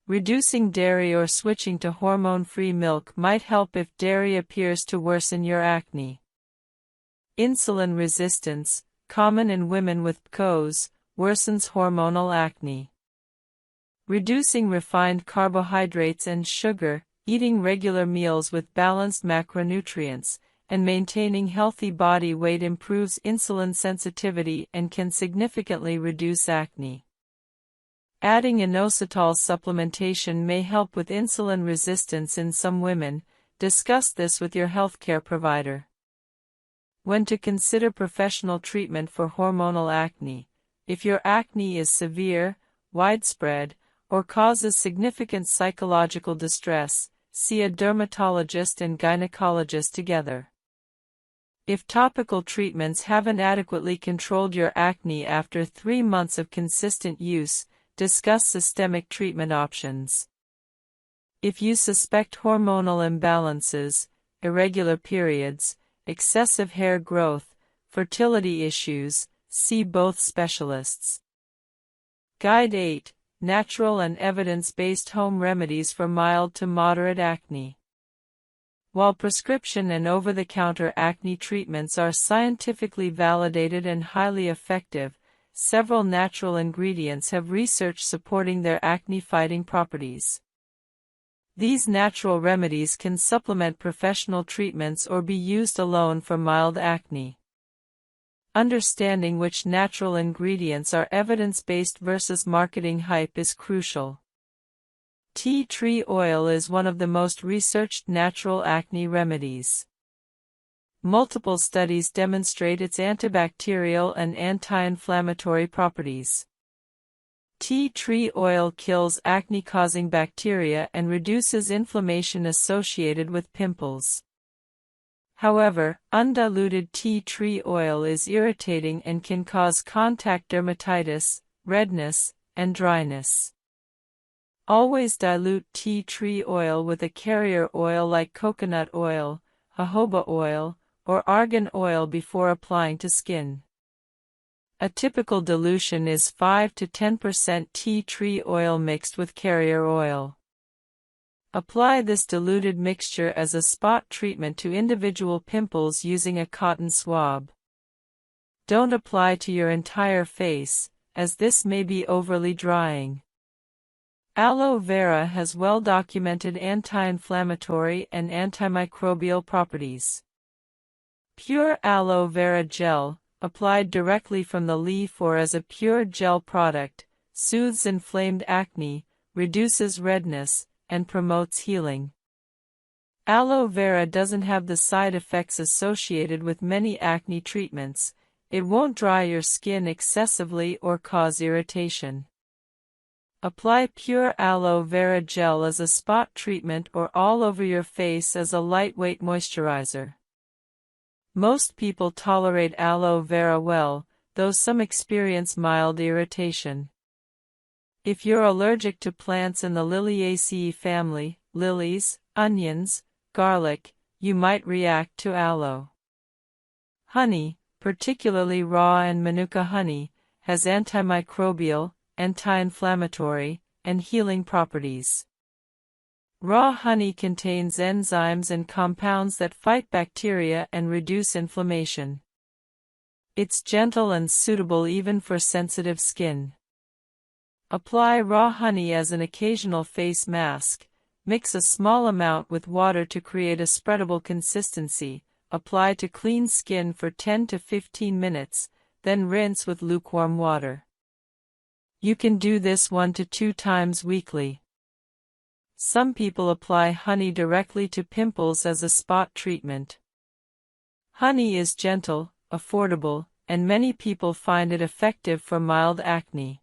Reducing dairy or switching to hormone-free milk might help if dairy appears to worsen your acne. Insulin resistance, common in women with PCOS, worsens hormonal acne. Reducing refined carbohydrates and sugar, eating regular meals with balanced macronutrients, and maintaining healthy body weight improves insulin sensitivity and can significantly reduce acne. Adding inositol supplementation may help with insulin resistance in some women. Discuss this with your healthcare provider. When to consider professional treatment for hormonal acne. If your acne is severe, widespread, or causes significant psychological distress, see a dermatologist and gynecologist together. If topical treatments haven't adequately controlled your acne after 3 months of consistent use, discuss systemic treatment options. If you suspect hormonal imbalances, irregular periods, excessive hair growth, fertility issues, see both specialists. Guide 8. Natural and evidence-based home remedies for mild to moderate acne. While prescription and over-the-counter acne treatments are scientifically validated and highly effective, several natural ingredients have research supporting their acne-fighting properties. These natural remedies can supplement professional treatments or be used alone for mild acne. Understanding which natural ingredients are evidence-based versus marketing hype is crucial. Tea tree oil is one of the most researched natural acne remedies. Multiple studies demonstrate its antibacterial and anti-inflammatory properties. Tea tree oil kills acne-causing bacteria and reduces inflammation associated with pimples. However, undiluted tea tree oil is irritating and can cause contact dermatitis, redness, and dryness. Always dilute tea tree oil with a carrier oil like coconut oil, jojoba oil, or argan oil before applying to skin. A typical dilution is 5 to 10% tea tree oil mixed with carrier oil. Apply this diluted mixture as a spot treatment to individual pimples using a cotton swab. Don't apply to your entire face, as this may be overly drying. Aloe vera has well-documented anti-inflammatory and antimicrobial properties. Pure aloe vera gel, applied directly from the leaf or as a pure gel product, soothes inflamed acne, reduces redness, and promotes healing. Aloe vera doesn't have the side effects associated with many acne treatments. It won't dry your skin excessively or cause irritation. Apply pure aloe vera gel as a spot treatment or all over your face as a lightweight moisturizer. Most people tolerate aloe vera well, though some experience mild irritation. If you're allergic to plants in the Liliaceae family, lilies, onions, garlic, you might react to aloe. Honey, particularly raw and manuka honey, has antimicrobial, anti-inflammatory, and healing properties. Raw honey contains enzymes and compounds that fight bacteria and reduce inflammation. It's gentle and suitable even for sensitive skin. Apply raw honey as an occasional face mask. Mix a small amount with water to create a spreadable consistency. Apply to clean skin for 10 to 15 minutes, then rinse with lukewarm water. You can do this 1 to 2 times weekly. Some people apply honey directly to pimples as a spot treatment. Honey is gentle, affordable, and many people find it effective for mild acne.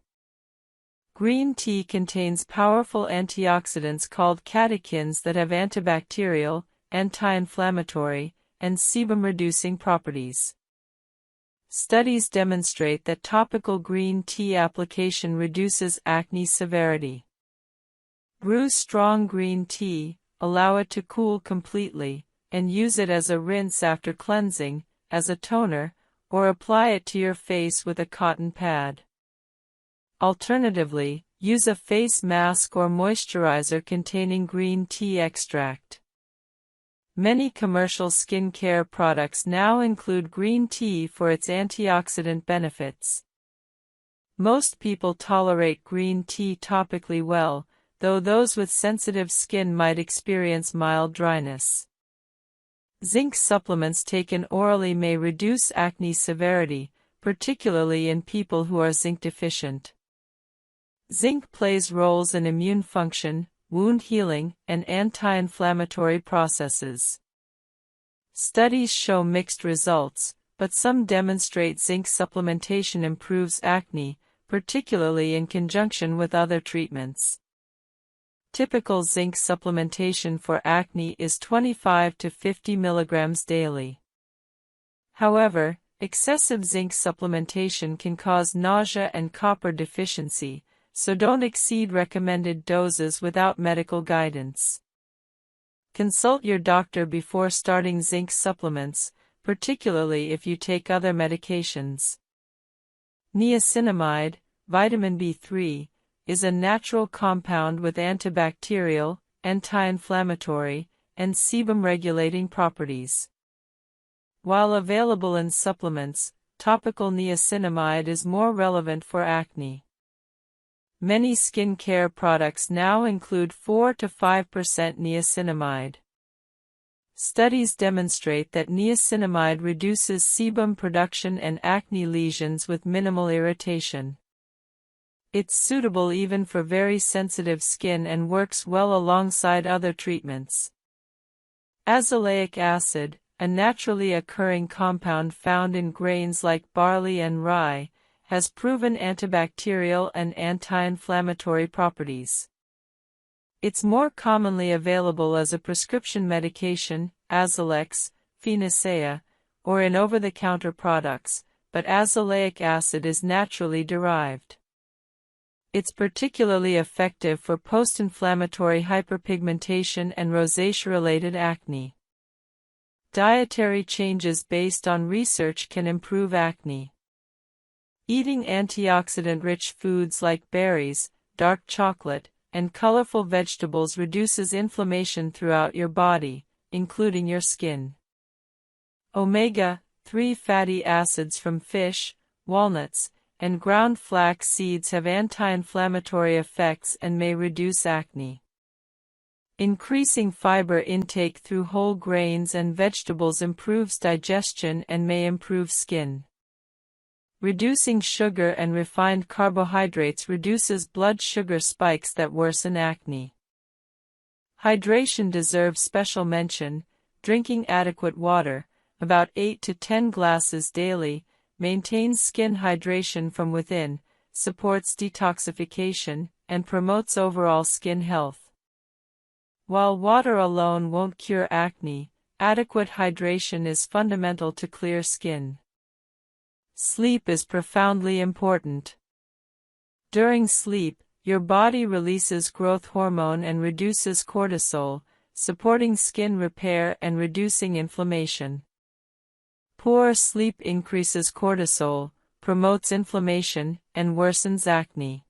Green tea contains powerful antioxidants called catechins that have antibacterial, anti-inflammatory, and sebum-reducing properties. Studies demonstrate that topical green tea application reduces acne severity. Brew strong green tea, allow it to cool completely, and use it as a rinse after cleansing, as a toner, or apply it to your face with a cotton pad. Alternatively, use a face mask or moisturizer containing green tea extract. Many commercial skincare products now include green tea for its antioxidant benefits. Most people tolerate green tea topically well, though those with sensitive skin might experience mild dryness. Zinc supplements taken orally may reduce acne severity, particularly in people who are zinc deficient. Zinc plays roles in immune function, wound healing, and anti-inflammatory processes. Studies show mixed results, but some demonstrate zinc supplementation improves acne, particularly in conjunction with other treatments. Typical zinc supplementation for acne is 25 to 50 mg daily. However, excessive zinc supplementation can cause nausea and copper deficiency, so don't exceed recommended doses without medical guidance. Consult your doctor before starting zinc supplements, particularly if you take other medications. Niacinamide, vitamin B3, is a natural compound with antibacterial, anti-inflammatory, and sebum-regulating properties. While available in supplements, topical niacinamide is more relevant for acne. Many skincare products now include 4 to 5% niacinamide. Studies demonstrate that niacinamide reduces sebum production and acne lesions with minimal irritation. It's suitable even for very sensitive skin and works well alongside other treatments. Azelaic acid, a naturally occurring compound found in grains like barley and rye, has proven antibacterial and anti-inflammatory properties. It's more commonly available as a prescription medication, Azalex, Phenacea, or in over-the-counter products, but azelaic acid is naturally derived. It's particularly effective for post-inflammatory hyperpigmentation and rosacea-related acne. Dietary changes based on research can improve acne. Eating antioxidant-rich foods like berries, dark chocolate, and colorful vegetables reduces inflammation throughout your body, including your skin. Omega-3 fatty acids from fish, walnuts, and ground flax seeds have anti-inflammatory effects and may reduce acne. Increasing fiber intake through whole grains and vegetables improves digestion and may improve skin. Reducing sugar and refined carbohydrates reduces blood sugar spikes that worsen acne. Hydration deserves special mention. Drinking adequate water, about 8 to 10 glasses daily, maintains skin hydration from within, supports detoxification, and promotes overall skin health. While water alone won't cure acne, adequate hydration is fundamental to clear skin. Sleep is profoundly important. During sleep, your body releases growth hormone and reduces cortisol, supporting skin repair and reducing inflammation. Poor sleep increases cortisol, promotes inflammation, and worsens acne.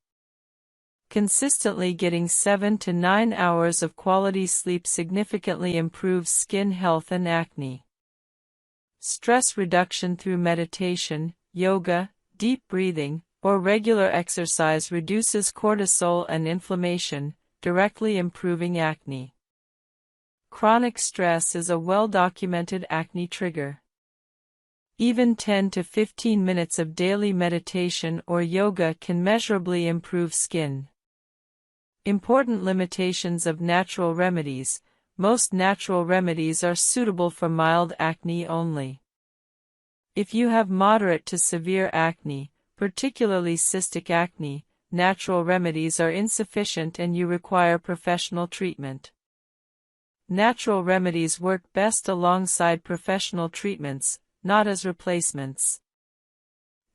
Consistently getting 7 to 9 hours of quality sleep significantly improves skin health and acne. Stress reduction through meditation, yoga, deep breathing, or regular exercise reduces cortisol and inflammation, directly improving acne. Chronic stress is a well-documented acne trigger. Even 10 to 15 minutes of daily meditation or yoga can measurably improve skin. Important limitations of natural remedies. Most natural remedies are suitable for mild acne only. If you have moderate to severe acne, particularly cystic acne, natural remedies are insufficient and you require professional treatment. Natural remedies work best alongside professional treatments, not as replacements.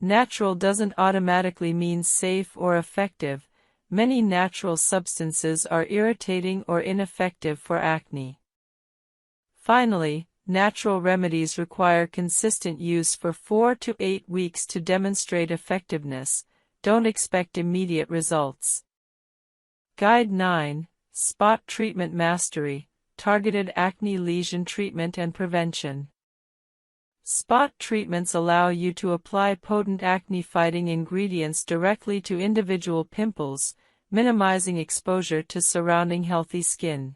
Natural doesn't automatically mean safe or effective. Many natural substances are irritating or ineffective for acne. Finally, natural remedies require consistent use for 4 to 8 weeks to demonstrate effectiveness. Don't expect immediate results. Guide 9. Spot Treatment Mastery, Targeted Acne Lesion Treatment and Prevention. Spot treatments allow you to apply potent acne-fighting ingredients directly to individual pimples, minimizing exposure to surrounding healthy skin.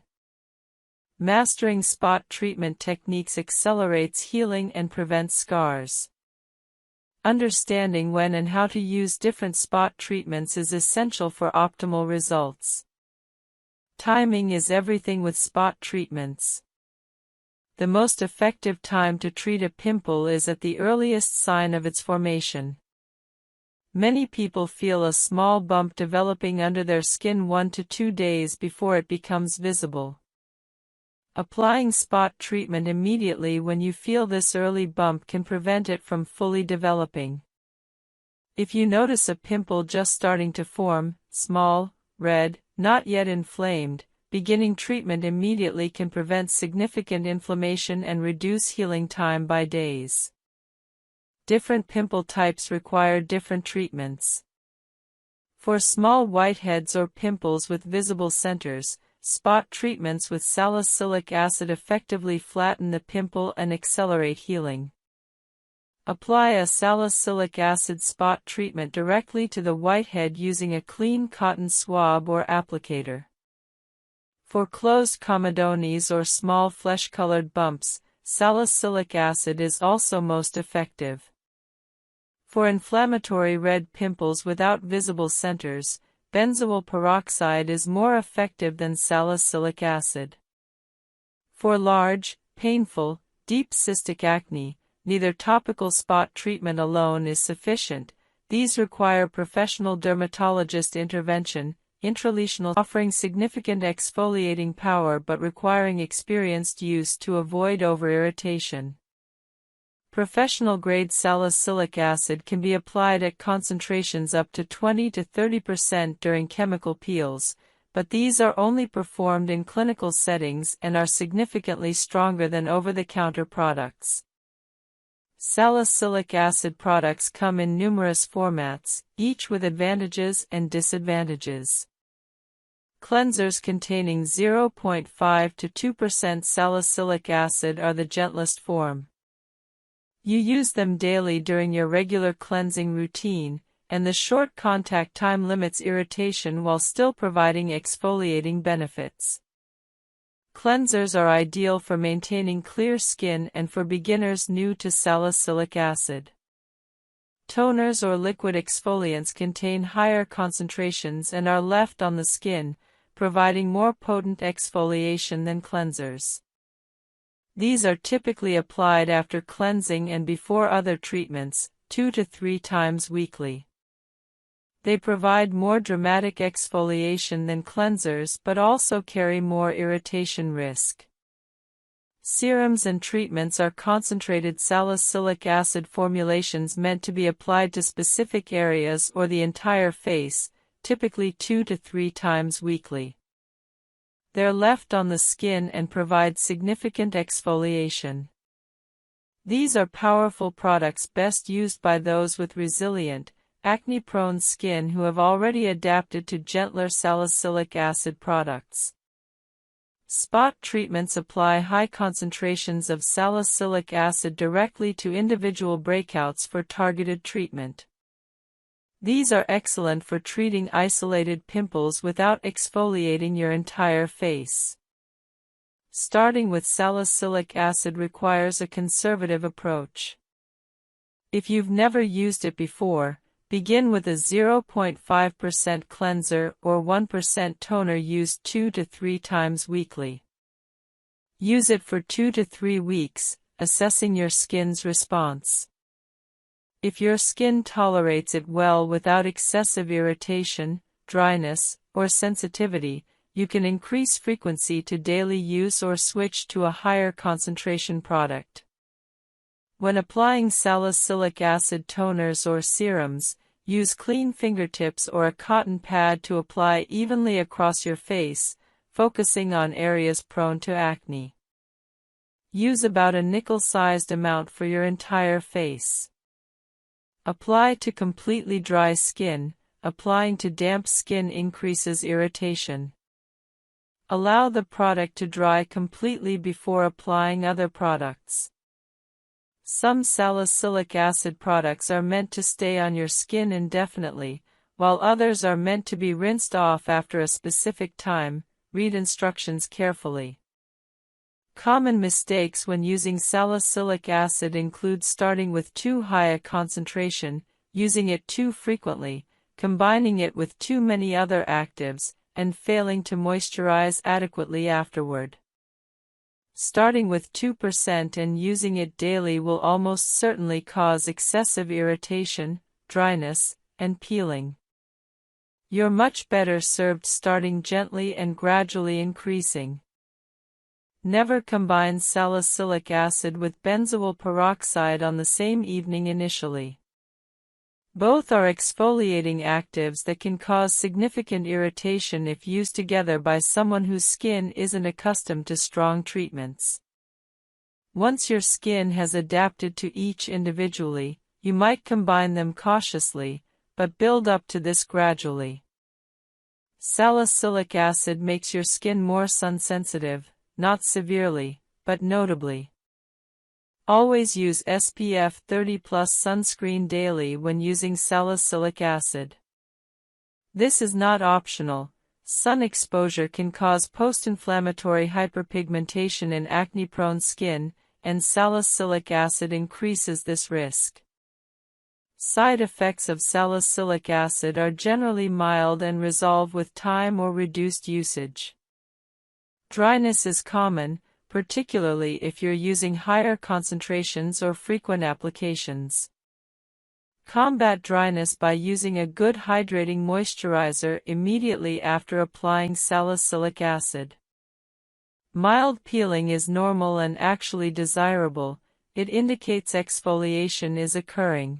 Mastering spot treatment techniques accelerates healing and prevents scars. Understanding when and how to use different spot treatments is essential for optimal results. Timing is everything with spot treatments. The most effective time to treat a pimple is at the earliest sign of its formation. Many people feel a small bump developing under their skin 1 to 2 days before it becomes visible. Applying spot treatment immediately when you feel this early bump can prevent it from fully developing. If you notice a pimple just starting to form, small, red, not yet inflamed, beginning treatment immediately can prevent significant inflammation and reduce healing time by days. Different pimple types require different treatments. For small whiteheads or pimples with visible centers, spot treatments with salicylic acid effectively flatten the pimple and accelerate healing. Apply a salicylic acid spot treatment directly to the whitehead using a clean cotton swab or applicator. For closed comedones or small flesh-colored bumps, salicylic acid is also most effective. For inflammatory red pimples without visible centers, benzoyl peroxide is more effective than salicylic acid. For large, painful, deep cystic acne, neither topical spot treatment alone is sufficient. These require professional dermatologist intervention, intralesional, offering significant exfoliating power but requiring experienced use to avoid over-irritation. Professional-grade salicylic acid can be applied at concentrations up to 20 to 30% during chemical peels, but these are only performed in clinical settings and are significantly stronger than over-the-counter products. Salicylic acid products come in numerous formats, each with advantages and disadvantages. Cleansers containing 0.5 to 2% salicylic acid are the gentlest form. You use them daily during your regular cleansing routine, and the short contact time limits irritation while still providing exfoliating benefits. Cleansers are ideal for maintaining clear skin and for beginners new to salicylic acid. Toners or liquid exfoliants contain higher concentrations and are left on the skin, providing more potent exfoliation than cleansers. These are typically applied after cleansing and before other treatments, 2 to 3 times weekly. They provide more dramatic exfoliation than cleansers but also carry more irritation risk. Serums and treatments are concentrated salicylic acid formulations meant to be applied to specific areas or the entire face, typically 2 to 3 times weekly. They're left on the skin and provide significant exfoliation. These are powerful products best used by those with resilient, acne-prone skin who have already adapted to gentler salicylic acid products. Spot treatments apply high concentrations of salicylic acid directly to individual breakouts for targeted treatment. These are excellent for treating isolated pimples without exfoliating your entire face. Starting with salicylic acid requires a conservative approach. If you've never used it before, begin with a 0.5% cleanser or 1% toner used 2 to 3 times weekly. Use it for 2 to 3 weeks, assessing your skin's response. If your skin tolerates it well without excessive irritation, dryness, or sensitivity, you can increase frequency to daily use or switch to a higher concentration product. When applying salicylic acid toners or serums, use clean fingertips or a cotton pad to apply evenly across your face, focusing on areas prone to acne. Use about a nickel-sized amount for your entire face. Apply to completely dry skin. Applying to damp skin increases irritation. Allow the product to dry completely before applying other products. Some salicylic acid products are meant to stay on your skin indefinitely, while others are meant to be rinsed off after a specific time. Read instructions carefully. Common mistakes when using salicylic acid include starting with too high a concentration, using it too frequently, combining it with too many other actives, and failing to moisturize adequately afterward. Starting with 2% and using it daily will almost certainly cause excessive irritation, dryness, and peeling. You're much better served starting gently and gradually increasing. Never combine salicylic acid with benzoyl peroxide on the same evening initially. Both are exfoliating actives that can cause significant irritation if used together by someone whose skin isn't accustomed to strong treatments. Once your skin has adapted to each individually, you might combine them cautiously, but build up to this gradually. Salicylic acid makes your skin more sun-sensitive, not severely, but notably. Always use SPF 30+ sunscreen daily when using salicylic acid. This is not optional. Sun exposure can cause post-inflammatory hyperpigmentation in acne-prone skin, and salicylic acid increases this risk. Side effects of salicylic acid are generally mild and resolve with time or reduced usage. Dryness is common, particularly if you're using higher concentrations or frequent applications. Combat dryness by using a good hydrating moisturizer immediately after applying salicylic acid. Mild peeling is normal and actually desirable. It indicates exfoliation is occurring.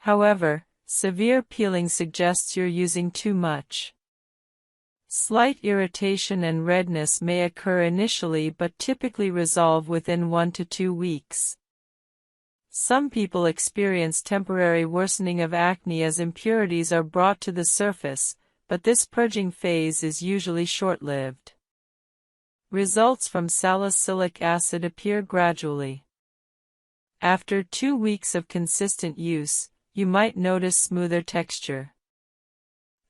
However, severe peeling suggests you're using too much. Slight irritation and redness may occur initially but typically resolve within 1 to 2 weeks. Some people experience temporary worsening of acne as impurities are brought to the surface, but this purging phase is usually short-lived. Results from salicylic acid appear gradually. After 2 weeks of consistent use, you might notice smoother texture.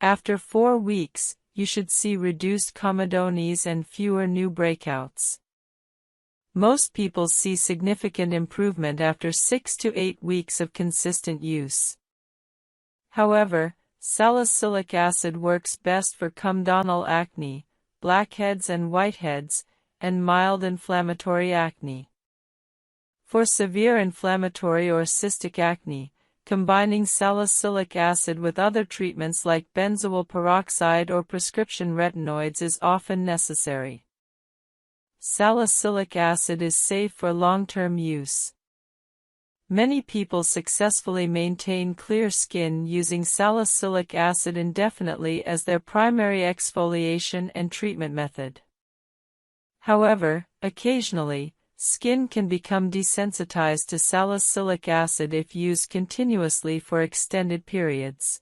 After 4 weeks, you should see reduced comedones and fewer new breakouts. Most people see significant improvement after 6 to 8 weeks of consistent use. However, salicylic acid works best for comedonal acne, blackheads and whiteheads, and mild inflammatory acne. For severe inflammatory or cystic acne, combining salicylic acid with other treatments like benzoyl peroxide or prescription retinoids is often necessary. Salicylic acid is safe for long-term use. Many people successfully maintain clear skin using salicylic acid indefinitely as their primary exfoliation and treatment method. However, occasionally, skin can become desensitized to salicylic acid if used continuously for extended periods.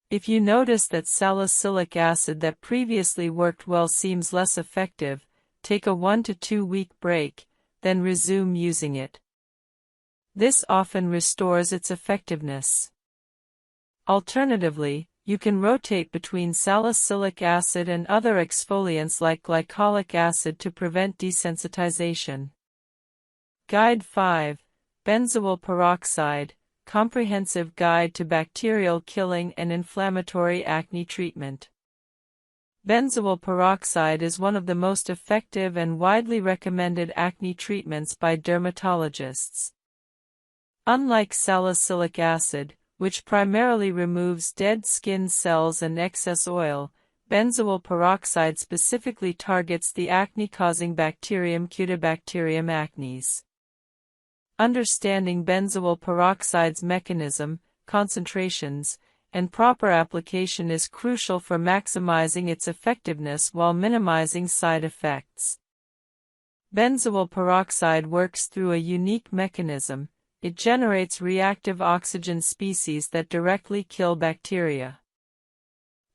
If you notice that salicylic acid that previously worked well seems less effective, take a 1 to 2 week break, then resume using it. This often restores its effectiveness. Alternatively, you can rotate between salicylic acid and other exfoliants like glycolic acid to prevent desensitization. Guide 5. Benzoyl peroxide, Comprehensive Guide to Bacterial Killing and Inflammatory Acne Treatment. Benzoyl peroxide is one of the most effective and widely recommended acne treatments by dermatologists. Unlike salicylic acid, which primarily removes dead skin cells and excess oil, benzoyl peroxide specifically targets the acne-causing bacterium Cutibacterium acnes. Understanding benzoyl peroxide's mechanism, concentrations, and proper application is crucial for maximizing its effectiveness while minimizing side effects. Benzoyl peroxide works through a unique mechanism. It generates reactive oxygen species that directly kill bacteria.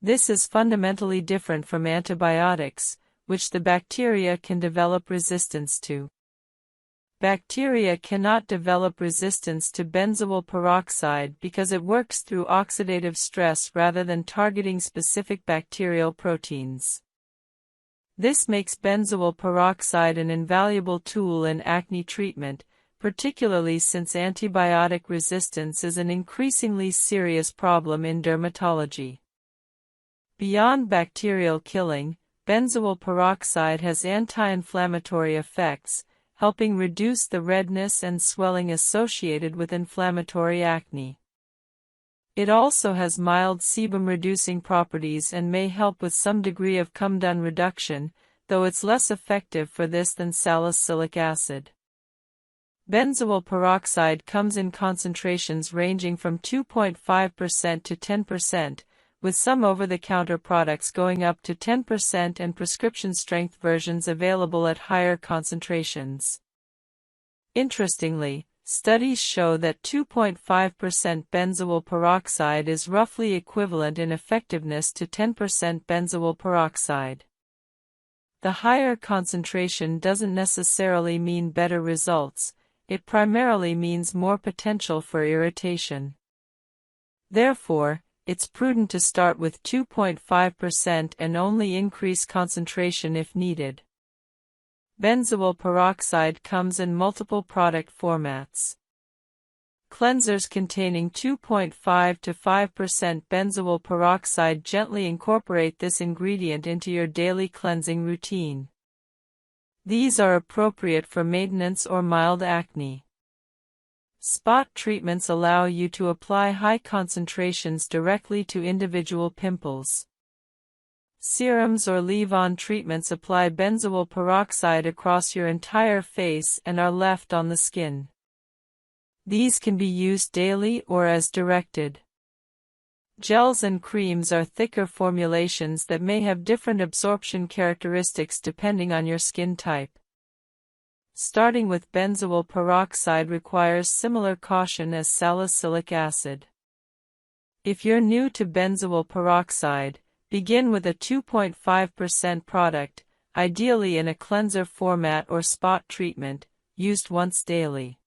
This is fundamentally different from antibiotics, which the bacteria can develop resistance to. Bacteria cannot develop resistance to benzoyl peroxide because it works through oxidative stress rather than targeting specific bacterial proteins. This makes benzoyl peroxide an invaluable tool in acne treatment, particularly since antibiotic resistance is an increasingly serious problem in dermatology. Beyond bacterial killing, benzoyl peroxide has anti-inflammatory effects, helping reduce the redness and swelling associated with inflammatory acne. It also has mild sebum-reducing properties and may help with some degree of comedone reduction, though it's less effective for this than salicylic acid. Benzoyl peroxide comes in concentrations ranging from 2.5% to 10%, with some over-the-counter products going up to 10% and prescription-strength versions available at higher concentrations. Interestingly, studies show that 2.5% benzoyl peroxide is roughly equivalent in effectiveness to 10% benzoyl peroxide. The higher concentration doesn't necessarily mean better results. It primarily means more potential for irritation. Therefore, it's prudent to start with 2.5% and only increase concentration if needed. Benzoyl peroxide comes in multiple product formats. Cleansers containing 2.5 to 5% benzoyl peroxide gently incorporate this ingredient into your daily cleansing routine. These are appropriate for maintenance or mild acne. Spot treatments allow you to apply high concentrations directly to individual pimples. Serums or leave-on treatments apply benzoyl peroxide across your entire face and are left on the skin. These can be used daily or as directed. Gels and creams are thicker formulations that may have different absorption characteristics depending on your skin type. Starting with benzoyl peroxide requires similar caution as salicylic acid. If you're new to benzoyl peroxide, begin with a 2.5% product, ideally in a cleanser format or spot treatment, used once daily.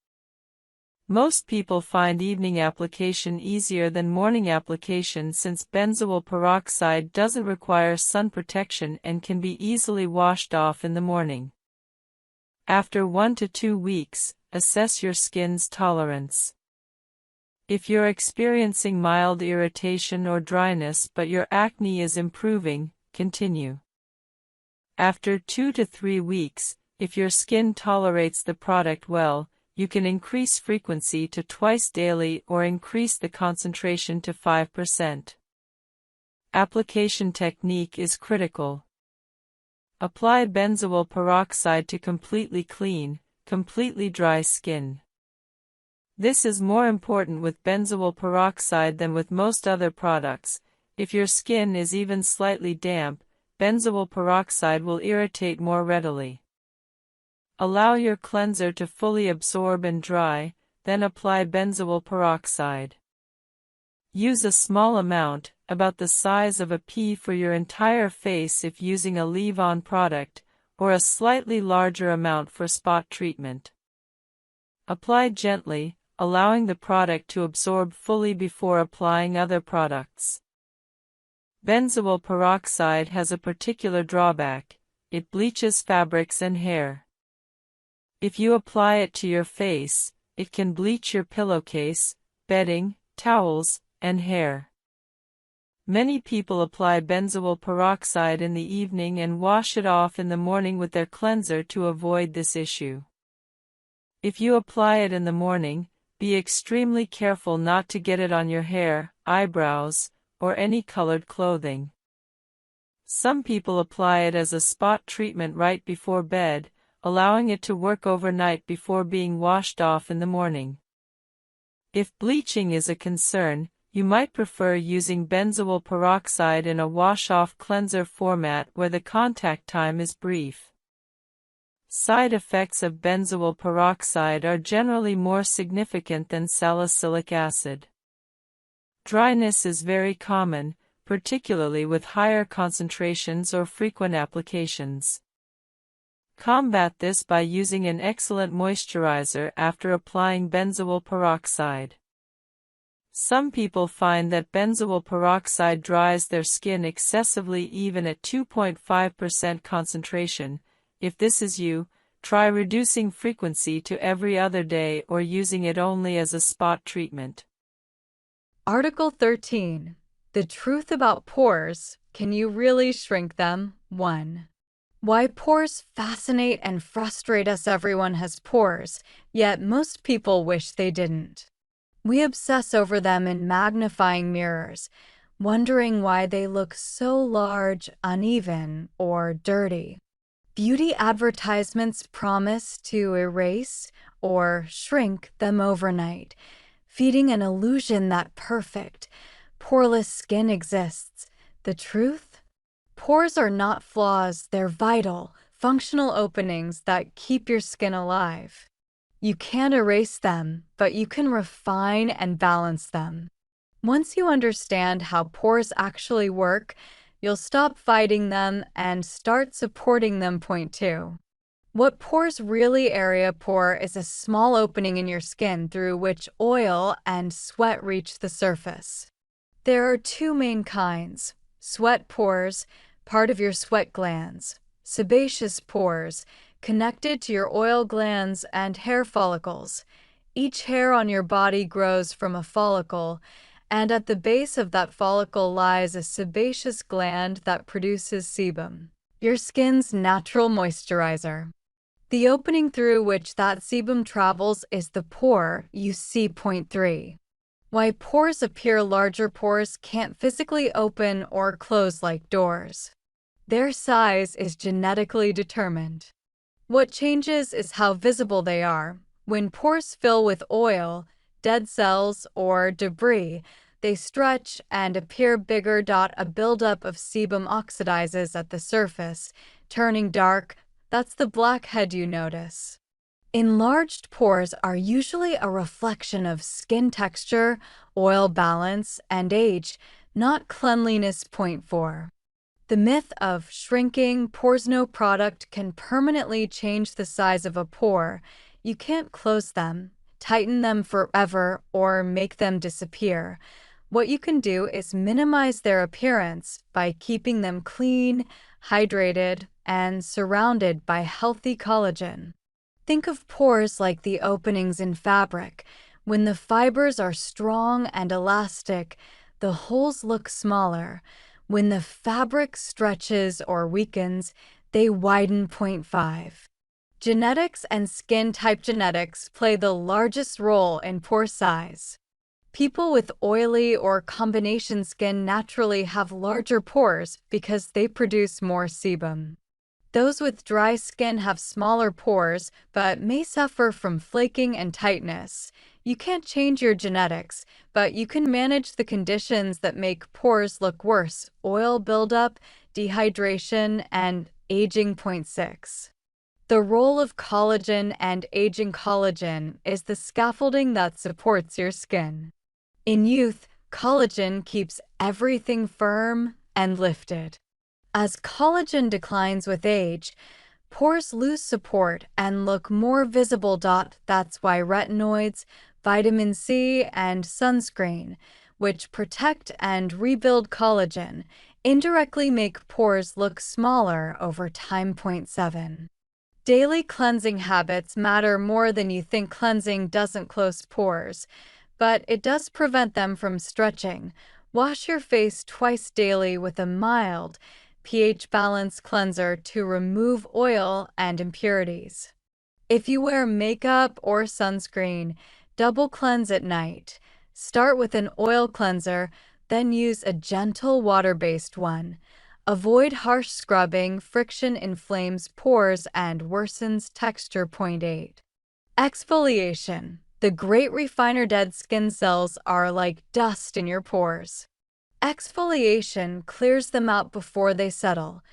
Most people find evening application easier than morning application since benzoyl peroxide doesn't require sun protection and can be easily washed off in the morning. After 1 to 2 weeks, assess your skin's tolerance. If you're experiencing mild irritation or dryness but your acne is improving, continue. After 2 to 3 weeks, if your skin tolerates the product well, you can increase frequency to twice daily or increase the concentration to 5%. Application technique is critical. Apply benzoyl peroxide to completely clean, completely dry skin. This is more important with benzoyl peroxide than with most other products. If your skin is even slightly damp, benzoyl peroxide will irritate more readily. Allow your cleanser to fully absorb and dry, then apply benzoyl peroxide. Use a small amount, about the size of a pea for your entire face if using a leave-on product, or a slightly larger amount for spot treatment. Apply gently, allowing the product to absorb fully before applying other products. Benzoyl peroxide has a particular drawback: it bleaches fabrics and hair. If you apply it to your face, it can bleach your pillowcase, bedding, towels, and hair. Many people apply benzoyl peroxide in the evening and wash it off in the morning with their cleanser to avoid this issue. If you apply it in the morning, be extremely careful not to get it on your hair, eyebrows, or any colored clothing. Some people apply it as a spot treatment right before bed, allowing it to work overnight before being washed off in the morning. If bleaching is a concern, you might prefer using benzoyl peroxide in a wash-off cleanser format where the contact time is brief. Side effects of benzoyl peroxide are generally more significant than salicylic acid. Dryness is very common, particularly with higher concentrations or frequent applications. Combat this by using an excellent moisturizer after applying benzoyl peroxide. Some people find that benzoyl peroxide dries their skin excessively even at 2.5% concentration. If this is you, try reducing frequency to every other day or using it only as a spot treatment. Article 13. The truth about pores. Can you really shrink them? 1. Why pores fascinate and frustrate us. Everyone has pores, yet most people wish they didn't. We obsess over them in magnifying mirrors, wondering why they look so large, uneven, or dirty. Beauty advertisements promise to erase or shrink them overnight, feeding an illusion that perfect, poreless skin exists. The truth? Pores are not flaws, they're vital, functional openings that keep your skin alive. You can't erase them, but you can refine and balance them. Once you understand how pores actually work, you'll stop fighting them and start supporting them. Point 2. What pores really? Area pore is a small opening in your skin through which oil and sweat reach the surface. There are 2 main kinds: sweat pores, part of your sweat glands; sebaceous pores, connected to your oil glands and hair follicles. Each hair on your body grows from a follicle, and at the base of that follicle lies a sebaceous gland that produces sebum, your skin's natural moisturizer. The opening through which that sebum travels is the pore, you see point 3. Why pores appear larger. Pores can't physically open or close like doors. Their size is genetically determined. What changes is how visible they are. When pores fill with oil, dead cells, or debris, they stretch and appear bigger. A buildup of sebum oxidizes at the surface, turning dark. That's the blackhead you notice. Enlarged pores are usually a reflection of skin texture, oil balance, and age, not cleanliness. Point 4. The myth of shrinking pores. No product can permanently change the size of a pore. You can't close them, tighten them forever, or make them disappear. What you can do is minimize their appearance by keeping them clean, hydrated, and surrounded by healthy collagen. Think of pores like the openings in fabric. When the fibers are strong and elastic, the holes look smaller. When the fabric stretches or weakens, they widen. Point 5. Genetics and skin type. Genetics play the largest role in pore size. People with oily or combination skin naturally have larger pores because they produce more sebum. Those with dry skin have smaller pores but may suffer from flaking and tightness. You can't change your genetics, but you can manage the conditions that make pores look worse: oil buildup, dehydration, and aging. Point 6. The role of collagen and aging. Collagen is the scaffolding that supports your skin. In youth, collagen keeps everything firm and lifted. As collagen declines with age, pores lose support and look more visible. That's why retinoids, vitamin C, and sunscreen, which protect and rebuild collagen, indirectly make pores look smaller over time. Point 7. Daily cleansing habits matter more than you think. Cleansing doesn't close pores, but it does prevent them from stretching. Wash your face twice daily with a mild, pH-balanced cleanser to remove oil and impurities. If you wear makeup or sunscreen, double cleanse at night. Start with an oil cleanser, then use a gentle water-based one. Avoid harsh scrubbing. Friction inflames pores and worsens texture. Point 8. Exfoliation. The great refiner. Dead skin cells are like dust in your pores. Exfoliation clears them out before they settle.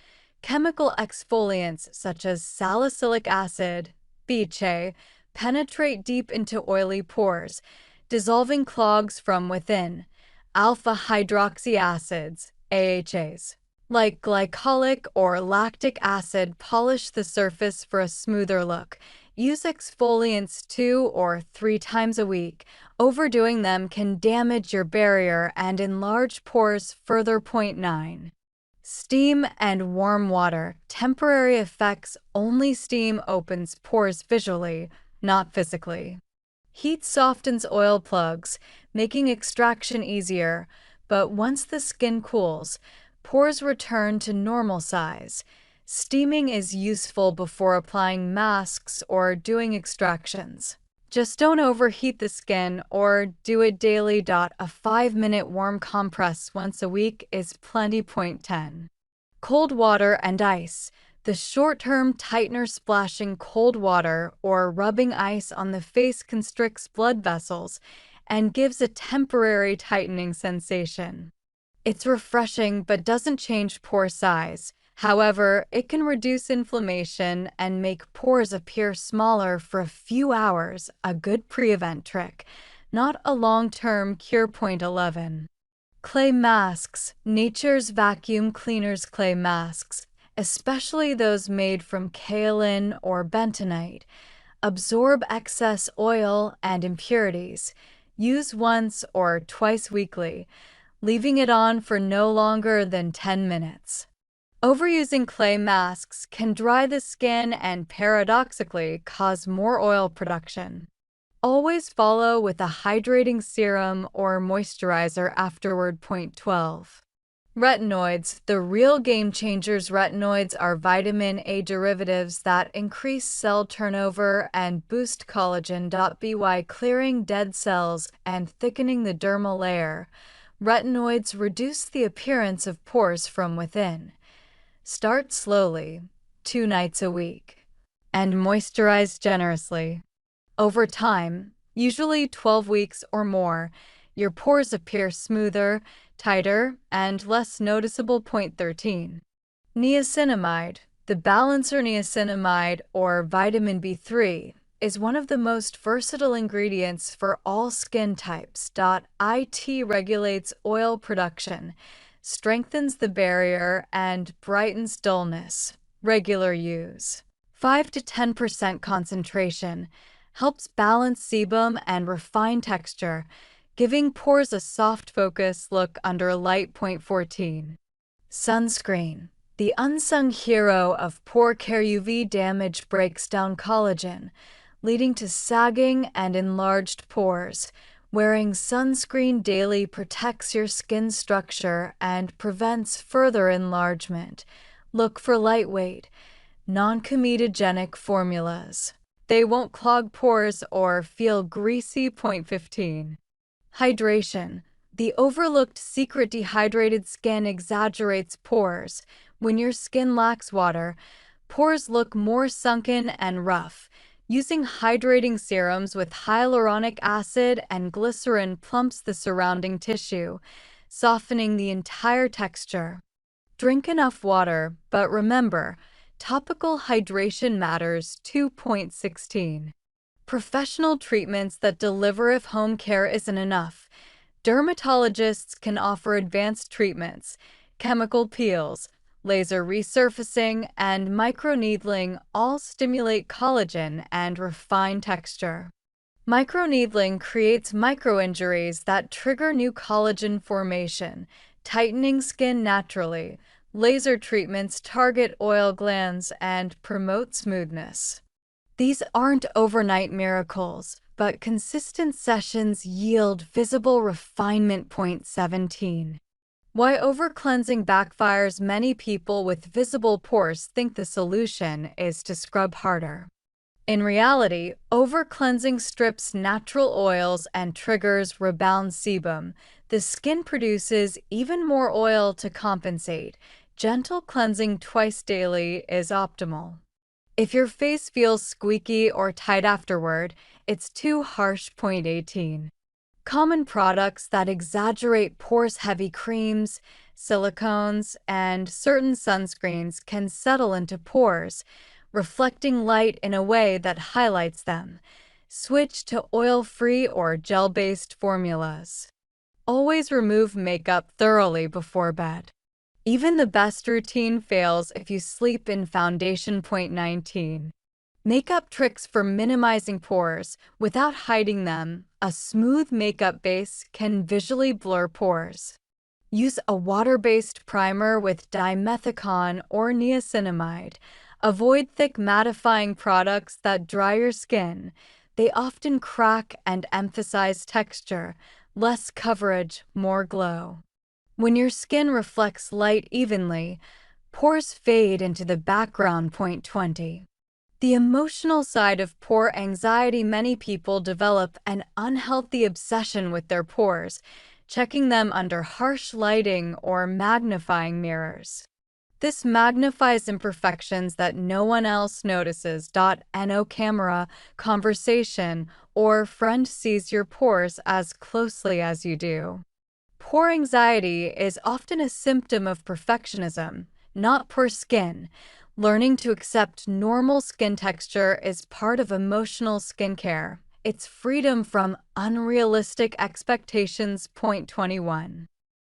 Chemical exfoliants such as salicylic acid, BHA, penetrate deep into oily pores, dissolving clogs from within. Alpha hydroxy acids, AHAs, like glycolic or lactic acid, polish the surface for a smoother look. Use exfoliants 2 or 3 times a week. Overdoing them can damage your barrier and enlarge pores further. Point 9. Steam and warm water. Temporary effects. Only steam opens pores visually, not physically. Heat softens oil plugs, making extraction easier, but once the skin cools, pores return to normal size. Steaming is useful before applying masks or doing extractions. Just don't overheat the skin or do it daily. A 5-minute warm compress once a week is plenty. Point 10. Cold water and ice. The short-term tightener. Splashing cold water or rubbing ice on the face constricts blood vessels and gives a temporary tightening sensation. It's refreshing but doesn't change pore size. However, it can reduce inflammation and make pores appear smaller for a few hours, a good pre-event trick, not a long-term cure. Point 11. Clay masks. Nature's vacuum cleaners. Clay masks, especially those made from kaolin or bentonite, absorb excess oil and impurities. Use once or twice weekly, leaving it on for no longer than 10 minutes. Overusing clay masks can dry the skin and paradoxically cause more oil production. Always follow with a hydrating serum or moisturizer afterward. Point 12. Retinoids, the real game changers. Retinoids are vitamin A derivatives that increase cell turnover and boost collagen by clearing dead cells and thickening the dermal layer. Retinoids reduce the appearance of pores from within. Start slowly, 2 nights a week, and moisturize generously. Over time, usually 12 weeks or more, your pores appear smoother, tighter, and less noticeable. Point 13. Niacinamide. The balancer niacinamide, or vitamin B3, is one of the most versatile ingredients for all skin types. It regulates oil production, strengthens the barrier, and brightens dullness. Regular use. 5 to 10% concentration helps balance sebum and refine texture, giving pores a soft focus look under light. Point 14. Sunscreen. The unsung hero of pore care. UV damage breaks down collagen, leading to sagging and enlarged pores. Wearing sunscreen daily protects your skin structure and prevents further enlargement. Look for lightweight, non-comedogenic formulas. They won't clog pores or feel greasy. Point 15. Hydration. The overlooked secret: dehydrated skin exaggerates pores. When your skin lacks water, pores look more sunken and rough. Using hydrating serums with hyaluronic acid and glycerin plumps the surrounding tissue, softening the entire texture. Drink enough water, but remember, topical hydration matters. 2.16. Professional treatments that deliver. If home care isn't enough, dermatologists can offer advanced treatments. Chemical peels, laser resurfacing, and microneedling all stimulate collagen and refine texture. Microneedling creates microinjuries that trigger new collagen formation, tightening skin naturally. Laser treatments target oil glands and promote smoothness. These aren't overnight miracles, but consistent sessions yield visible refinement. Point 17. Why overcleansing backfires. Many people with visible pores think the solution is to scrub harder. In reality, overcleansing strips natural oils and triggers rebound sebum. The skin produces even more oil to compensate. Gentle cleansing twice daily is optimal. If your face feels squeaky or tight afterward, it's too harsh. Point 18. Common products that exaggerate pores. Heavy creams, silicones, and certain sunscreens can settle into pores, reflecting light in a way that highlights them. Switch to oil-free or gel-based formulas. Always remove makeup thoroughly before bed. Even the best routine fails if you sleep in foundation. Point 19. Makeup tricks for minimizing pores without hiding them. A smooth makeup base can visually blur pores. Use a water-based primer with dimethicone or niacinamide. Avoid thick mattifying products that dry your skin. They often crack and emphasize texture. Less coverage, more glow. When your skin reflects light evenly, pores fade into the background. Point 20. The emotional side of pore anxiety. Many people develop an unhealthy obsession with their pores, checking them under harsh lighting or magnifying mirrors. This magnifies imperfections that no one else notices. No camera, conversation, or friend sees your pores as closely as you do. Pore anxiety is often a symptom of perfectionism, not poor skin. Learning to accept normal skin texture is part of emotional skincare. It's freedom from unrealistic expectations. Point 21.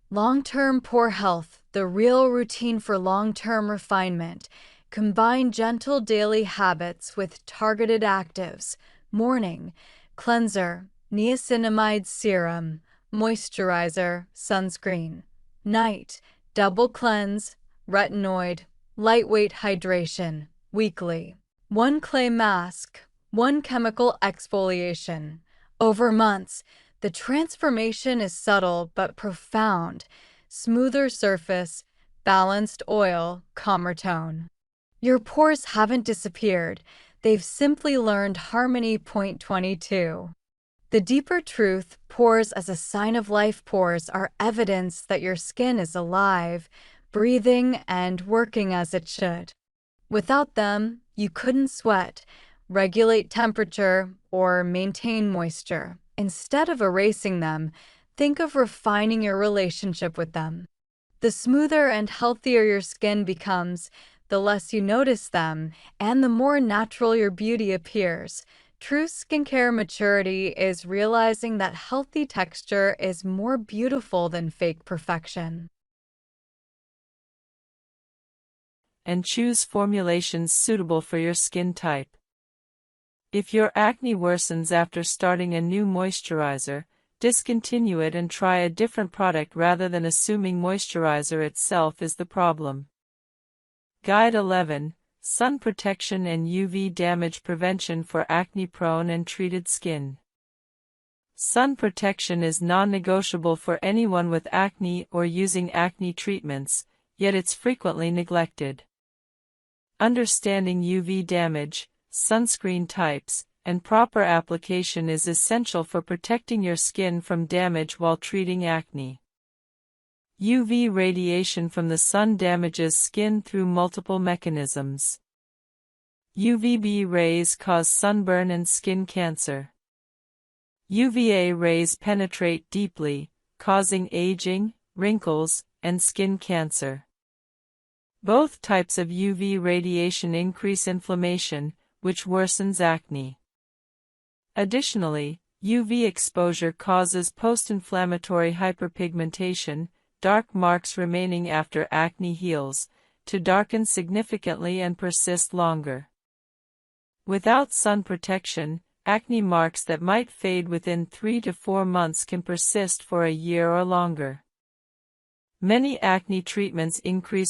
Long-term pore health, the real routine for long-term refinement. Combine gentle daily habits with targeted actives. Morning, cleanser, niacinamide serum, moisturizer, sunscreen. Night, double cleanse, retinoid, lightweight hydration. Weekly, 1 clay mask, 1 chemical exfoliation. Over months, the transformation is subtle but profound. smoother surface, balanced oil, calmer tone. Your pores haven't disappeared, they've simply learned Harmony. Point 22. The deeper truth, pores as a sign of life. Pores are evidence that your skin is alive, breathing, and working as it should. Without them, you couldn't sweat, regulate temperature, or maintain moisture. Instead of erasing them, think of refining your relationship with them. The smoother and healthier your skin becomes, the less you notice them, and the more natural your beauty appears. True skincare maturity is realizing that healthy texture is more beautiful than fake perfection. And choose formulations suitable for your skin type. If your acne worsens after starting a new moisturizer, discontinue it and try a different product rather than assuming moisturizer itself is the problem. Guide 11. Sun Protection and UV Damage Prevention for Acne-Prone and Treated Skin. Sun protection is non-negotiable for anyone with acne or using acne treatments, yet it's frequently neglected. Understanding UV damage, sunscreen types, and proper application is essential for protecting your skin from damage while treating acne. UV radiation from the sun damages skin through multiple mechanisms. UVB rays cause sunburn and skin cancer. UVA rays penetrate deeply, causing aging, wrinkles, and skin cancer. Both types of UV radiation increase inflammation, which worsens acne. Additionally, UV exposure causes post-inflammatory hyperpigmentation, dark marks remaining after acne heals, to darken significantly and persist longer. Without sun protection, acne marks that might fade within 3 to 4 months can persist for a year or longer. Many acne treatments increase